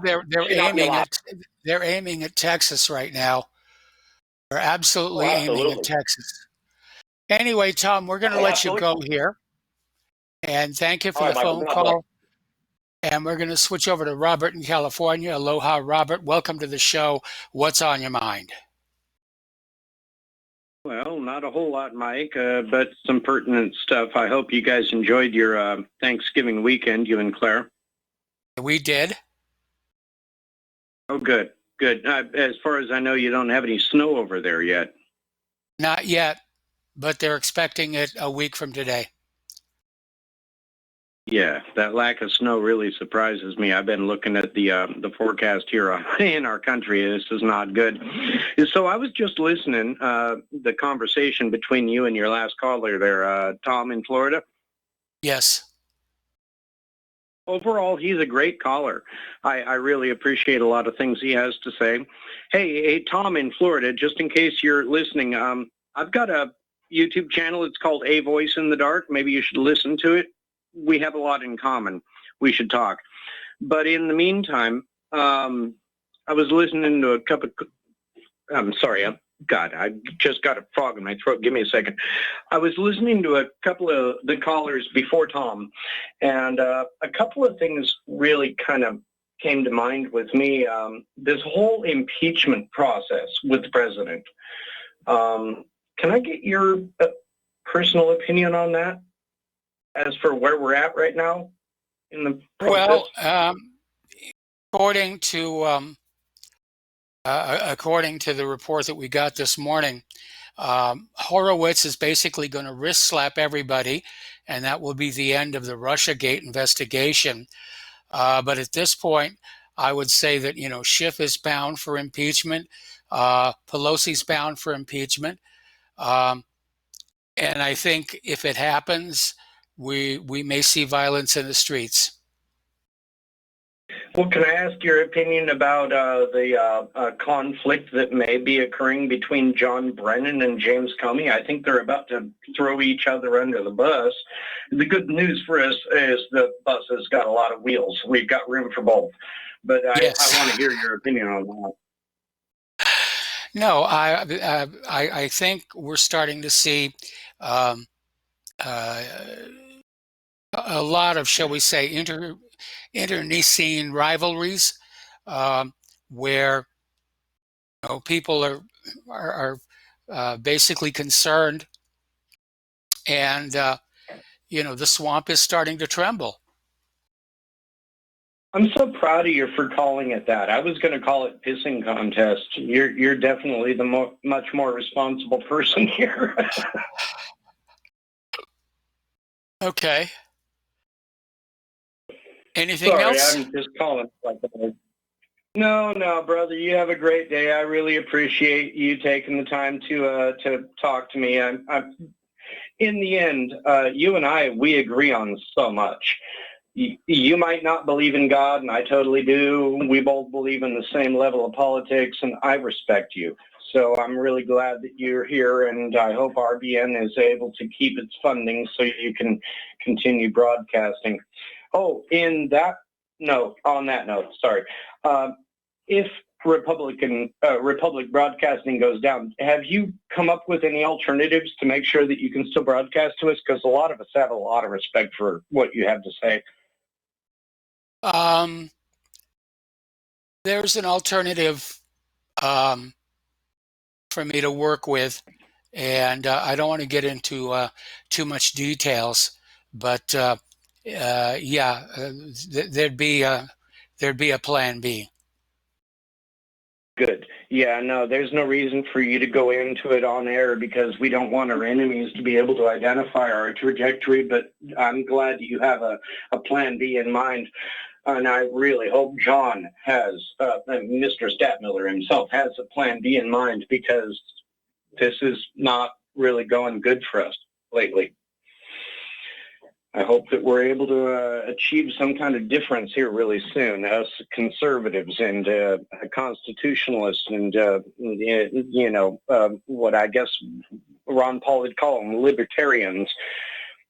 they're aiming at Texas right now. They're absolutely aiming at Texas. Anyway, Tom, we're going to let you go here. And thank you for the phone call. And we're going to switch over to Robert in California. Aloha, Robert. Welcome to the show. What's on your mind? Well, not a whole lot, Mike, but some pertinent stuff. I hope you guys enjoyed your Thanksgiving weekend, you and Claire. We did. Oh, good, good. As far as I know, you don't have any snow over there yet. Not yet, but they're expecting it a week from today. Yeah, that lack of snow really surprises me. I've been looking at the forecast here in our country, and this is not good. So I was just listening the conversation between you and your last caller there, Tom in Florida. Yes. Overall, he's a great caller. I really appreciate a lot of things he has to say. Hey, Tom in Florida, just in case you're listening, I've got a YouTube channel. It's called A Voice in the Dark. Maybe you should listen to it. We have a lot in common. We should talk. But in the meantime, I was listening to a couple of, I'm sorry, I just got a frog in my throat. Give me a second. I was listening to a couple of the callers before Tom, and a couple of things really kind of came to mind with me. This whole impeachment process with the president. Can I get your personal opinion on that? As for where we're at right now in the process? Well, according to the report that we got this morning, Horowitz is basically going to wrist slap everybody, and that will be the end of the Russiagate investigation. But at this point, I would say that, you know, Schiff is bound for impeachment. Pelosi's bound for impeachment. And I think if it happens, we may see violence in the streets. Well, can I ask your opinion about the conflict that may be occurring between John Brennan and James Comey? I think they're about to throw each other under the bus. The good news for us is the bus has got a lot of wheels. We've got room for both. But I want to hear your opinion on that. No, I think we're starting to see a lot of, shall we say, internecine rivalries, where people are basically concerned, and the swamp is starting to tremble. I'm so proud of you for calling it that. I was going to call it pissing contest. You're definitely the much more responsible person here. Okay. Anything Sorry, else? I'm just calling like that. No, brother. You have a great day. I really appreciate you taking the time to talk to me. I'm in the end, you and we agree on so much. You might not believe in God, and I totally do. We both believe in the same level of politics, and I respect you. So I'm really glad that you're here, and I hope RBN is able to keep its funding so you can continue broadcasting. Oh, on that note, sorry. If Republic Broadcasting goes down, have you come up with any alternatives to make sure that you can still broadcast to us? Because a lot of us have a lot of respect for what you have to say. There's an alternative for me to work with, and I don't want to get into too much details, but there'd be a plan B. Good. Yeah, no, there's no reason for you to go into it on air because we don't want our enemies to be able to identify our trajectory, but I'm glad that you have a plan B in mind. And I really hope John has, Mr. Statmiller himself has a plan B in mind, because this is not really going good for us lately. I hope that we're able to achieve some kind of difference here really soon, us conservatives and constitutionalists and, what I guess Ron Paul would call them, libertarians.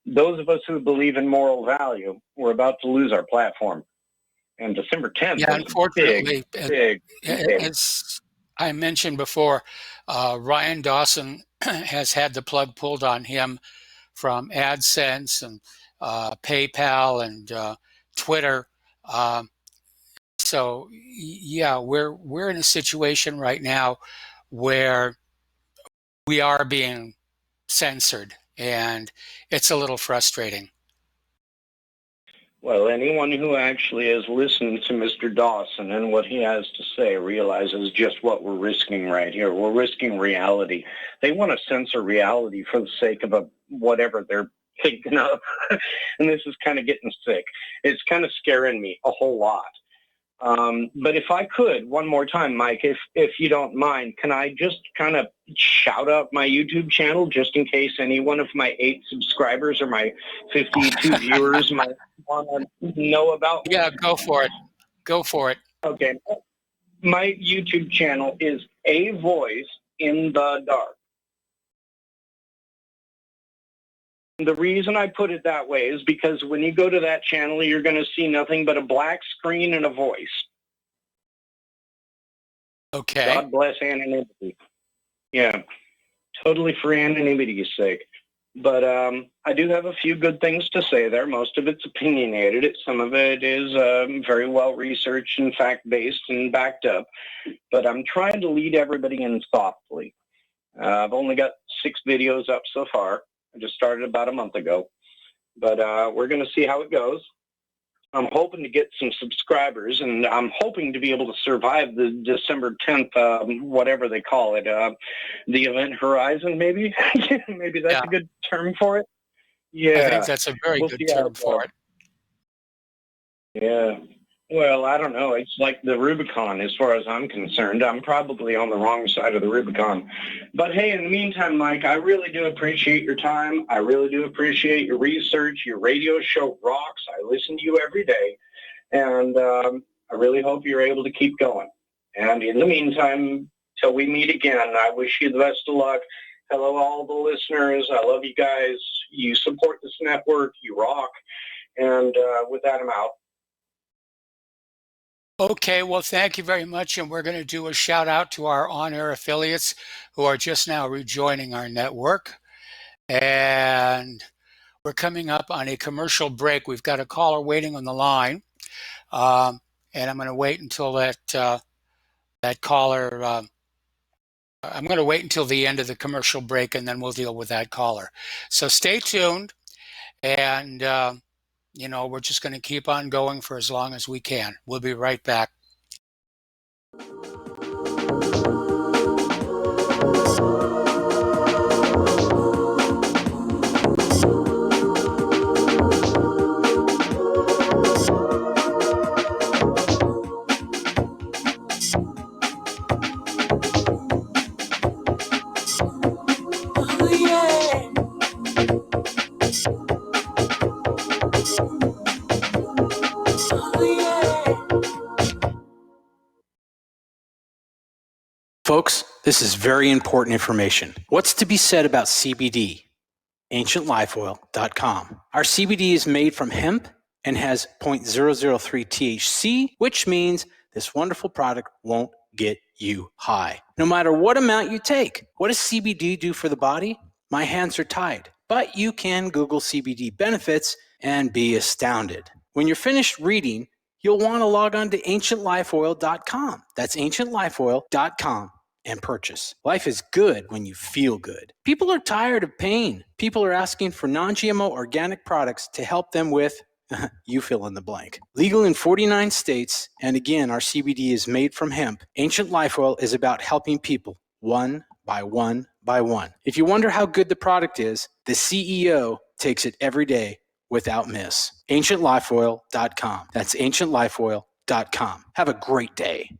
Those of us who believe in moral value, we're about to lose our platform. And December 10th, yeah, unfortunately, big. As I mentioned before, Ryan Dawson has had the plug pulled on him from AdSense and PayPal and Twitter. So yeah, we're in a situation right now where we are being censored, and it's a little frustrating. Well, anyone who actually has listened to Mr. Dawson and what he has to say realizes just what we're risking right here. We're risking reality. They want to censor reality for the sake of whatever they're thinking of. And this is kind of getting sick. It's kind of scaring me a whole lot. But if I could, one more time, Mike, if you don't mind, can I just kind of shout out my YouTube channel just in case any one of my 8 subscribers or my 52 viewers might want to know about me? Yeah, go for it. Go for it. Okay. My YouTube channel is A Voice in the Dark. The reason I put it that way is because when you go to that channel, you're going to see nothing but a black screen and a voice. Okay. God bless anonymity. Yeah, totally for anonymity's sake. But I do have a few good things to say there. Most of it's opinionated. Some of it is very well researched and fact-based and backed up. But I'm trying to lead everybody in softly. I've only got 6 videos up so far. I just started about a month ago, but we're going to see how it goes. I'm hoping to get some subscribers, and I'm hoping to be able to survive the December 10th, whatever they call it, the event horizon, maybe? Maybe that's a good term for it. Yeah. I think that's a very good term for it. Yeah. Well, I don't know. It's like the Rubicon as far as I'm concerned. I'm probably on the wrong side of the Rubicon. But hey, in the meantime, Mike, I really do appreciate your time. I really do appreciate your research. Your radio show rocks. I listen to you every day. And I really hope you're able to keep going. And in the meantime, till we meet again, I wish you the best of luck. Hello, all the listeners. I love you guys. You support this network. You rock. And with that, I'm out. Okay, well, thank you very much. And we're going to do a shout out to our on-air affiliates who are just now rejoining our network. And we're coming up on a commercial break. We've got a caller waiting on the line. And I'm going to wait until that caller, I'm going to wait until the end of the commercial break, and then we'll deal with that caller. So stay tuned. And, we're just going to keep on going for as long as we can. We'll be right back. Folks, this is very important information. What's to be said about CBD? AncientLifeOil.com. Our CBD is made from hemp and has 0.003 THC, which means this wonderful product won't get you high, no matter what amount you take. What does CBD do for the body? My hands are tied, but you can Google CBD benefits and be astounded. When you're finished reading, you'll want to log on to AncientLifeOil.com. That's AncientLifeOil.com. and purchase. Life is good when you feel good. People are tired of pain. People are asking for non-GMO organic products to help them with, you fill in the blank. Legal in 49 states, and again, our CBD is made from hemp. Ancient Life Oil is about helping people one by one by one. If you wonder how good the product is, the CEO takes it every day without miss. AncientLifeOil.com. That's AncientLifeOil.com. Have a great day.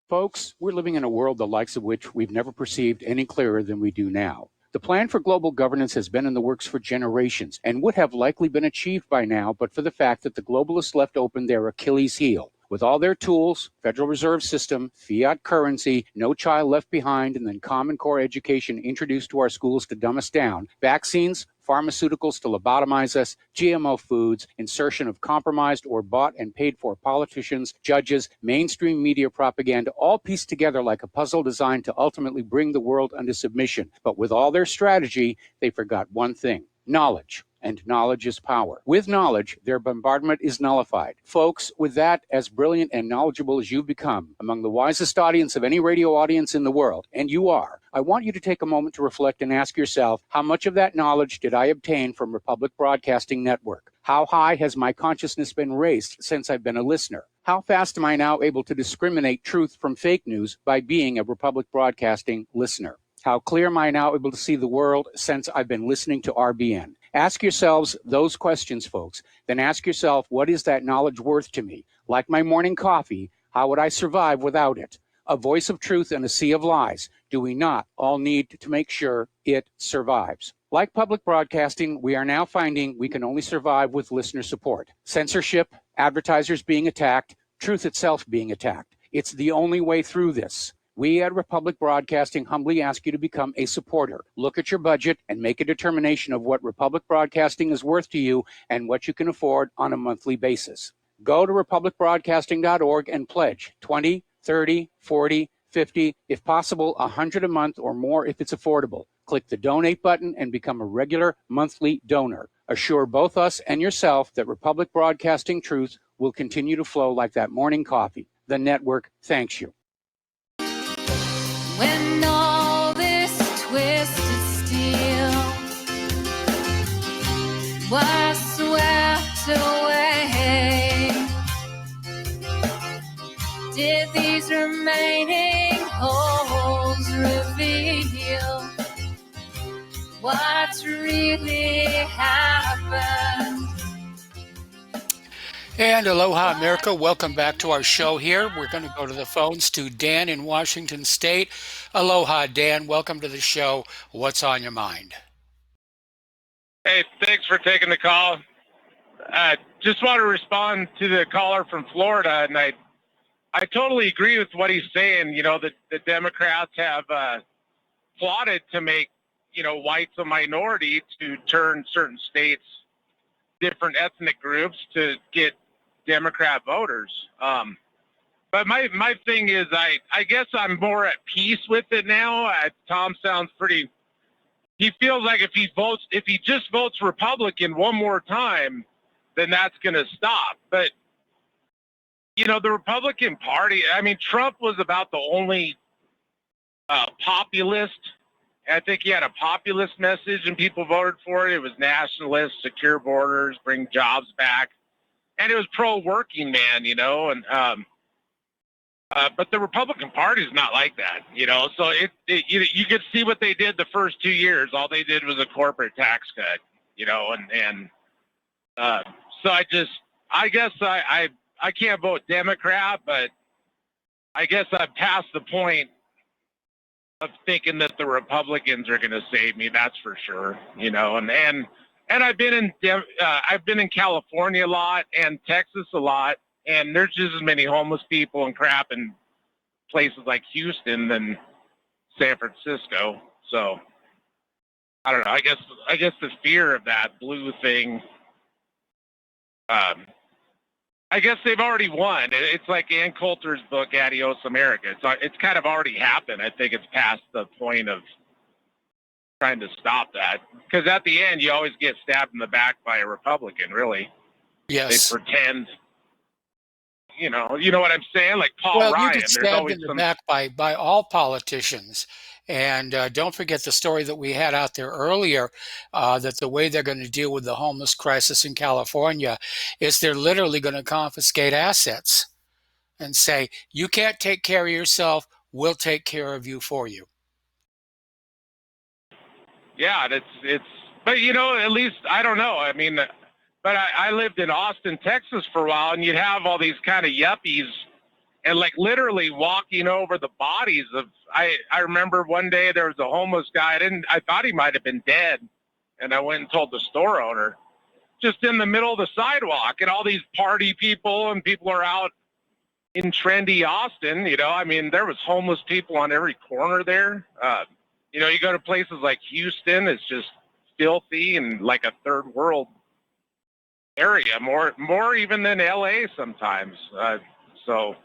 Folks, we're living in a world the likes of which we've never perceived any clearer than we do now. The plan for global governance has been in the works for generations and would have likely been achieved by now, but for the fact that the globalists left open their Achilles heel. With all their tools, Federal Reserve System, fiat currency, no child left behind, and then Common Core education introduced to our schools to dumb us down, vaccines, pharmaceuticals to lobotomize us, GMO foods, insertion of compromised or bought and paid for politicians, judges, mainstream media propaganda, all pieced together like a puzzle designed to ultimately bring the world under submission. But with all their strategy, they forgot one thing: knowledge. And knowledge is power. With knowledge, their bombardment is nullified. Folks, with that, as brilliant and knowledgeable as you've become, among the wisest audience of any radio audience in the world, and you are, I want you to take a moment to reflect and ask yourself, how much of that knowledge did I obtain from Republic Broadcasting Network? How high has my consciousness been raised since I've been a listener? How fast am I now able to discriminate truth from fake news by being a Republic Broadcasting listener? How clear am I now able to see the world since I've been listening to RBN? Ask yourselves those questions, folks. Then ask yourself, what is that knowledge worth to me? Like my morning coffee, how would I survive without it? A voice of truth in a sea of lies. Do we not all need to make sure it survives? Like public broadcasting, we are now finding we can only survive with listener support. Censorship, advertisers being attacked, truth itself being attacked. It's the only way through this. We at Republic Broadcasting humbly ask you to become a supporter. Look at your budget and make a determination of what Republic Broadcasting is worth to you and what you can afford on a monthly basis. Go to republicbroadcasting.org and pledge 20, 30, 40, 50, if possible, 100 a month or more if it's affordable. Click the donate button and become a regular monthly donor. Assure both us and yourself that Republic Broadcasting truth will continue to flow like that morning coffee. The network thanks you. When all this twisted steel was swept away, did these remaining holes reveal what's really happened? And aloha, America. Welcome back to our show here. We're going to go to the phones to Dan in Washington State. Aloha, Dan. Welcome to the show. What's on your mind? Hey, thanks for taking the call. Just want to respond to the caller from Florida, and I I totally agree with what he's saying. You know, the Democrats have plotted to make, you know, whites a minority to turn certain states, different ethnic groups to get Democrat voters. But my thing is, I guess I'm more at peace with it now. Tom sounds pretty. He feels like if he just votes Republican one more time, then that's going to stop. But you know, the Republican Party. I mean, Trump was about the only populist. I think he had a populist message, and people voted for it. It was nationalist, secure borders, bring jobs back, and it was pro-working man. You know, and but the Republican Party is not like that, you know. So you could see what they did the first 2 years. All they did was a corporate tax cut, you know, and so I guess I can't vote Democrat, but I guess I'm past the point of thinking that the Republicans are going to save me. That's for sure, you know. And I've been in California a lot and Texas a lot. And there's just as many homeless people and crap in places like Houston than San Francisco. So I don't know. I guess the fear of that blue thing. I guess they've already won. It's like Ann Coulter's book, Adios America. It's kind of already happened. I think it's past the point of trying to stop that, because at the end you always get stabbed in the back by a Republican. Really. Yes. They pretend. You know what I'm saying? Like Paul Well, Ryan. you get stabbed in the back by all politicians. And don't forget the story that we had out there earlier, that the way they're going to deal with the homeless crisis in California is they're literally going to confiscate assets and say, you can't take care of yourself, we'll take care of you for you. Yeah, but you know, at least, I don't know. I mean, but I lived in Austin, Texas for a while, and you'd have all these kind of yuppies and like literally walking over the bodies of, I remember one day there was a homeless guy. I thought he might have been dead. And I went and told the store owner, just in the middle of the sidewalk, and all these party people and people are out in trendy Austin, you know. I mean, there was homeless people on every corner there. You know, you go to places like Houston, it's just filthy and like a third world area, more even than LA sometimes. So,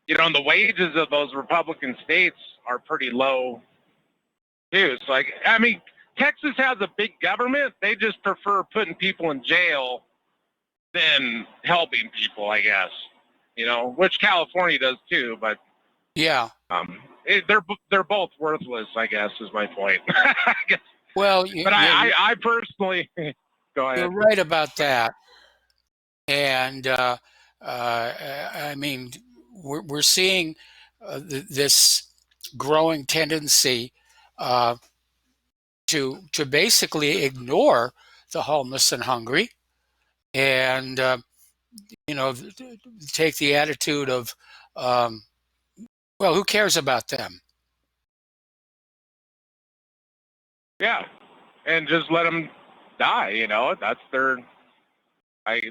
you know, and the wages of those Republican states are pretty low too. So, like, I mean, Texas has a big government. They just prefer putting people in jail than helping people, I guess. You know, which California does too. But yeah, they're both worthless, I guess, is my point. Well, I personally go ahead. You're right about that. And I mean, we're seeing this growing tendency to basically ignore the homeless and hungry, and you know, take the attitude of, well, who cares about them? Yeah, and just let them die. You know, that's their.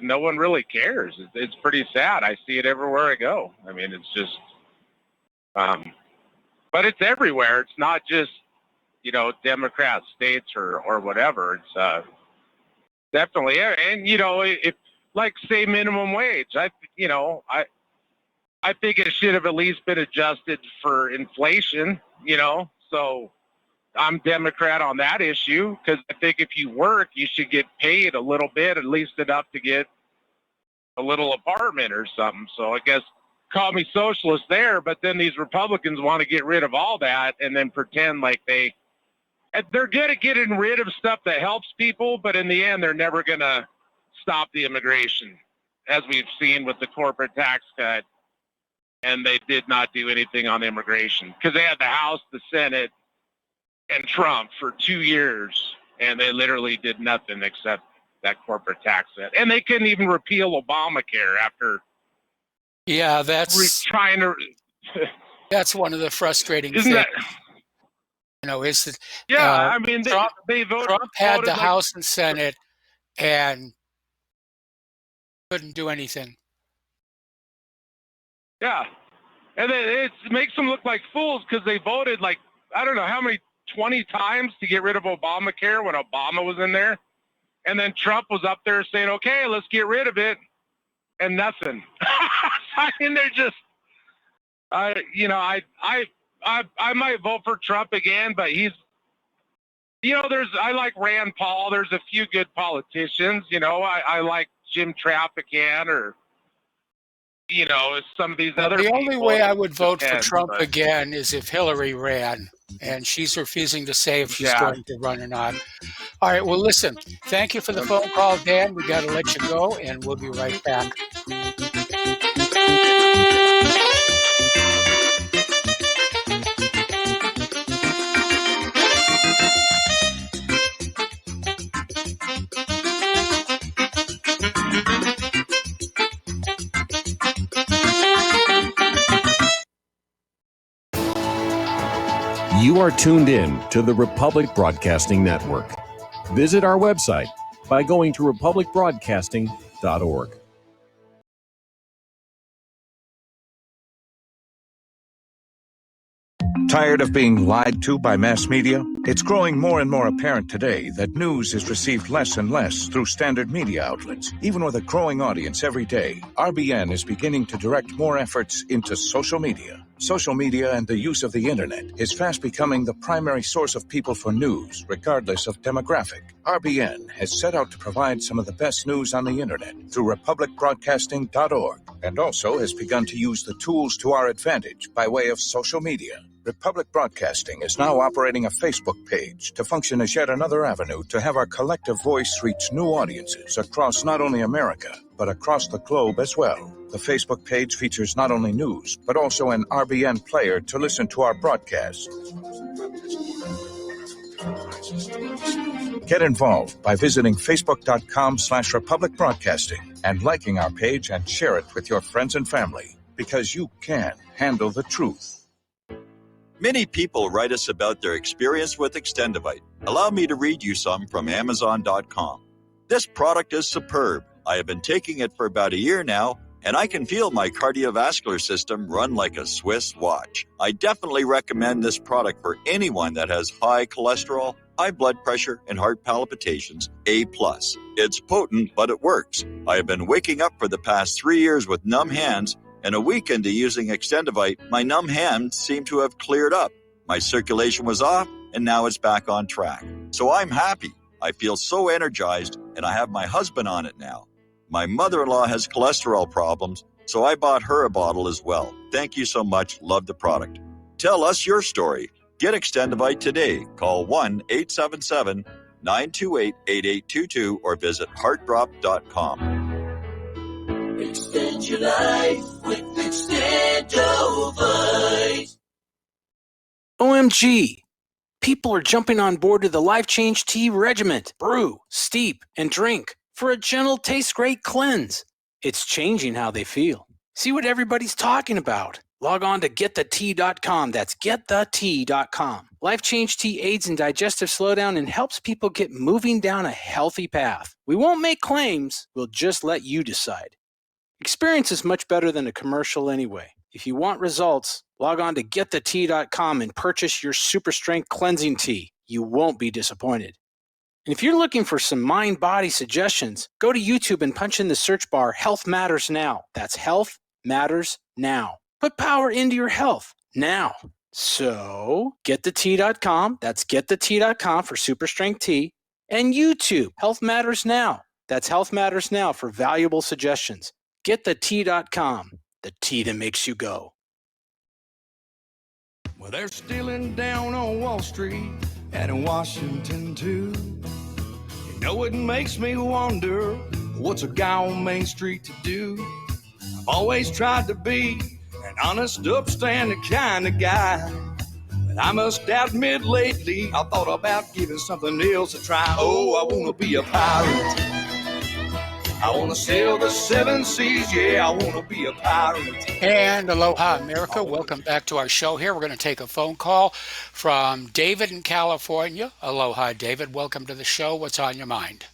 No one really cares. It's pretty sad. I see it everywhere I go. I mean, it's just, but it's everywhere. It's not just, you know, Democrat states or whatever. It's definitely, and you know, if like say minimum wage, I think it should have at least been adjusted for inflation. You know, so I'm Democrat on that issue, because I think if you work, you should get paid a little bit, at least enough to get a little apartment or something. So I guess call me socialist there, but then these Republicans want to get rid of all that and then pretend like they're good at getting rid of stuff that helps people, but in the end, they're never going to stop the immigration, as we've seen with the corporate tax cut. And they did not do anything on immigration because they had the House, the Senate, and Trump for 2 years, and they literally did nothing except that corporate tax cut. And they couldn't even repeal Obamacare after. Yeah, that's trying to. That's one of the frustrating things. You know, is that I mean, Trump had the House and Senate and couldn't do anything. Yeah. And then it makes them look like fools because they voted like, I don't know how many, 20 times to get rid of Obamacare when Obama was in there. And then Trump was up there saying, okay, let's get rid of it. And nothing. I mean, they're just, I might vote for Trump again, but he's, I like Rand Paul. There's a few good politicians, I like Jim Traficant or, some of these other The people. only way I would vote for Depends, Trump but- again is if Hillary ran, and she's refusing to say if she's Yeah. going to run or not. All right, well, listen, thank you for the phone call, Dan. We got to let you go, and we'll be right back. You are tuned in to the Republic Broadcasting Network. Visit our website by going to republicbroadcasting.org. Tired of being lied to by mass media? It's growing more and more apparent today that news is received less and less through standard media outlets. Even with a growing audience every day, RBN is beginning to direct more efforts into social media. Social media and the use of the internet is fast becoming the primary source of people for news, regardless of demographic. RBN has set out to provide some of the best news on the internet through republicbroadcasting.org, and also has begun to use the tools to our advantage by way of social media. Republic Broadcasting is now operating a Facebook page to function as yet another avenue to have our collective voice reach new audiences across not only America, but across the globe as well. The Facebook page features not only news, but also an RBN player to listen to our broadcasts. Get involved by visiting facebook.com/Republic Broadcasting and liking our page and share it with your friends and family, because you can handle the truth. Many people write us about their experience with Extendivite. Allow me to read you some from Amazon.com. This product is superb. I have been taking it for about a year now, and I can feel my cardiovascular system run like a Swiss watch. I definitely recommend this product for anyone that has high cholesterol, high blood pressure, and heart palpitations, A+. It's potent, but it works. I have been waking up for the past 3 years with numb hands, and a week into using Extendivite, my numb hands seem to have cleared up. My circulation was off, and now it's back on track. So I'm happy. I feel so energized, and I have my husband on it now. My mother-in-law has cholesterol problems, so I bought her a bottle as well. Thank you so much. Love the product. Tell us your story. Get Extendivite today. Call 1-877-928-8822 or visit heartdrop.com. Extend your life with Extendovite. OMG! People are jumping on board to the Life Change Tea Regiment. Brew, steep, and drink for a gentle, taste great cleanse. It's changing how they feel. See what everybody's talking about. Log on to getthetea.com. That's getthetea.com. Life Change Tea aids in digestive slowdown and helps people get moving down a healthy path. We won't make claims. We'll just let you decide. Experience is much better than a commercial anyway. If you want results, log on to getthetea.com and purchase your super strength cleansing tea. You won't be disappointed. And if you're looking for some mind-body suggestions, go to YouTube and punch in the search bar Health Matters Now. That's Health Matters Now. Put power into your health now. So, getthetea.com. That's getthetea.com for super strength tea. And YouTube, Health Matters Now. That's Health Matters Now for valuable suggestions. Getthetea.com, the tea that makes you go. Well, they're stealing down on Wall Street and in Washington, too. You know, it makes me wonder, what's a guy on Main Street to do? I've always tried to be an honest, upstanding kind of guy. But I must admit lately, I thought about giving something else a try. Oh, I want to be a pirate. I want to sail the 7 seas, yeah, I want to be a pirate. And aloha, America. Welcome back to our show here. We're going to take a phone call from David in California. Aloha, David. Welcome to the show. What's on your mind?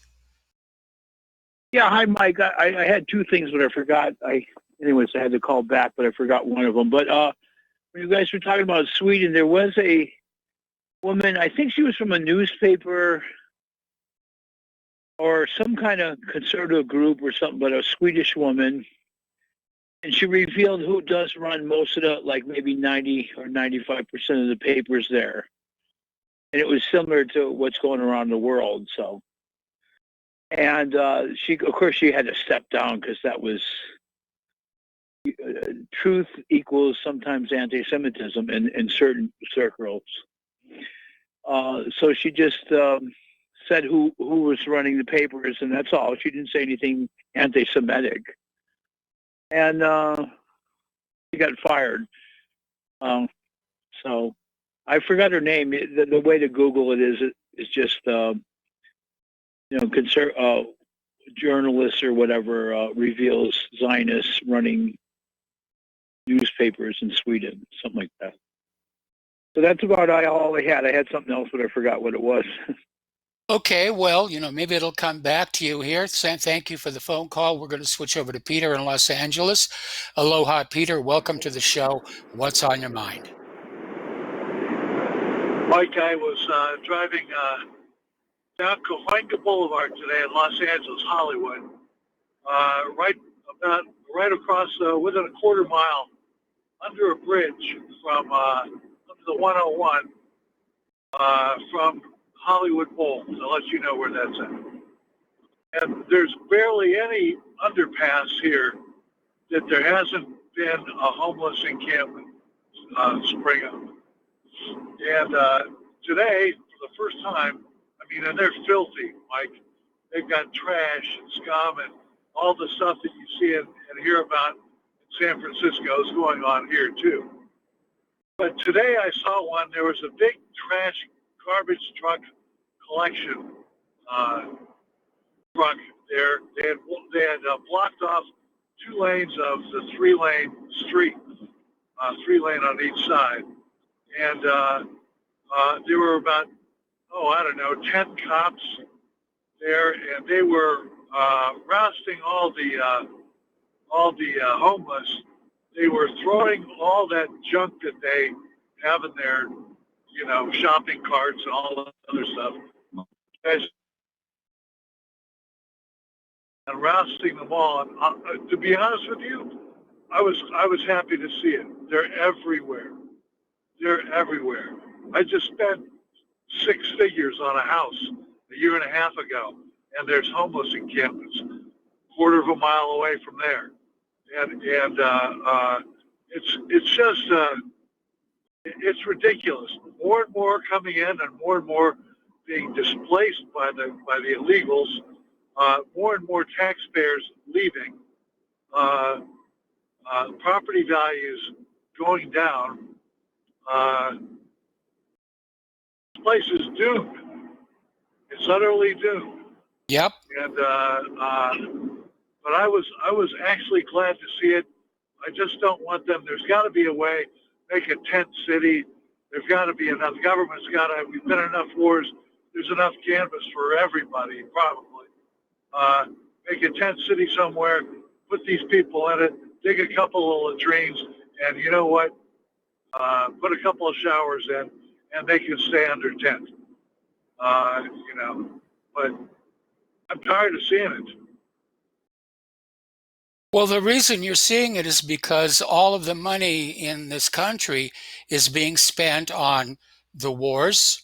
Yeah, hi, Mike. I had two things, but I forgot. I anyways, I had to call back, but I forgot one of them. But when you guys were talking about Sweden, there was a woman, I think she was from a newspaper or some kind of conservative group or something, but a Swedish woman. And she revealed who does run most of the, like maybe 90 or 95% of the papers there. And it was similar to what's going around the world. So, and she, of course, she had to step down because that was truth equals sometimes anti-Semitism in certain circles. So she just said who was running the papers, and that's all. She didn't say anything anti-Semitic. And she got fired. So I forgot her name. The way to Google it is just journalists or whatever reveals Zionists running newspapers in Sweden, something like that. So that's about all I had. I had something else, but I forgot what it was. Okay, well, maybe it'll come back to you here. Sam, thank you for the phone call. We're going to switch over to Peter in Los Angeles. Aloha, Peter. Welcome to the show. What's on your mind? Mike, I was driving down Cahuenga Boulevard today in Los Angeles, Hollywood, right across, within a quarter mile, under a bridge from the 101 from Hollywood Bowl. I'll let you know where that's at. And there's barely any underpass here that there hasn't been a homeless encampment spring up. And today, for the first time, and they're filthy, Mike. They've got trash and scum and all the stuff that you see and hear about in San Francisco is going on here too. But today I saw one. There was a big trash garbage truck collection truck there. They had blocked off 2 lanes of the 3-lane street, 3-lane on each side, and there were about 10 cops there, and they were rousting all the homeless. They were throwing all that junk that they have in their, shopping carts and all that other stuff, and rousting them all. And, to be honest with you, I was happy to see it. They're everywhere. They're everywhere. I just spent 6 figures on a house a year and a half ago, and there's homeless encampments quarter of a mile away from there, and it's just it's ridiculous. More and more coming in, and more being displaced by the illegals. More and more taxpayers leaving. Property values going down. This place is doomed. It's utterly doomed. Yep. And but I was actually glad to see it. I just don't want them. There's got to be a way. Make a tent city. There's got to be enough. Government's got to. We've been in enough wars. There's enough canvas for everybody, probably. Make a tent city somewhere. Put these people in it. Dig a couple of latrines, and you know what? Put a couple of showers in, and they can stay under tent. But I'm tired of seeing it. Well, the reason you're seeing it is because all of the money in this country is being spent on the wars,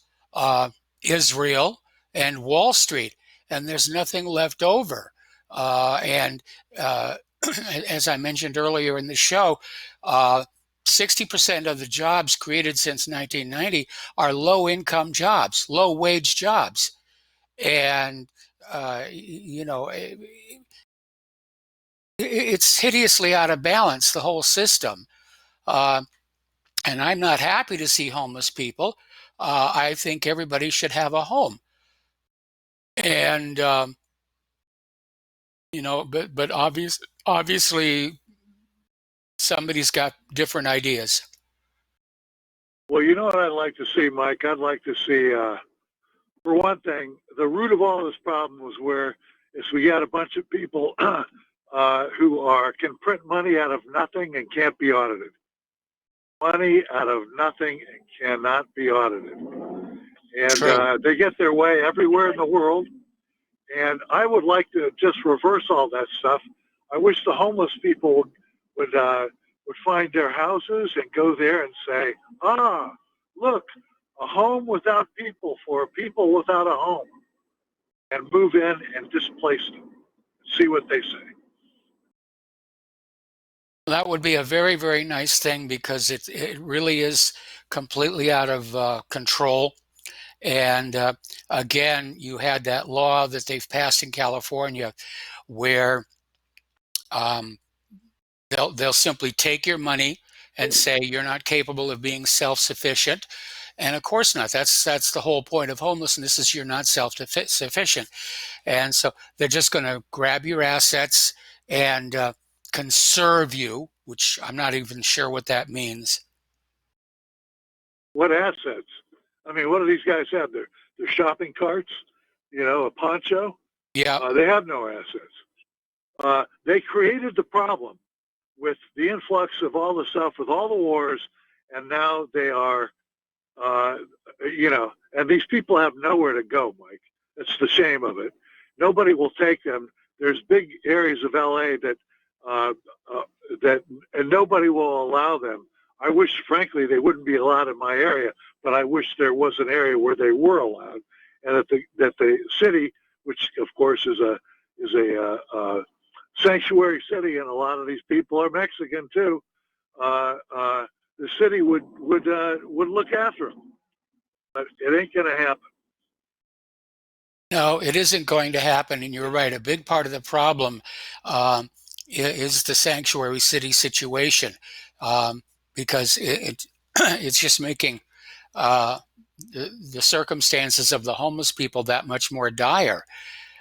Israel, and Wall Street, and there's nothing left over. And as I mentioned earlier in the show, 60% of the jobs created since 1990 are low-income jobs, low-wage jobs. And, it's hideously out of balance, the whole system. And I'm not happy to see homeless people. I think everybody should have a home. And, but obviously somebody's got different ideas. Well, you know what I'd like to see, Mike? I'd like to see, for one thing, the root of all this problem was where is we got a bunch of people who can print money out of nothing and can't be audited. Money out of nothing and cannot be audited. And they get their way everywhere in the world. And I would like to just reverse all that stuff. I wish the homeless people would find their houses and go there and say, look, a home without people for people without a home, and move in and displace them. See what they say. That would be a very, very nice thing, because it really is completely out of control. And again, you had that law that they've passed in California where they'll simply take your money and say you're not capable of being self-sufficient. And of course not. That's the whole point of homelessness, is you're not self-sufficient. And so they're just going to grab your assets and conserve you, which I'm not even sure what that means. What assets? I mean, what do these guys have? Their shopping carts, a poncho? Yeah. They have no assets. They created the problem with the influx of all the stuff, with all the wars, and now they are, and these people have nowhere to go, Mike. That's the shame of it. Nobody will take them. There's big areas of LA and nobody will allow them. I wish, frankly, they wouldn't be allowed in my area, but I wish there was an area where they were allowed, and that the city, which of course is a sanctuary city, and a lot of these people are Mexican too. The city would look after them, but it ain't going to happen. No, it isn't going to happen, and you're right. A big part of the problem is the sanctuary city situation, because it's just making the circumstances of the homeless people that much more dire.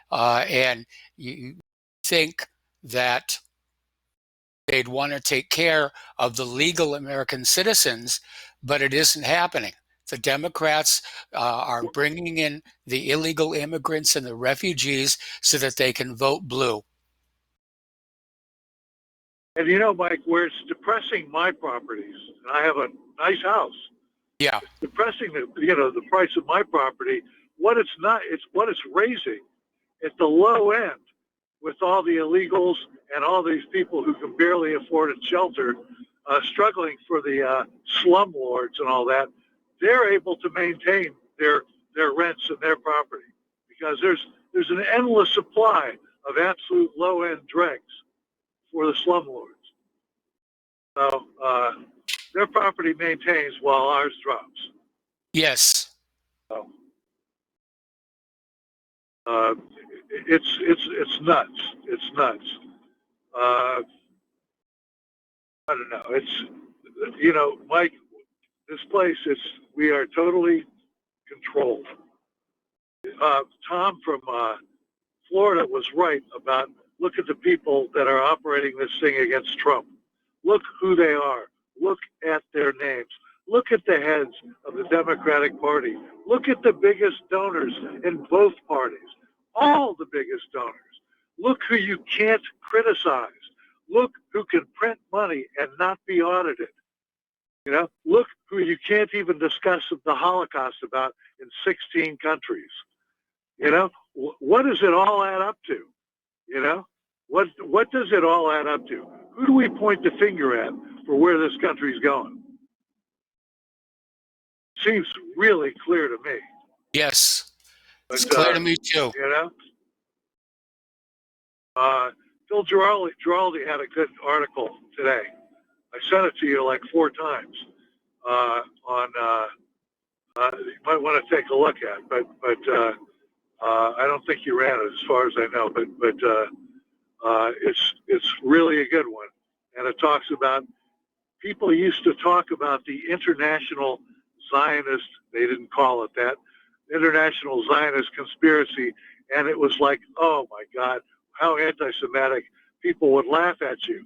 And you think that they'd want to take care of the legal American citizens, but it isn't happening. The Democrats are bringing in the illegal immigrants and the refugees so that they can vote blue. And Mike, where it's depressing my properties, and I have a nice house. Yeah. It's depressing the price of my property. What it's not, it's what it's raising at the low end, with all the illegals and all these people who can barely afford a shelter, struggling for the slum lords and all that. They're able to maintain their rents and their property, because there's an endless supply of absolute low end dregs for the slumlords. So their property maintains while ours drops. Yes. So it's nuts. It's nuts. I don't know. It's Mike, this place, we are totally controlled. Tom from Florida was right about, look at the people that are operating this thing against Trump. Look who they are. Look at their names. Look at the heads of the Democratic Party. Look at the biggest donors in both parties. All the biggest donors. Look who you can't criticize. Look who can print money and not be audited. Look who you can't even discuss the Holocaust about in 16 countries. What does it all add up to? What does it all add up to? Who do we point the finger at for where this country's going? Seems really clear to me. Yes, it's clear to me too. Phil Giraldi had a good article today. I sent it to you like 4 times you might want to take a look at, but I don't think you ran it as far as I know, but it's really a good one, and it talks about, people used to talk about the international Zionist, they didn't call it that, international Zionist conspiracy, and it was like, oh my God, how anti-Semitic. People would laugh at you.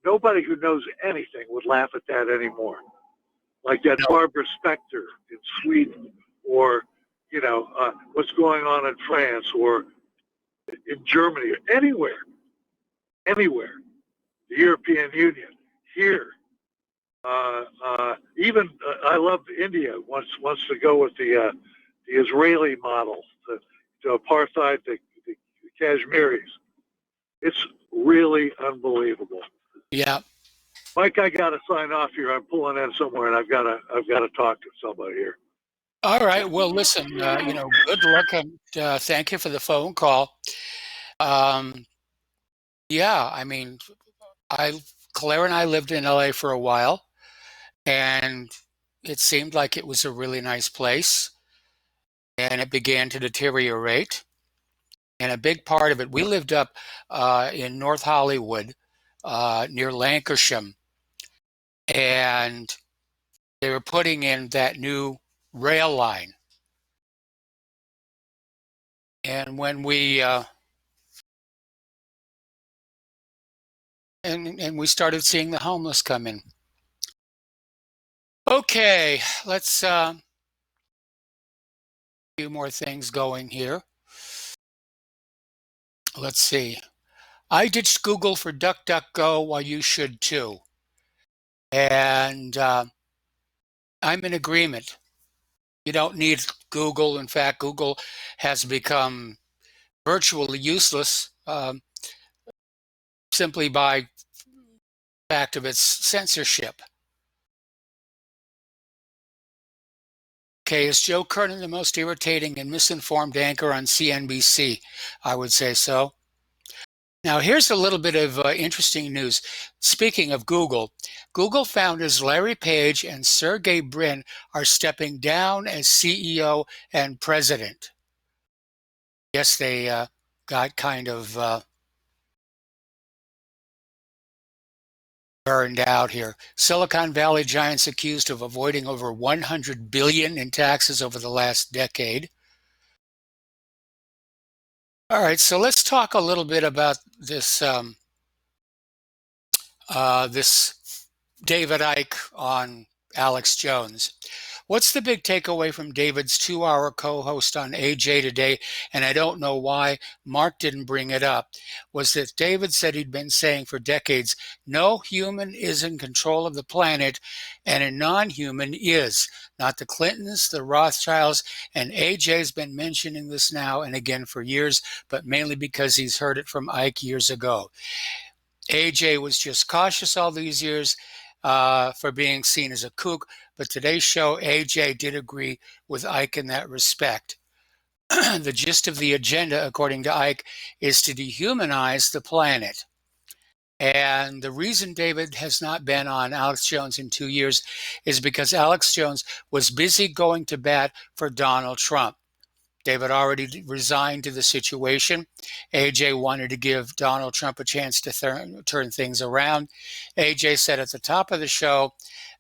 Nobody who knows anything would laugh at that anymore. Like that Barbara Specter in Sweden, or what's going on in France, or in Germany, or anywhere. anywhere. The European Union, here. Even I love India. Wants to go with the Israeli model to apartheid the Kashmiris. It's really unbelievable. Yeah. Mike, I got to sign off here. I'm pulling in somewhere, and I've got to talk to somebody here. All right. Well, listen. Good luck, and thank you for the phone call. Yeah, I mean, Claire and I lived in LA for a while, and it seemed like it was a really nice place, and it began to deteriorate. And a big part of it, we lived up in North Hollywood, near Lancashire, and they were putting in that new rail line. And when we and we started seeing the homeless come in. Okay, let's few more things going here. Let's see. I ditched Google for DuckDuckGo, while you should too. And I'm in agreement. You don't need Google. In fact, Google has become virtually useless simply by fact of its censorship. Okay, is Joe Kernan the most irritating and misinformed anchor on CNBC? I would say so. Now, here's a little bit of interesting news. Speaking of Google, Google founders Larry Page and Sergey Brin are stepping down as CEO and president. Yes, they got kind of burned out here. Silicon Valley giants accused of avoiding over $100 billion in taxes over the last decade. All right, so let's talk a little bit about this this David Icke on Alex Jones. What's the big takeaway from David's 2-hour co-host on AJ today? And I don't know why Mark didn't bring it up, was that David said he'd been saying for decades, no human is in control of the planet and a non-human is. Not the Clintons, the Rothschilds, and AJ's been mentioning this now and again for years, but mainly because he's heard it from Icke years ago. AJ was just cautious all these years for being seen as a kook, but today's show, AJ did agree with Icke in that respect. The gist of the agenda, according to Icke, is to dehumanize the planet. And the reason David has not been on Alex Jones in 2 years is because Alex Jones was busy going to bat for Donald Trump. David already resigned to the situation. AJ wanted to give Donald Trump a chance to turn things around. AJ said at the top of the show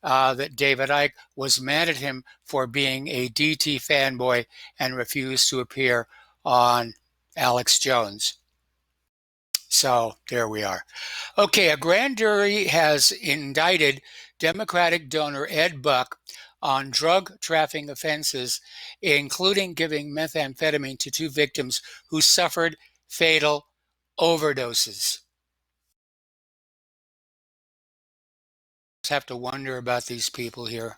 that David Icke was mad at him for being a DT fanboy and refused to appear on Alex Jones. So there we are. Okay, a grand jury has indicted Democratic donor Ed Buck on drug trafficking offenses, including giving methamphetamine to 2 victims who suffered fatal overdoses. Just have to wonder about these people here.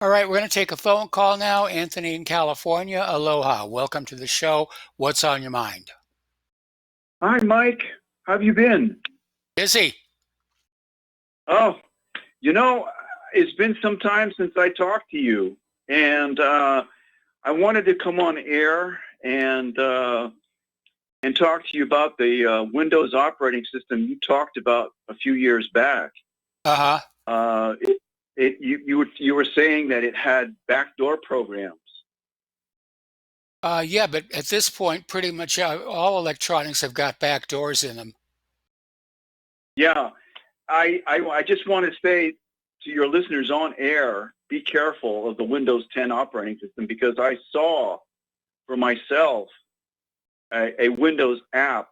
All right, we're going to take a phone call now. Anthony in California, aloha. Welcome to the show. What's on your mind? Hi, Mike. How have you been? Busy. Oh, it's been some time since I talked to you, and I wanted to come on air and talk to you about the Windows operating system you talked about a few years back. You were saying that it had backdoor programs. Yeah, but at this point, pretty much all electronics have got backdoors in them. Yeah, I just want to say to your listeners on air, be careful of the Windows 10 operating system, because I saw for myself a Windows app,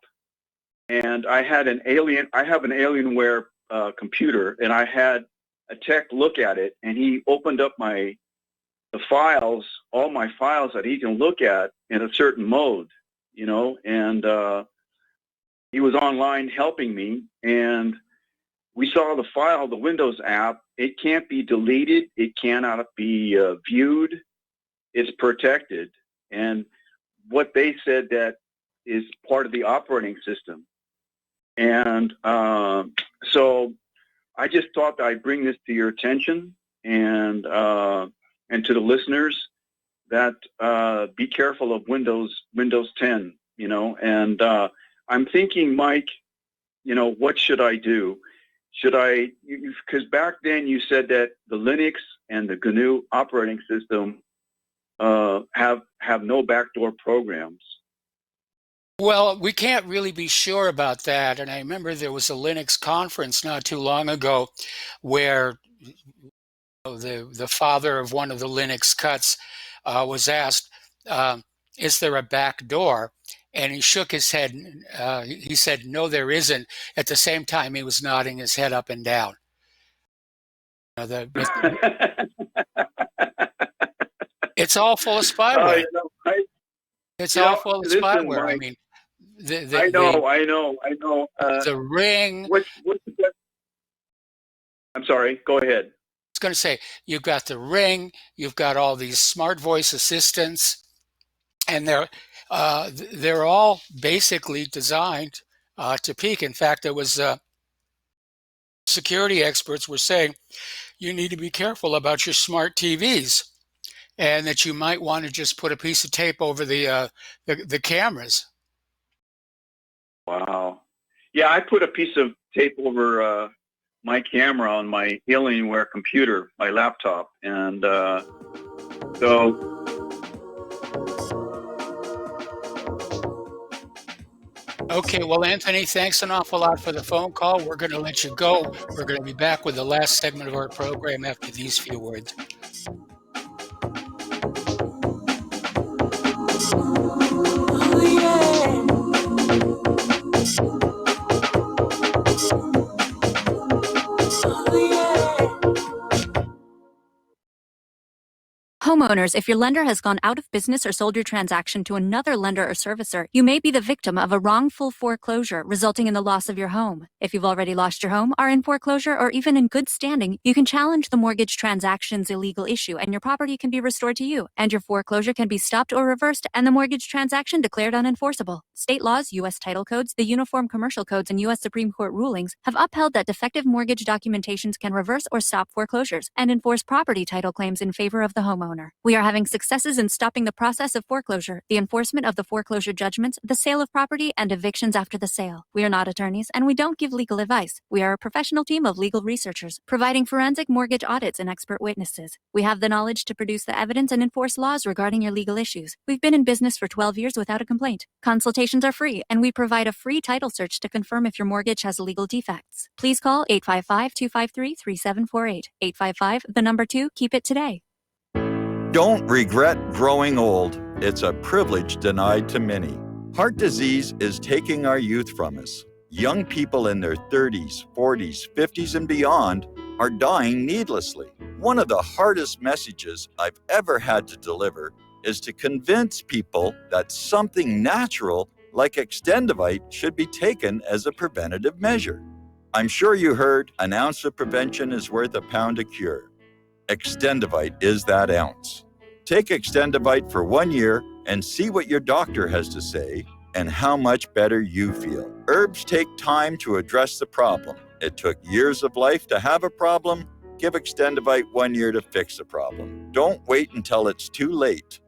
and I have an Alienware computer, and I had a tech look at it, and he opened up all my files that he can look at in a certain mode, and he was online helping me, and we saw the file, the Windows app. It can't be deleted. It cannot be viewed. It's protected. And what they said that is part of the operating system. And so I just thought I'd bring this to your attention and to the listeners that be careful of Windows 10, you know. And I'm thinking, Mike, you know, what should I do? Should I, because back then you said that the Linux and the GNU operating system have no backdoor programs. Well, we can't really be sure about that. And I remember there was a Linux conference not too long ago where the father of one of the Linux cuts was asked, is there a back door? And he shook his head. He said, no, there isn't. At the same time, he was nodding his head up and down. It's all full of spyware. It's all full of spyware. Mike, I mean, I know. The Ring. What's the best? I'm sorry. Go ahead. I was going to say, you've got the Ring. You've got all these smart voice assistants, and they're all basically designed to peak. In fact, there was security experts were saying you need to be careful about your smart TVs, and that you might want to just put a piece of tape over the cameras. Wow. Yeah, I put a piece of tape over my camera on my Alienware computer, my laptop, and so. Okay, well, Anthony, thanks an awful lot for the phone call. We're going to let you go. We're going to be back with the last segment of our program after these few words. Homeowners, if your lender has gone out of business or sold your transaction to another lender or servicer, you may be the victim of a wrongful foreclosure, resulting in the loss of your home. If you've already lost your home, are in foreclosure, or even in good standing, you can challenge the mortgage transaction's illegal issue, and your property can be restored to you, and your foreclosure can be stopped or reversed, and the mortgage transaction declared unenforceable. State laws, U.S. title codes, the Uniform Commercial Codes, and U.S. Supreme Court rulings have upheld that defective mortgage documentations can reverse or stop foreclosures and enforce property title claims in favor of the homeowner. We are having successes in stopping the process of foreclosure, the enforcement of the foreclosure judgments, the sale of property, and evictions after the sale. We are not attorneys, and we don't give legal advice. We are a professional team of legal researchers, providing forensic mortgage audits and expert witnesses. We have the knowledge to produce the evidence and enforce laws regarding your legal issues. We've been in business for 12 years without a complaint. Consultations are free, and we provide a free title search to confirm if your mortgage has legal defects. Please call 855-253-3748. 855, the number 2, keep it today. Don't regret growing old. It's a privilege denied to many. Heart disease is taking our youth from us. Young people in their 30s, 40s, 50s, and beyond are dying needlessly. One of the hardest messages I've ever had to deliver is to convince people that something natural like Extendivite should be taken as a preventative measure. I'm sure you heard an ounce of prevention is worth a pound of cure. Extendivite is that ounce. Take Extendivite for 1 year and see what your doctor has to say and how much better you feel. Herbs take time to address the problem. It took years of life to have a problem. Give Extendivite 1 year to fix the problem. Don't wait until it's too late.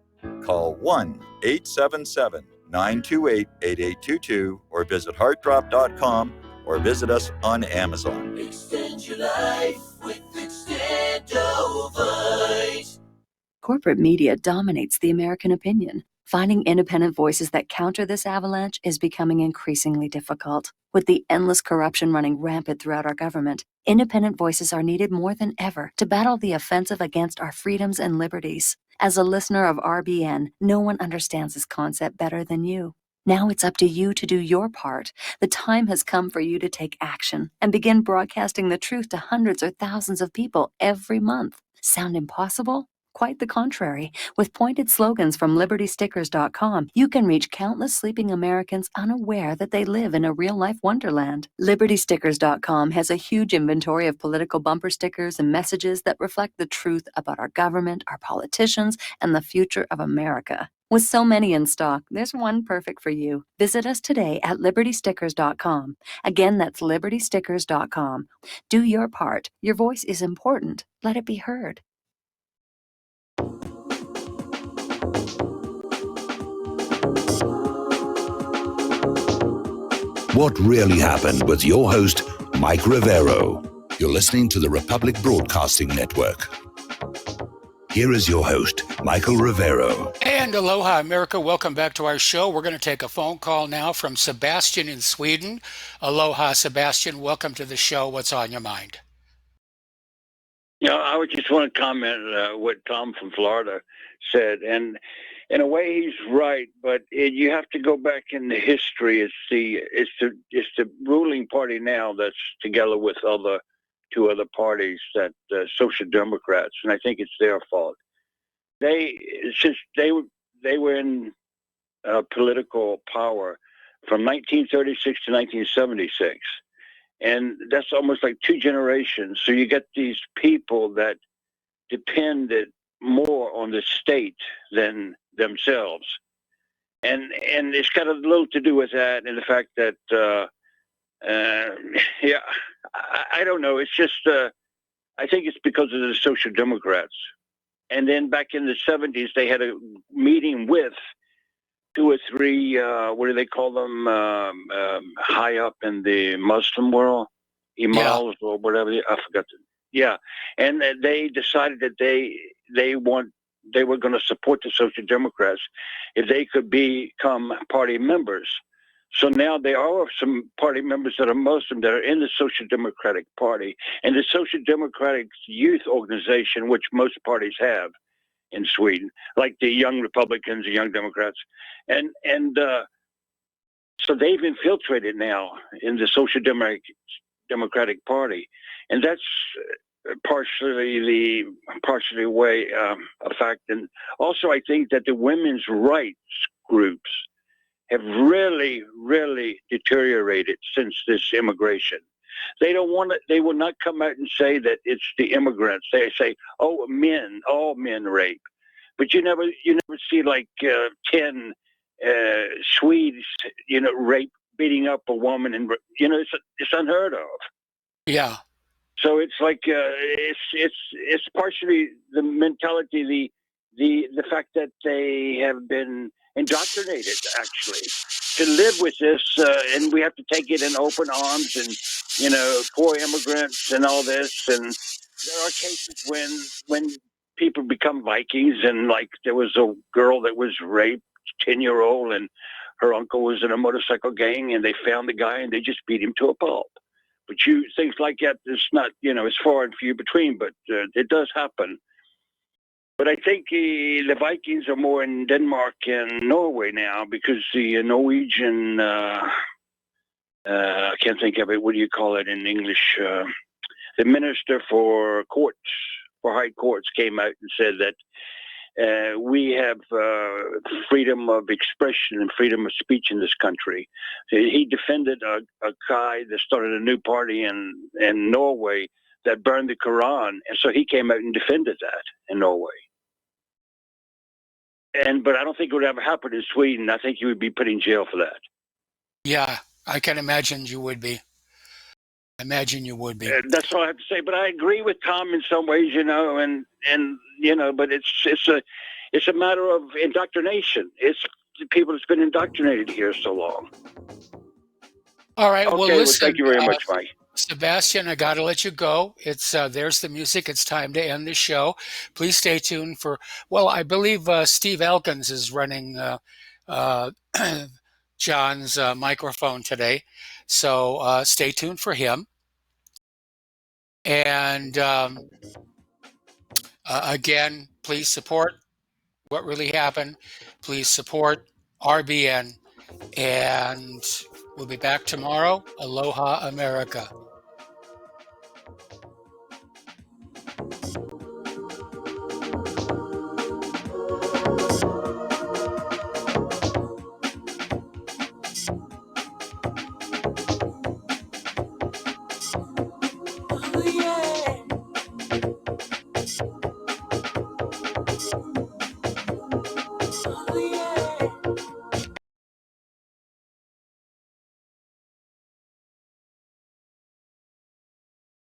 Call 1-877-928-8822 or visit heartdrop.com or visit us on Amazon. Extend your life with Extendovite. Corporate media dominates the American opinion. Finding independent voices that counter this avalanche is becoming increasingly difficult. With the endless corruption running rampant throughout our government, independent voices are needed more than ever to battle the offensive against our freedoms and liberties. As a listener of RBN, no one understands this concept better than you. Now it's up to you to do your part. The time has come for you to take action and begin broadcasting the truth to hundreds or thousands of people every month. Sound impossible? Quite the contrary. With pointed slogans from LibertyStickers.com, you can reach countless sleeping Americans unaware that they live in a real-life wonderland. LibertyStickers.com has a huge inventory of political bumper stickers and messages that reflect the truth about our government, our politicians, and the future of America. With so many in stock, there's one perfect for you. Visit us today at LibertyStickers.com. Again, that's LibertyStickers.com. Do your part. Your voice is important. Let it be heard. What really happened with your host, Mike Rivero. You're listening to the Republic Broadcasting Network. Here is your host, Michael Rivero. And aloha, America. Welcome back to our show. We're going to take a phone call now from Sebastian in Sweden. Aloha, Sebastian. Welcome to the show. What's on your mind? I would just want to comment what Tom from Florida said, and in a way he's right. But you have to go back in the history. It's the ruling party now that's together with two other parties, that Social Democrats, and I think it's their fault. Since they were in political power from 1936 to 1976. And that's almost like two generations. So you get these people that depended more on the state than themselves. And it's got a little to do with that and the fact that, I don't know. It's just, I think it's because of the Social Democrats. And then back in the 70s, they had a meeting with two or three, what do they call them, high up in the Muslim world, imams or whatever, I forgot. And they decided that they were going to support the Social Democrats if they could become party members. So now there are some party members that are Muslim that are in the Social Democratic Party, and the Social Democratic Youth Organization, which most parties have in Sweden, like the Young Republicans, the Young Democrats, and so they've infiltrated now in the Social Democratic Party, and that's partially a fact. And also, I think that the women's rights groups have really, really deteriorated since this immigration. They don't want to. They will not come out and say that it's the immigrants. They say, "Oh, all men rape," but you never see like 10 Swedes, beating up a woman, and it's unheard of. Yeah. So it's like it's partially the mentality, the fact that they have been indoctrinated actually to live with this, and we have to take it in open arms, and poor immigrants and all this. And there are cases when people become Vikings, and like there was a girl that was raped, 10-year-old, and her uncle was in a motorcycle gang, and they found the guy and they just beat him to a pulp. But things like that, it's not, it's far and few between, but it does happen. But I think the Vikings are more in Denmark and Norway now, because the Norwegian, I can't think of it, what do you call it in English? The minister for high courts came out and said that we have freedom of expression and freedom of speech in this country. He defended a guy that started a new party in Norway that burned the Quran, and so he came out and defended that in Norway. But I don't think it would ever happen in Sweden. I think you would be put in jail for that. Yeah, I can imagine you would be. That's all I have to say. But I agree with Tom in some ways, but it's a matter of indoctrination. It's the people that's been indoctrinated here so long. All right. Okay, Well, listen. Thank you very much, Mike. Sebastian, I got to let you go. It's there's the music. It's time to end the show. Please stay tuned for. Well, I believe Steve Elkins is running John's microphone today, so stay tuned for him. And again, please support What Really Happened. Please support RBN, and we'll be back tomorrow. Aloha, America.